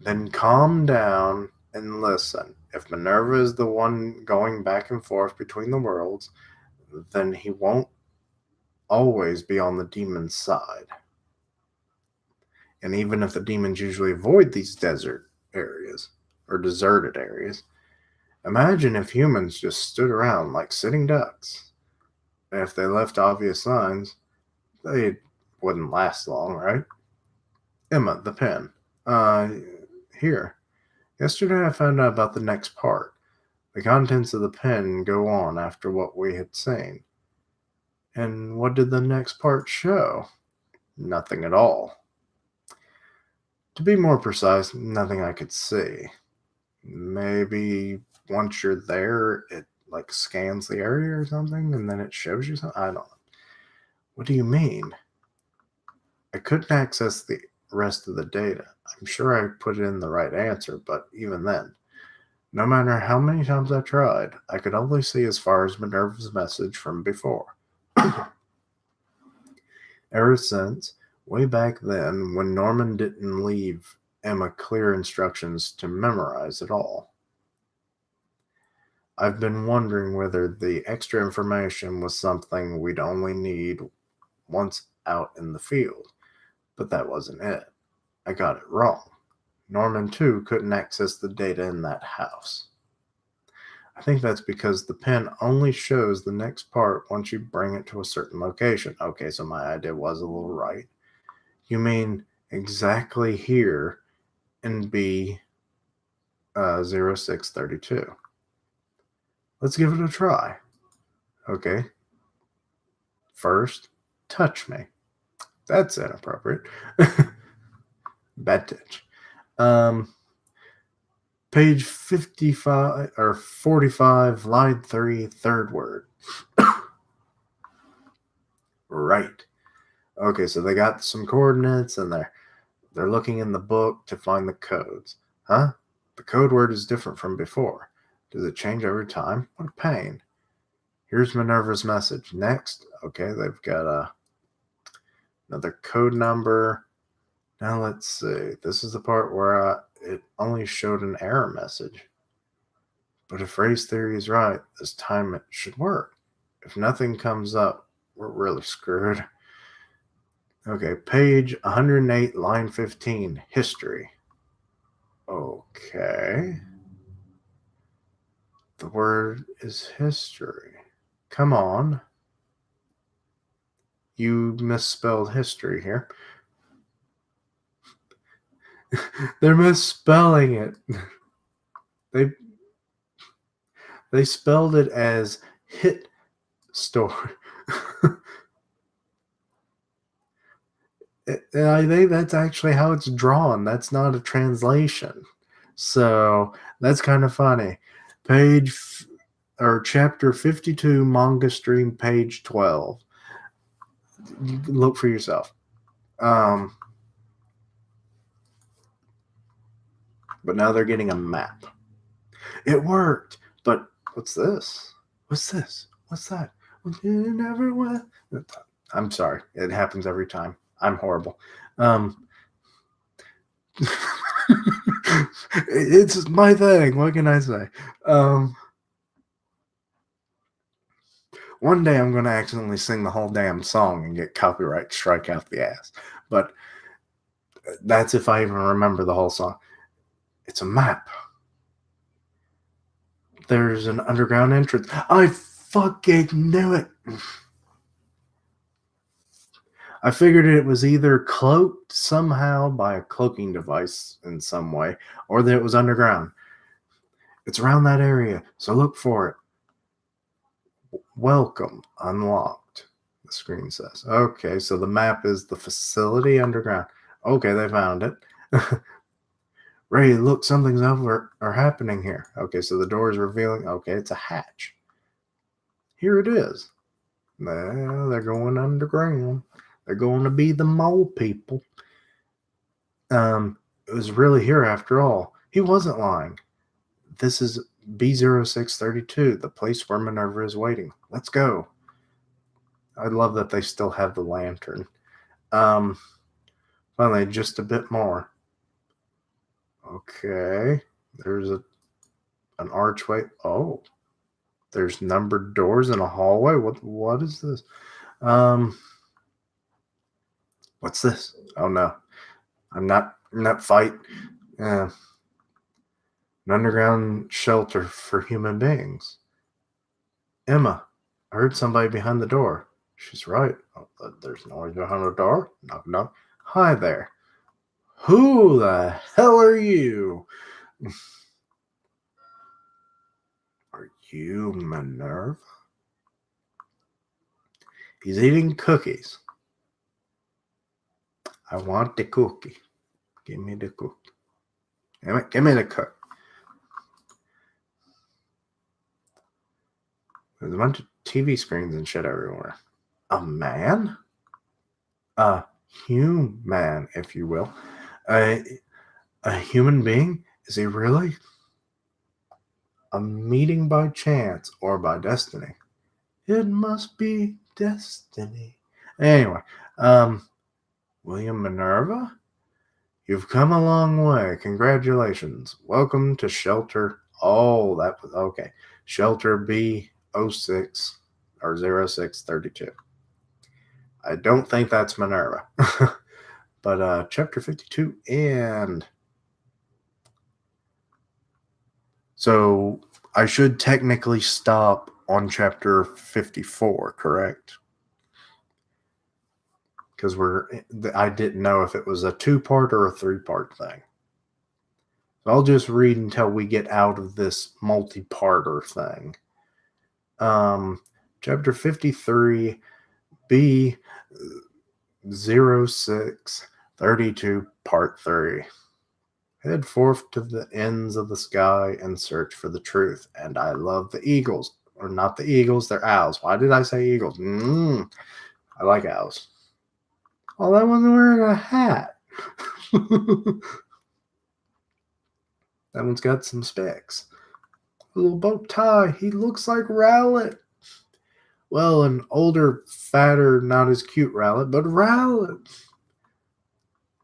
then calm down and listen. If Minerva is the one going back and forth between the worlds, then he won't always be on the demon's side. And even if the demons usually avoid these desert areas or deserted areas, imagine if humans just stood around like sitting ducks. And if they left obvious signs, they wouldn't last long, right? Emma, the pen. Uh, here. Yesterday I found out about the next part. The contents of the pen go on after what we had seen. And what did the next part show? Nothing at all. To be more precise, nothing I could see. Maybe once you're there, it like scans the area or something, and then it shows you something. I don't know. What do you mean? I couldn't access the rest of the data. I'm sure I put in the right answer, but even then, no matter how many times I tried, I could only see as far as Minerva's message from before. Ever since, way back then, when Norman didn't leave Emma clear instructions to memorize at all. I've been wondering whether the extra information was something we'd only need once out in the field, but that wasn't it. I got it wrong. Norman, too, couldn't access the data in that house. I think that's because the pen only shows the next part once you bring it to a certain location. Okay, so my idea was a little right. You mean exactly here in B 0632. Let's give it a try. Okay. First, touch me. That's inappropriate. Bad touch. Page 55 or 45, line 3, third word. Right. Okay, so they got some coordinates and they're looking in the book to find the codes. Huh? The code word is different from before. Does it change every time? What a pain. Here's Minerva's message. Next. Okay, they've got another code number. Now let's see. This is the part where it only showed an error message. But if race theory is right, this time it should work. If nothing comes up, we're really screwed. Okay, page 108, line 15, history. Okay. The word is history. Come on. You misspelled history here. They're misspelling it. They spelled it as hit story. And I think that's actually how it's drawn. That's not a translation. So that's kind of funny. Chapter 52, manga stream, page 12. You can look for yourself. But now they're getting a map. It worked. But what's this? What's this? What's that? Neverland. I'm sorry. It happens every time. I'm horrible. It's my thing. What can I say? One day I'm going to accidentally sing the whole damn song and get copyright strike out the ass. But that's if I even remember the whole song. It's a map. there's an underground entrance. I fucking knew it. I figured it was either cloaked somehow by a cloaking device in some way, or that it was underground. It's around that area, so look for it. Welcome, unlocked, the screen says. Okay, so the map is the facility underground. Okay, they found it. Ray, look, something's over or happening here. Okay, so the door is revealing. Okay, it's a hatch. Here it is. Well, they're going underground. They're going to be the mole people. It was really here after all. He wasn't lying. This is B0632, the place where Minerva is waiting. Let's go. I love that they still have the lantern. Finally, just a bit more. Okay. There's an archway. Oh. There's numbered doors in a hallway. What is this? What's this? Oh no. I'm not in that fight. An underground shelter for human beings. Emma, I heard somebody behind the door. She's right. Oh, there's noise behind the door. Knock, knock. Hi there. Who the hell are you? Are you Minerva? He's eating cookies. I want the cookie. Give me the cookie. Give me the cookie. There's a bunch of TV screens and shit everywhere. A man? A human, if you will. A human being? Is he really? A meeting by chance or by destiny? It must be destiny. Anyway, William Minerva? You've come a long way. Congratulations. Welcome to Shelter. Oh, that was okay. Shelter B06 or 0632. I don't think that's Minerva. But chapter 52 and so I should technically stop on chapter 54, correct? Because I didn't know if it was a 2-part or a 3-part thing. So I'll just read until we get out of this multi-parter thing. Chapter 53, B0632, Part 3. Head forth to the ends of the sky and search for the truth. And I love the eagles. Or not the eagles, they're owls. Why did I say eagles? I like owls. Oh, that one's wearing a hat. That one's got some specs. A little bow tie. He looks like Rowlet. Well, an older, fatter, not as cute Rowlet, but Rowlet.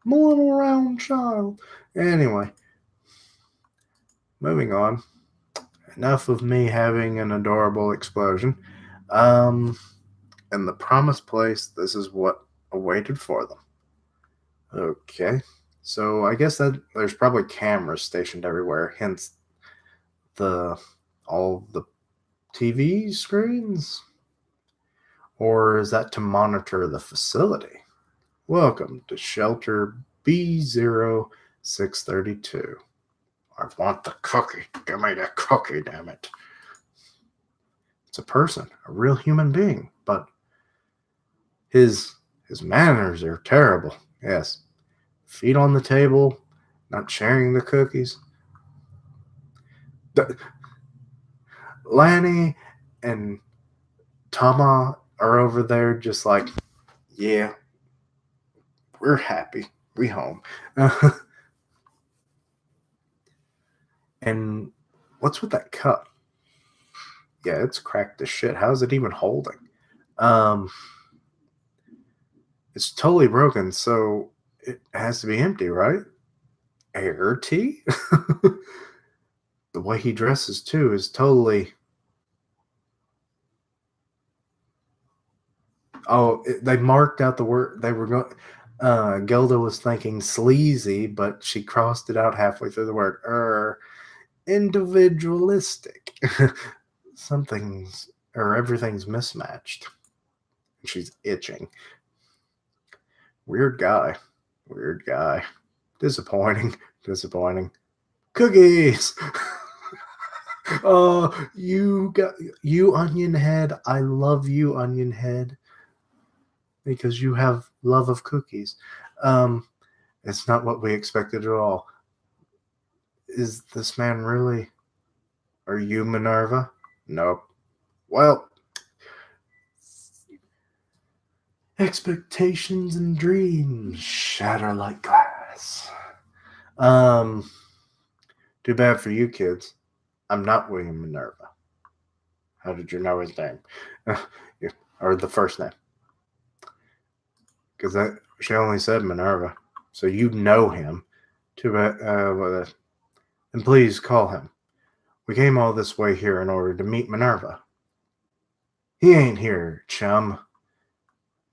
My little round child. Anyway, moving on. Enough of me having an adorable explosion. In the promised place, this is what awaited for them. Okay, so I guess that there's probably cameras stationed everywhere, hence all the TV screens? Or is that to monitor the facility? Welcome to Shelter B0632. I want the cookie. Give me the cookie, damn it. It's a person, a real human being, but his manners are terrible. Yes. Feet on the table, not sharing the cookies. Lanny and Tama are over there just like, yeah, we're happy. We home. And what's with that cup? Yeah, it's cracked as shit. How's it even holding? It's totally broken, so it has to be empty, right? Air tea? The way he dresses, too, is totally... Oh, they marked out the word. They were going... Gilda was thinking sleazy, but she crossed it out halfway through the word individualistic. Everything's mismatched. She's itching. Weird guy. Weird guy. Disappointing. Disappointing. Cookies! Oh, you onion head. I love you, onion head, because you have love of cookies. It's not what we expected at all. Is this man really? Are you Minerva? Nope. Well, expectations and dreams shatter like glass. Too bad for you kids. I'm not William Minerva. How did you know his name? Or the first name? Because she only said Minerva. So you know him. Too bad. And please call him. We came all this way here in order to meet Minerva. He ain't here, chum.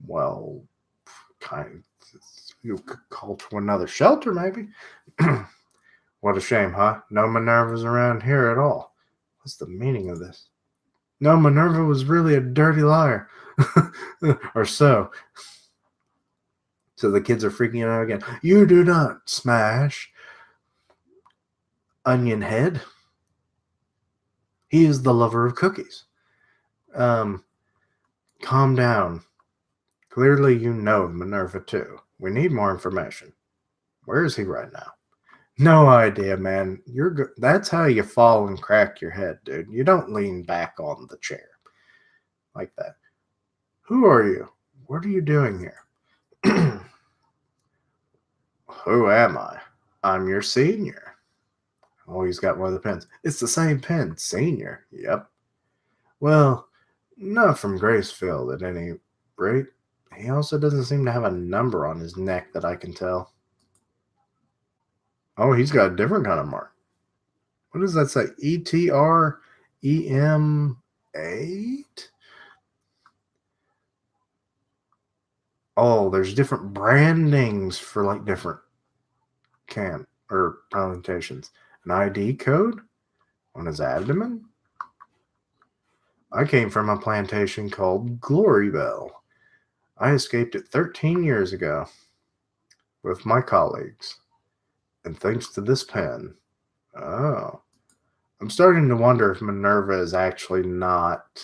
Well, you could call to another shelter, maybe. What a shame, huh? No Minervas around here at all. What's the meaning of this? No, Minerva was really a dirty liar. Or so. So the kids are freaking out again. You do not smash Onion Head. He is the lover of cookies. Calm down. Clearly you know Minerva too. We need more information. Where is he right now? No idea, man. That's how you fall and crack your head, dude. You don't lean back on the chair like that. Who are you? What are you doing here? Who am I? I'm your senior. Oh, he's got one of the pens. It's the same pen, senior. Yep. Well, not from Gracefield at any rate. He also doesn't seem to have a number on his neck that I can tell. Oh, he's got a different kind of mark. What does that say? ETREM8? Oh, there's different brandings for like different plantations. An ID code on his abdomen? I came from a plantation called Glorybell. I escaped it 13 years ago with my colleagues. And thanks to this pen. Oh. I'm starting to wonder if Minerva is actually not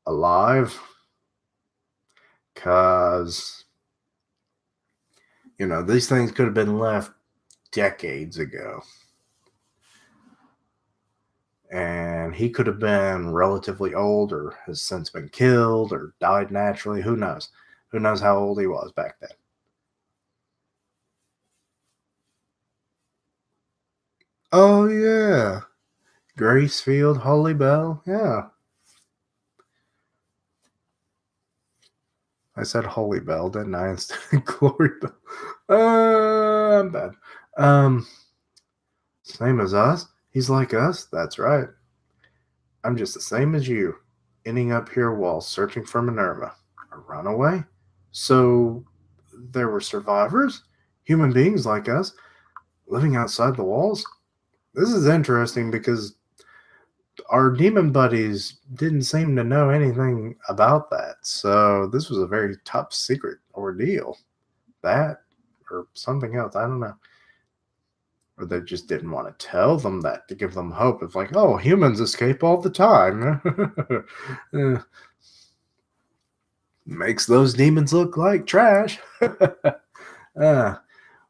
alive. Because, these things could have been left decades ago. And he could have been relatively old or has since been killed or died naturally. Who knows? Who knows how old he was back then? Oh, yeah. Gracefield, Holy Bell. Yeah. I said Holy Bell, didn't I? Instead of Glory Bell. I'm bad. Same as us? He's like us? That's right. I'm just the same as you, ending up here while searching for Minerva. A runaway? So there were survivors? Human beings like us, living outside the walls? This is interesting because our demon buddies didn't seem to know anything about that. So this was a very top secret ordeal. That or something else. I don't know. Or they just didn't want to tell them that to give them hope. It's like, oh, humans escape all the time. Makes those demons look like trash. Well,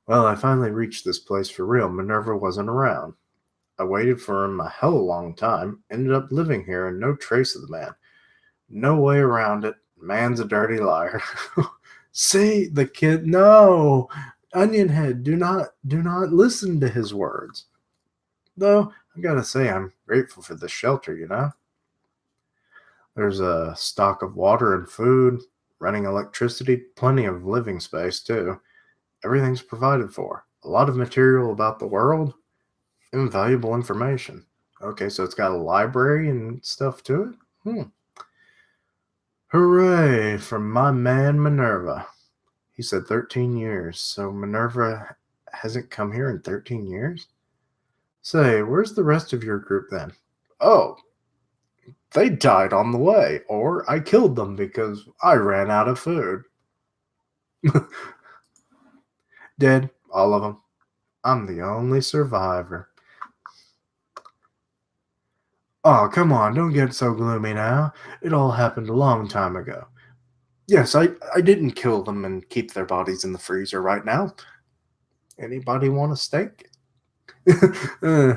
I finally reached this place for real. Minerva wasn't around. I waited for him a hell of a long time, ended up living here, and no trace of the man. No way around it. Man's a dirty liar. See, the kid, no. Onion Head, do not listen to his words. Though, I gotta say, I'm grateful for this shelter, There's a stock of water and food, running electricity, plenty of living space, too. Everything's provided for. A lot of material about the world, invaluable information. Okay, so it's got a library and stuff to it? Hooray for my man Minerva. He said 13 years. So Minerva hasn't come here in 13 years? Say, where's the rest of your group then? Oh, they died on the way, or I killed them because I ran out of food. Dead, all of them. I'm the only survivor. Oh, come on, don't get so gloomy now. It all happened a long time ago. Yes, I didn't kill them and keep their bodies in the freezer right now. Anybody want a steak? Uh,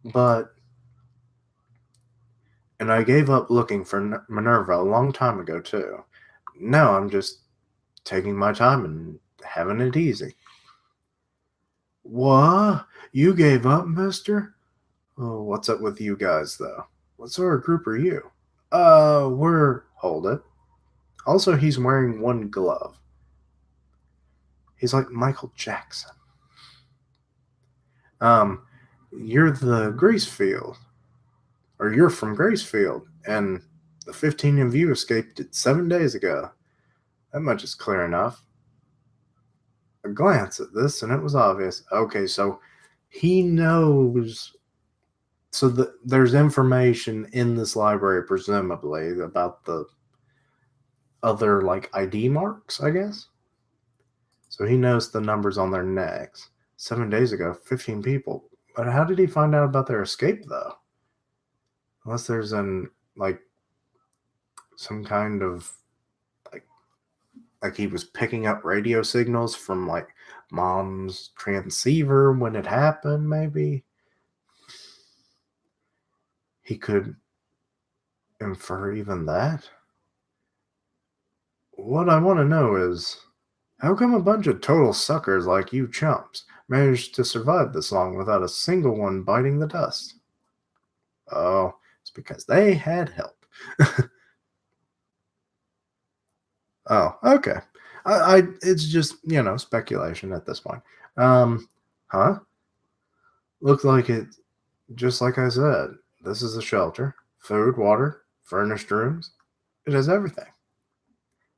but, and I gave up looking for Minerva a long time ago, too. Now I'm just taking my time and having it easy. What? You gave up, mister? Oh, what's up with you guys, though? What sort of group are you? Hold it. Also, he's wearing one glove. He's like Michael Jackson. Um, you're the Gracefield, or you're from Gracefield, and the 15 of you escaped it 7 days ago. That much is clear enough. A glance at this, and it was obvious. Okay, so he knows. So there's information in this library, presumably, about the other like ID marks, I guess. So he knows the numbers on their necks. 7 days ago, 15 people. But how did he find out about their escape, though? Unless there's like some kind of like he was picking up radio signals from like mom's transceiver when it happened, maybe. He could infer even that. What I want to know is how come a bunch of total suckers like you chumps managed to survive this long without a single one biting the dust? Oh, it's because they had help. Oh, okay. It's just, speculation at this point. Huh? Looks like it, just like I said, this is a shelter. Food, water, furnished rooms. It has everything.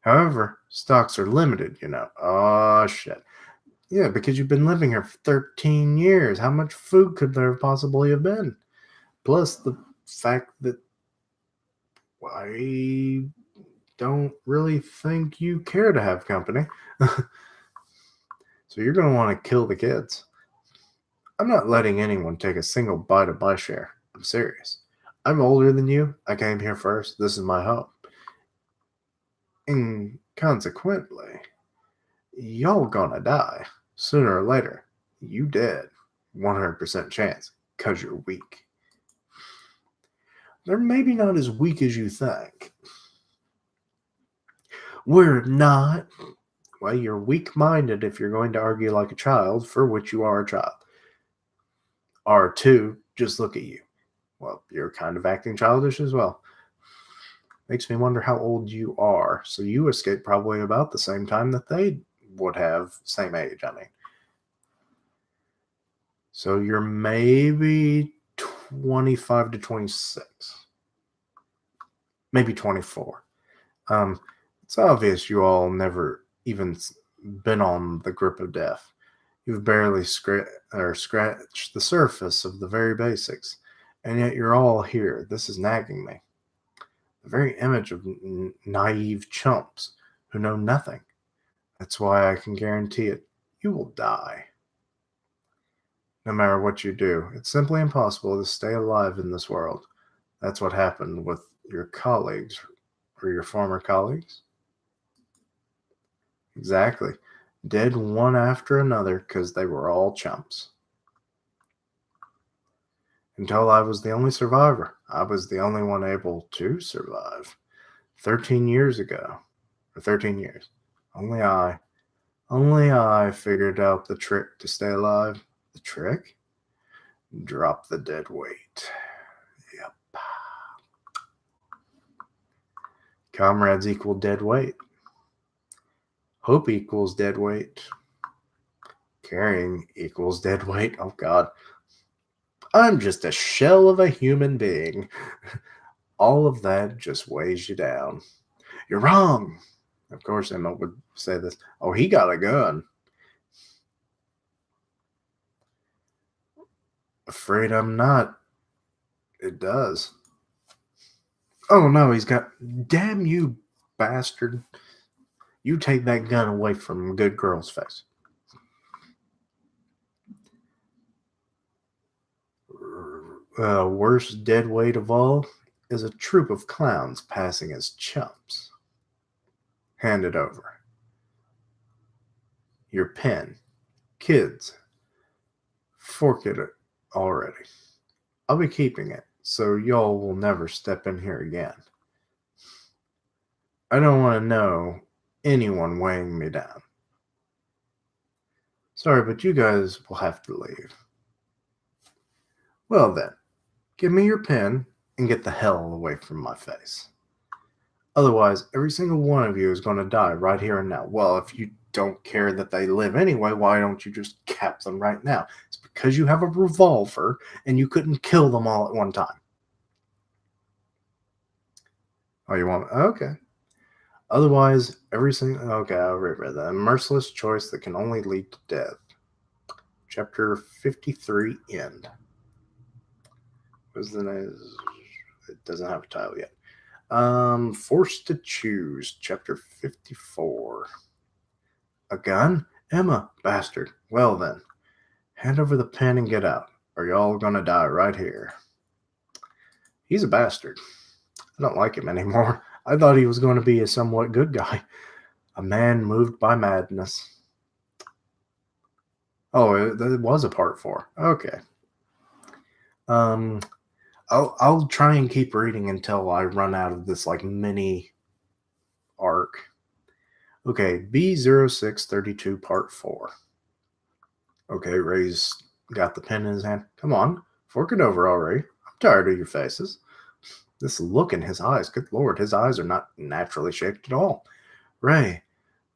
However, stocks are limited. Oh, shit. Yeah, because you've been living here for 13 years. How much food could there possibly have been? Plus the fact that I don't really think you care to have company. So you're going to want to kill the kids. I'm not letting anyone take a single bite of my share. I'm serious. I'm older than you. I came here first. This is my home. And consequently, y'all gonna die. Sooner or later. You dead. 100% chance. Because you're weak. They're maybe not as weak as you think. We're not. Well, you're weak-minded if you're going to argue like a child, for which you are a child. R2, just look at you. Well, you're kind of acting childish as well. Makes me wonder how old you are. So you escaped probably about the same time that they would have, same age, I mean. So you're maybe 25 to 26. Maybe 24. It's obvious you all never even been on the grip of death. You've barely scratched the surface of the very basics, and yet you're all here. This is nagging me. The very image of naive chumps who know nothing. That's why I can guarantee it. You will die. No matter what you do, it's simply impossible to stay alive in this world. That's what happened with your colleagues, or your former colleagues. Exactly. Dead one after another because they were all chumps. Until I was the only survivor. I was the only one able to survive. 13 years ago. Or 13 years. Only I figured out the trick to stay alive. The trick? Drop the dead weight. Yep. Comrades equal dead weight. Hope equals dead weight. Caring equals dead weight. Oh, God. I'm just a shell of a human being. All of that just weighs you down. You're wrong. Of course, Emma would say this. Oh, he got a gun. Afraid I'm not. It does. Oh no, he's got. Damn you, bastard. You take that gun away from a good girl's face. Worst dead weight of all is a troop of clowns passing as chumps. Hand it over. Your pen. Kids, fork it already. I'll be keeping it, so y'all will never step in here again. I don't want to know anyone weighing me down. Sorry, but you guys will have to leave. Well then, give me your pen and get the hell away from my face. Otherwise, every single one of you is going to die right here and now. Well, if you don't care that they live anyway, why don't you just cap them right now? It's because you have a revolver and you couldn't kill them all at one time. Oh, you want? Okay. Otherwise, every single. Okay, I'll read that. A merciless choice that can only lead to death. Chapter 53 End. What's the name? It doesn't have a title yet. Forced to Choose, Chapter 54. A gun? Emma, bastard. Well then, hand over the pen and get out, or y'all gonna die right here. He's a bastard. I don't like him anymore. I thought he was going to be a somewhat good guy. A man moved by madness. Oh, it was a part 4. Okay. I'll try and keep reading until I run out of this like mini arc. Okay, B0632 Part 4. Okay, Ray's got the pen in his hand. Come on, fork it over already. I'm tired of your faces. This look in his eyes, good lord, his eyes are not naturally shaped at all. Ray,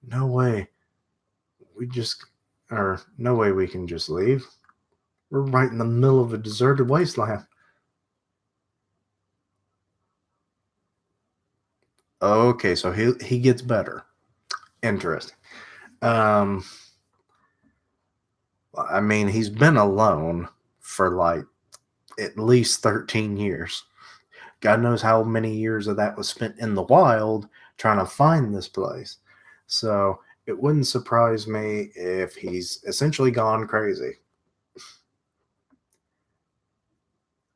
no way. No way we can just leave. We're right in the middle of a deserted wasteland. Okay, so he gets better. Interesting. I mean, he's been alone for like at least 13 years. God knows how many years of that was spent in the wild trying to find this place. So it wouldn't surprise me if he's essentially gone crazy.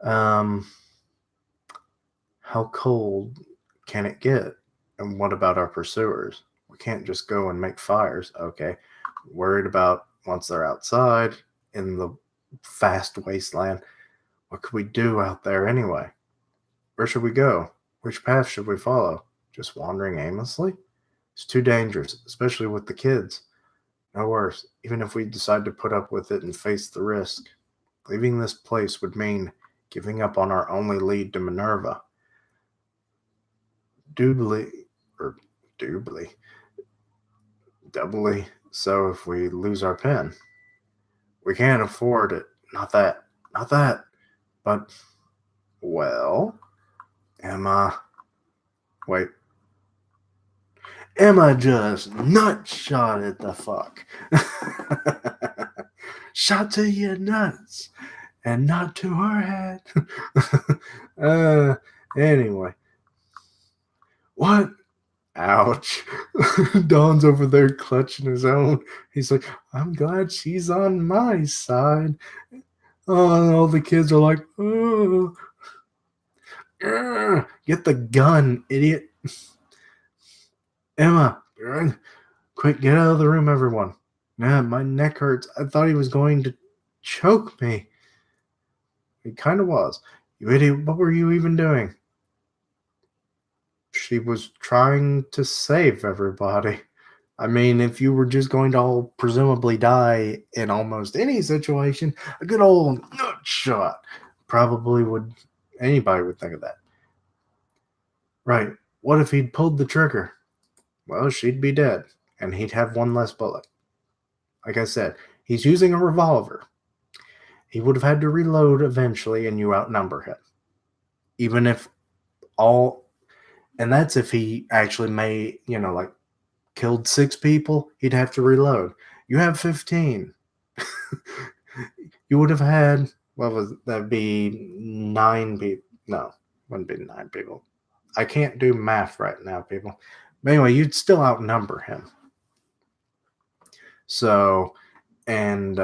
How cold can it get? And what about our pursuers? We can't just go and make fires. Okay. Worried about once they're outside in the vast wasteland. What could we do out there anyway? Where should we go? Which path should we follow? Just wandering aimlessly? It's too dangerous, especially with the kids. No worse, even if we decide to put up with it and face the risk. Leaving this place would mean giving up on our only lead to Minerva. Doubly so if we lose our pen. We can't afford it. Not that. But, well, Emma just nut shot at the fuck. Shot to your nuts and not to her head. Anyway. What? Ouch. Don's over there clutching his own. He's like, I'm glad she's on my side. Oh, and all the kids are like, oh. Get the gun, idiot. Emma, quick, get out of the room, everyone. Nah, my neck hurts. I thought he was going to choke me. He kind of was. You idiot, what were you even doing? She was trying to save everybody. I mean, if you were just going to all presumably die in almost any situation, a good old nut shot probably would, anybody would think of that. Right. What if he'd pulled the trigger? Well, she'd be dead, and he'd have one less bullet. Like I said, he's using a revolver. He would have had to reload eventually, and you outnumber him. Even if and that's if he actually killed 6 people, he'd have to reload. You have 15. You would have had What was that'd be 9 people? No, wouldn't be 9 people. I can't do math right now, people. But anyway, you'd still outnumber him. So, and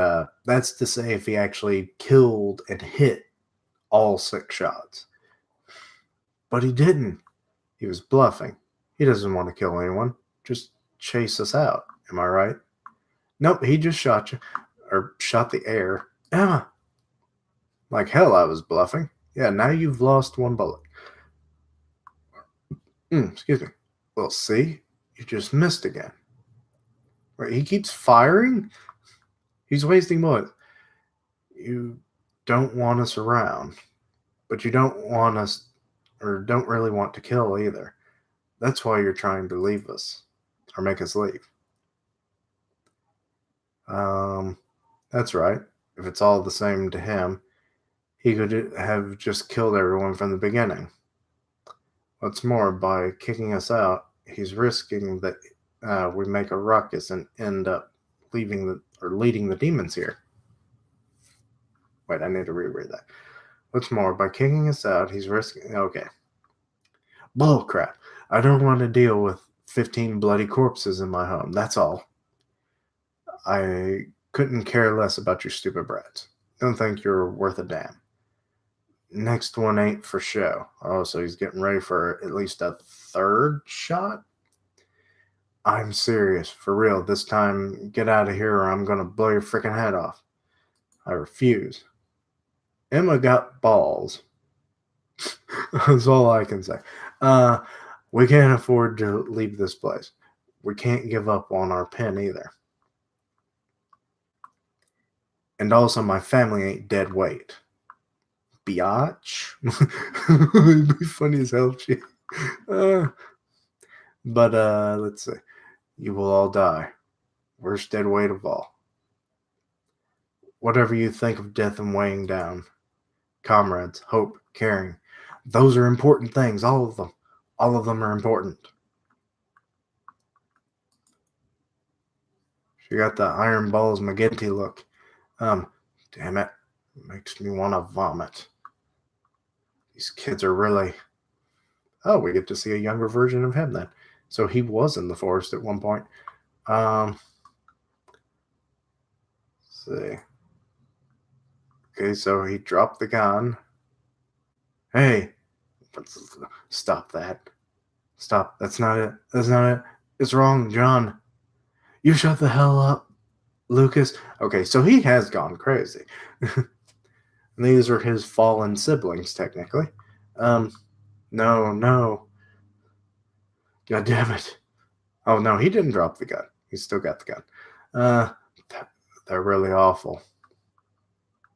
that's to say, if he actually killed and hit all 6 shots. But he didn't. He was bluffing. He doesn't want to kill anyone. Just chase us out. Am I right? Nope, he just shot you. Or shot the air. Emma! Like hell, I was bluffing. Yeah, now you've lost 1 bullet. Excuse me. Well, see? You just missed again. Right, he keeps firing? He's wasting bullets. You don't want us around. But you don't want us, or don't really want to kill either. That's why you're trying to leave us. Or make us leave. That's right. If it's all the same to him, he could have just killed everyone from the beginning. What's more, by kicking us out, he's risking that we make a ruckus and end up leading the demons here. Wait, I need to reread that. What's more, by kicking us out, he's risking. Okay. Bull crap. I don't want to deal with 15 bloody corpses in my home. That's all. I couldn't care less about your stupid brats. Don't think you're worth a damn. Next one ain't for show. Oh, so he's getting ready for at least a 3rd shot? I'm serious. For real. This time, get out of here or I'm going to blow your freaking head off. I refuse. Emma got balls. That's all I can say. We can't afford to leave this place. We can't give up on our pen either. And also, my family ain't dead weight. Biatch? It'd be funny as hell, shit. But let's see. You will all die. Worst dead weight of all. Whatever you think of death and weighing down. Comrades, hope, caring. Those are important things, all of them. All of them are important. She got the Iron Balls McGinty look. Damn it. Makes me want to vomit. These kids are really... Oh, we get to see a younger version of him then. So he was in the forest at one point. Let's see. Okay, so he dropped the gun. Hey, stop that. Stop. That's not it. That's not it. It's wrong, John. You shut the hell up, Lucas. Okay, so he has gone crazy. These are his fallen siblings, technically. No. God damn it. Oh, no, he didn't drop the gun. He's still got the gun. They're really awful.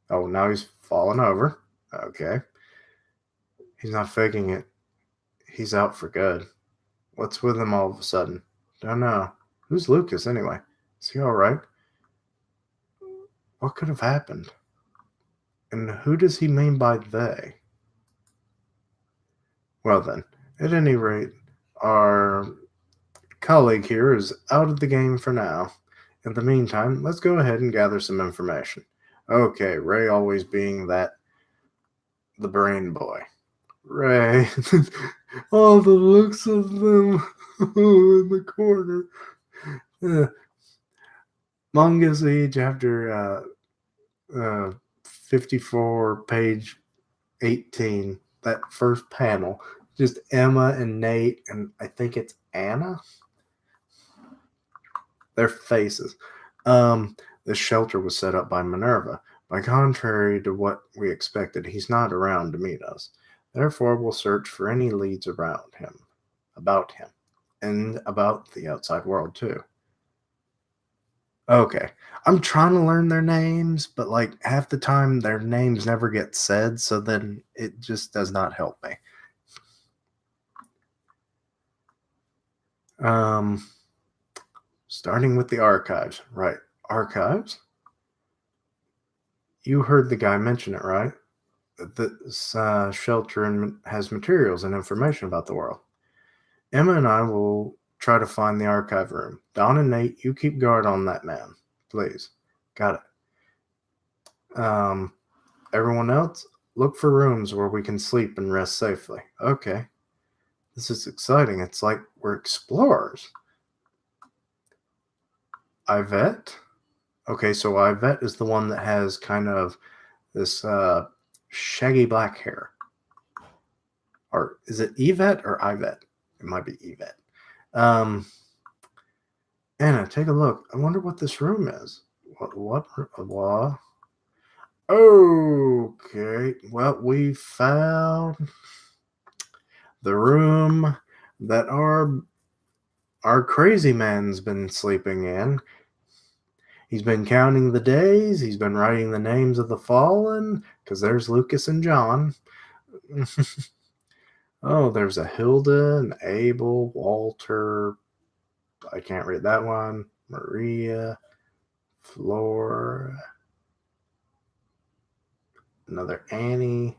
Oh, now he's fallen over. Okay. He's not faking it. He's out for good. What's with him all of a sudden? Don't know. Who's Lucas, anyway? Is he alright? What could have happened? And who does he mean by they? Well then, at any rate, our colleague here is out of the game for now. In the meantime, let's go ahead and gather some information. Okay, Ray always being the brain boy. Ray. All the looks of them in the corner. Manga Siege chapter 54, page 18. That first panel. Just Emma and Nate, and I think it's Anna. Their faces. The shelter was set up by Minerva. By contrary to what we expected, he's not around to meet us. Therefore, we'll search for any leads about him, and about the outside world, too. Okay. I'm trying to learn their names, but like half the time their names never get said, so then it just does not help me. Starting with the archives. Right. Archives? You heard the guy mention it, right? This shelter has materials and information about the world. Emma and I will try to find the archive room. Don and Nate, you keep guard on that man, please. Got it. Everyone else, look for rooms where we can sleep and rest safely. Okay. This is exciting. It's like we're explorers. Yvette? Okay, so Yvette is the one that has kind of this shaggy black hair. Or is it Yvette or Yvette? It might be Yvette. Anna, take a look. I wonder what this room is. What? Okay. Well, we found the room that our crazy man's been sleeping in. He's been counting the days. He's been writing the names of the fallen, because there's Lucas and John. Oh, there's a Hilda, an Abel, Walter. I can't read that one. Maria, Flora, another Annie.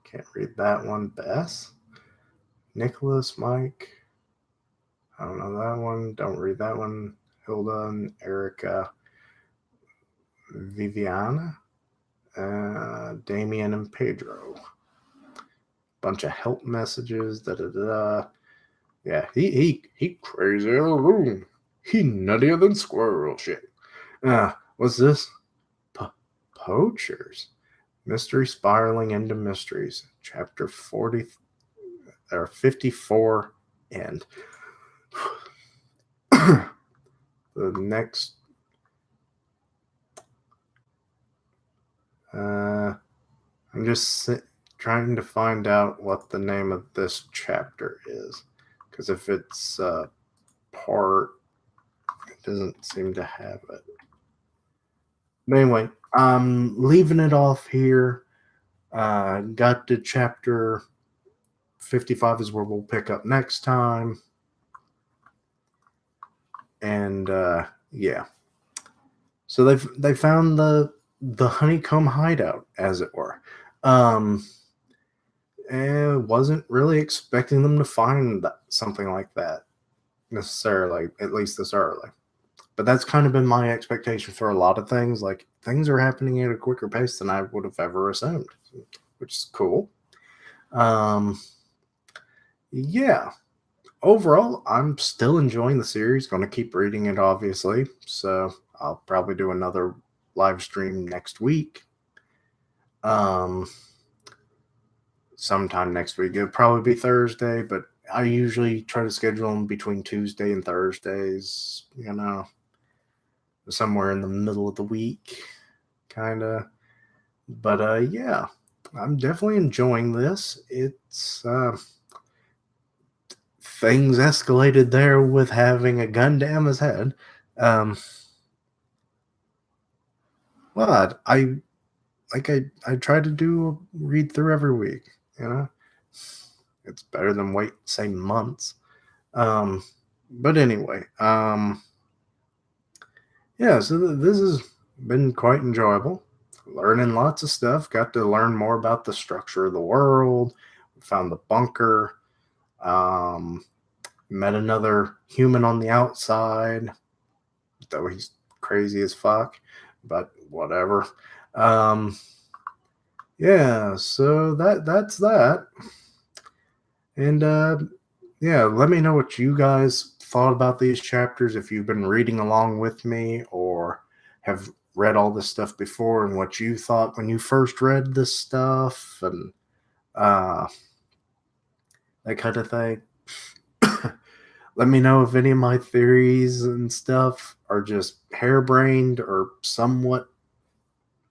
Can't read that one. Bess, Nicholas, Mike. I don't know that one. Don't read that one. Hilda and Erica, Viviana, Damien and Pedro. Bunch of help messages. Yeah, he crazy in the room. He nuttier than squirrel shit. What's this? Poachers. Mystery spiraling into mysteries. Chapter 40 or 54 end. The next I'm just trying to find out what the name of this chapter is, because if it's part, it doesn't seem to have it. But anyway, I'm leaving it off here. Got to chapter 55 is where we'll pick up next time. And yeah, so they found the honeycomb hideout, as it were. And wasn't really expecting them to find something like that necessarily, at least this early. But that's kind of been my expectation for a lot of things. Like, things are happening at a quicker pace than I would have ever assumed, which is cool. Yeah. Overall, I'm still enjoying the series. Going to keep reading it, obviously. So I'll probably do another live stream next week. Sometime next week. It'll probably be Thursday, but I usually try to schedule them between Tuesday and Thursdays, somewhere in the middle of the week, kind of. But yeah, I'm definitely enjoying this. It's things escalated there with having a gun to Emma's head. But I try to do a read through every week. It's better than wait, say, months. But anyway, yeah, so this has been quite enjoyable. Learning lots of stuff. Got to learn more about the structure of the world. We found the bunker. Met another human on the outside, though he's crazy as fuck, but whatever. Yeah, so that's that. And yeah, let me know what you guys thought about these chapters, if you've been reading along with me or have read all this stuff before, and what you thought when you first read this stuff, and that kind of thing. Let me know if any of my theories and stuff are just harebrained or somewhat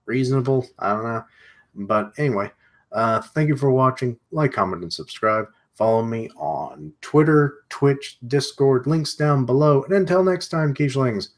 reasonable. I don't know. But anyway, thank you for watching. Like, comment, and subscribe. Follow me on Twitter, Twitch, Discord. Links down below. And until next time, Quiche-lings,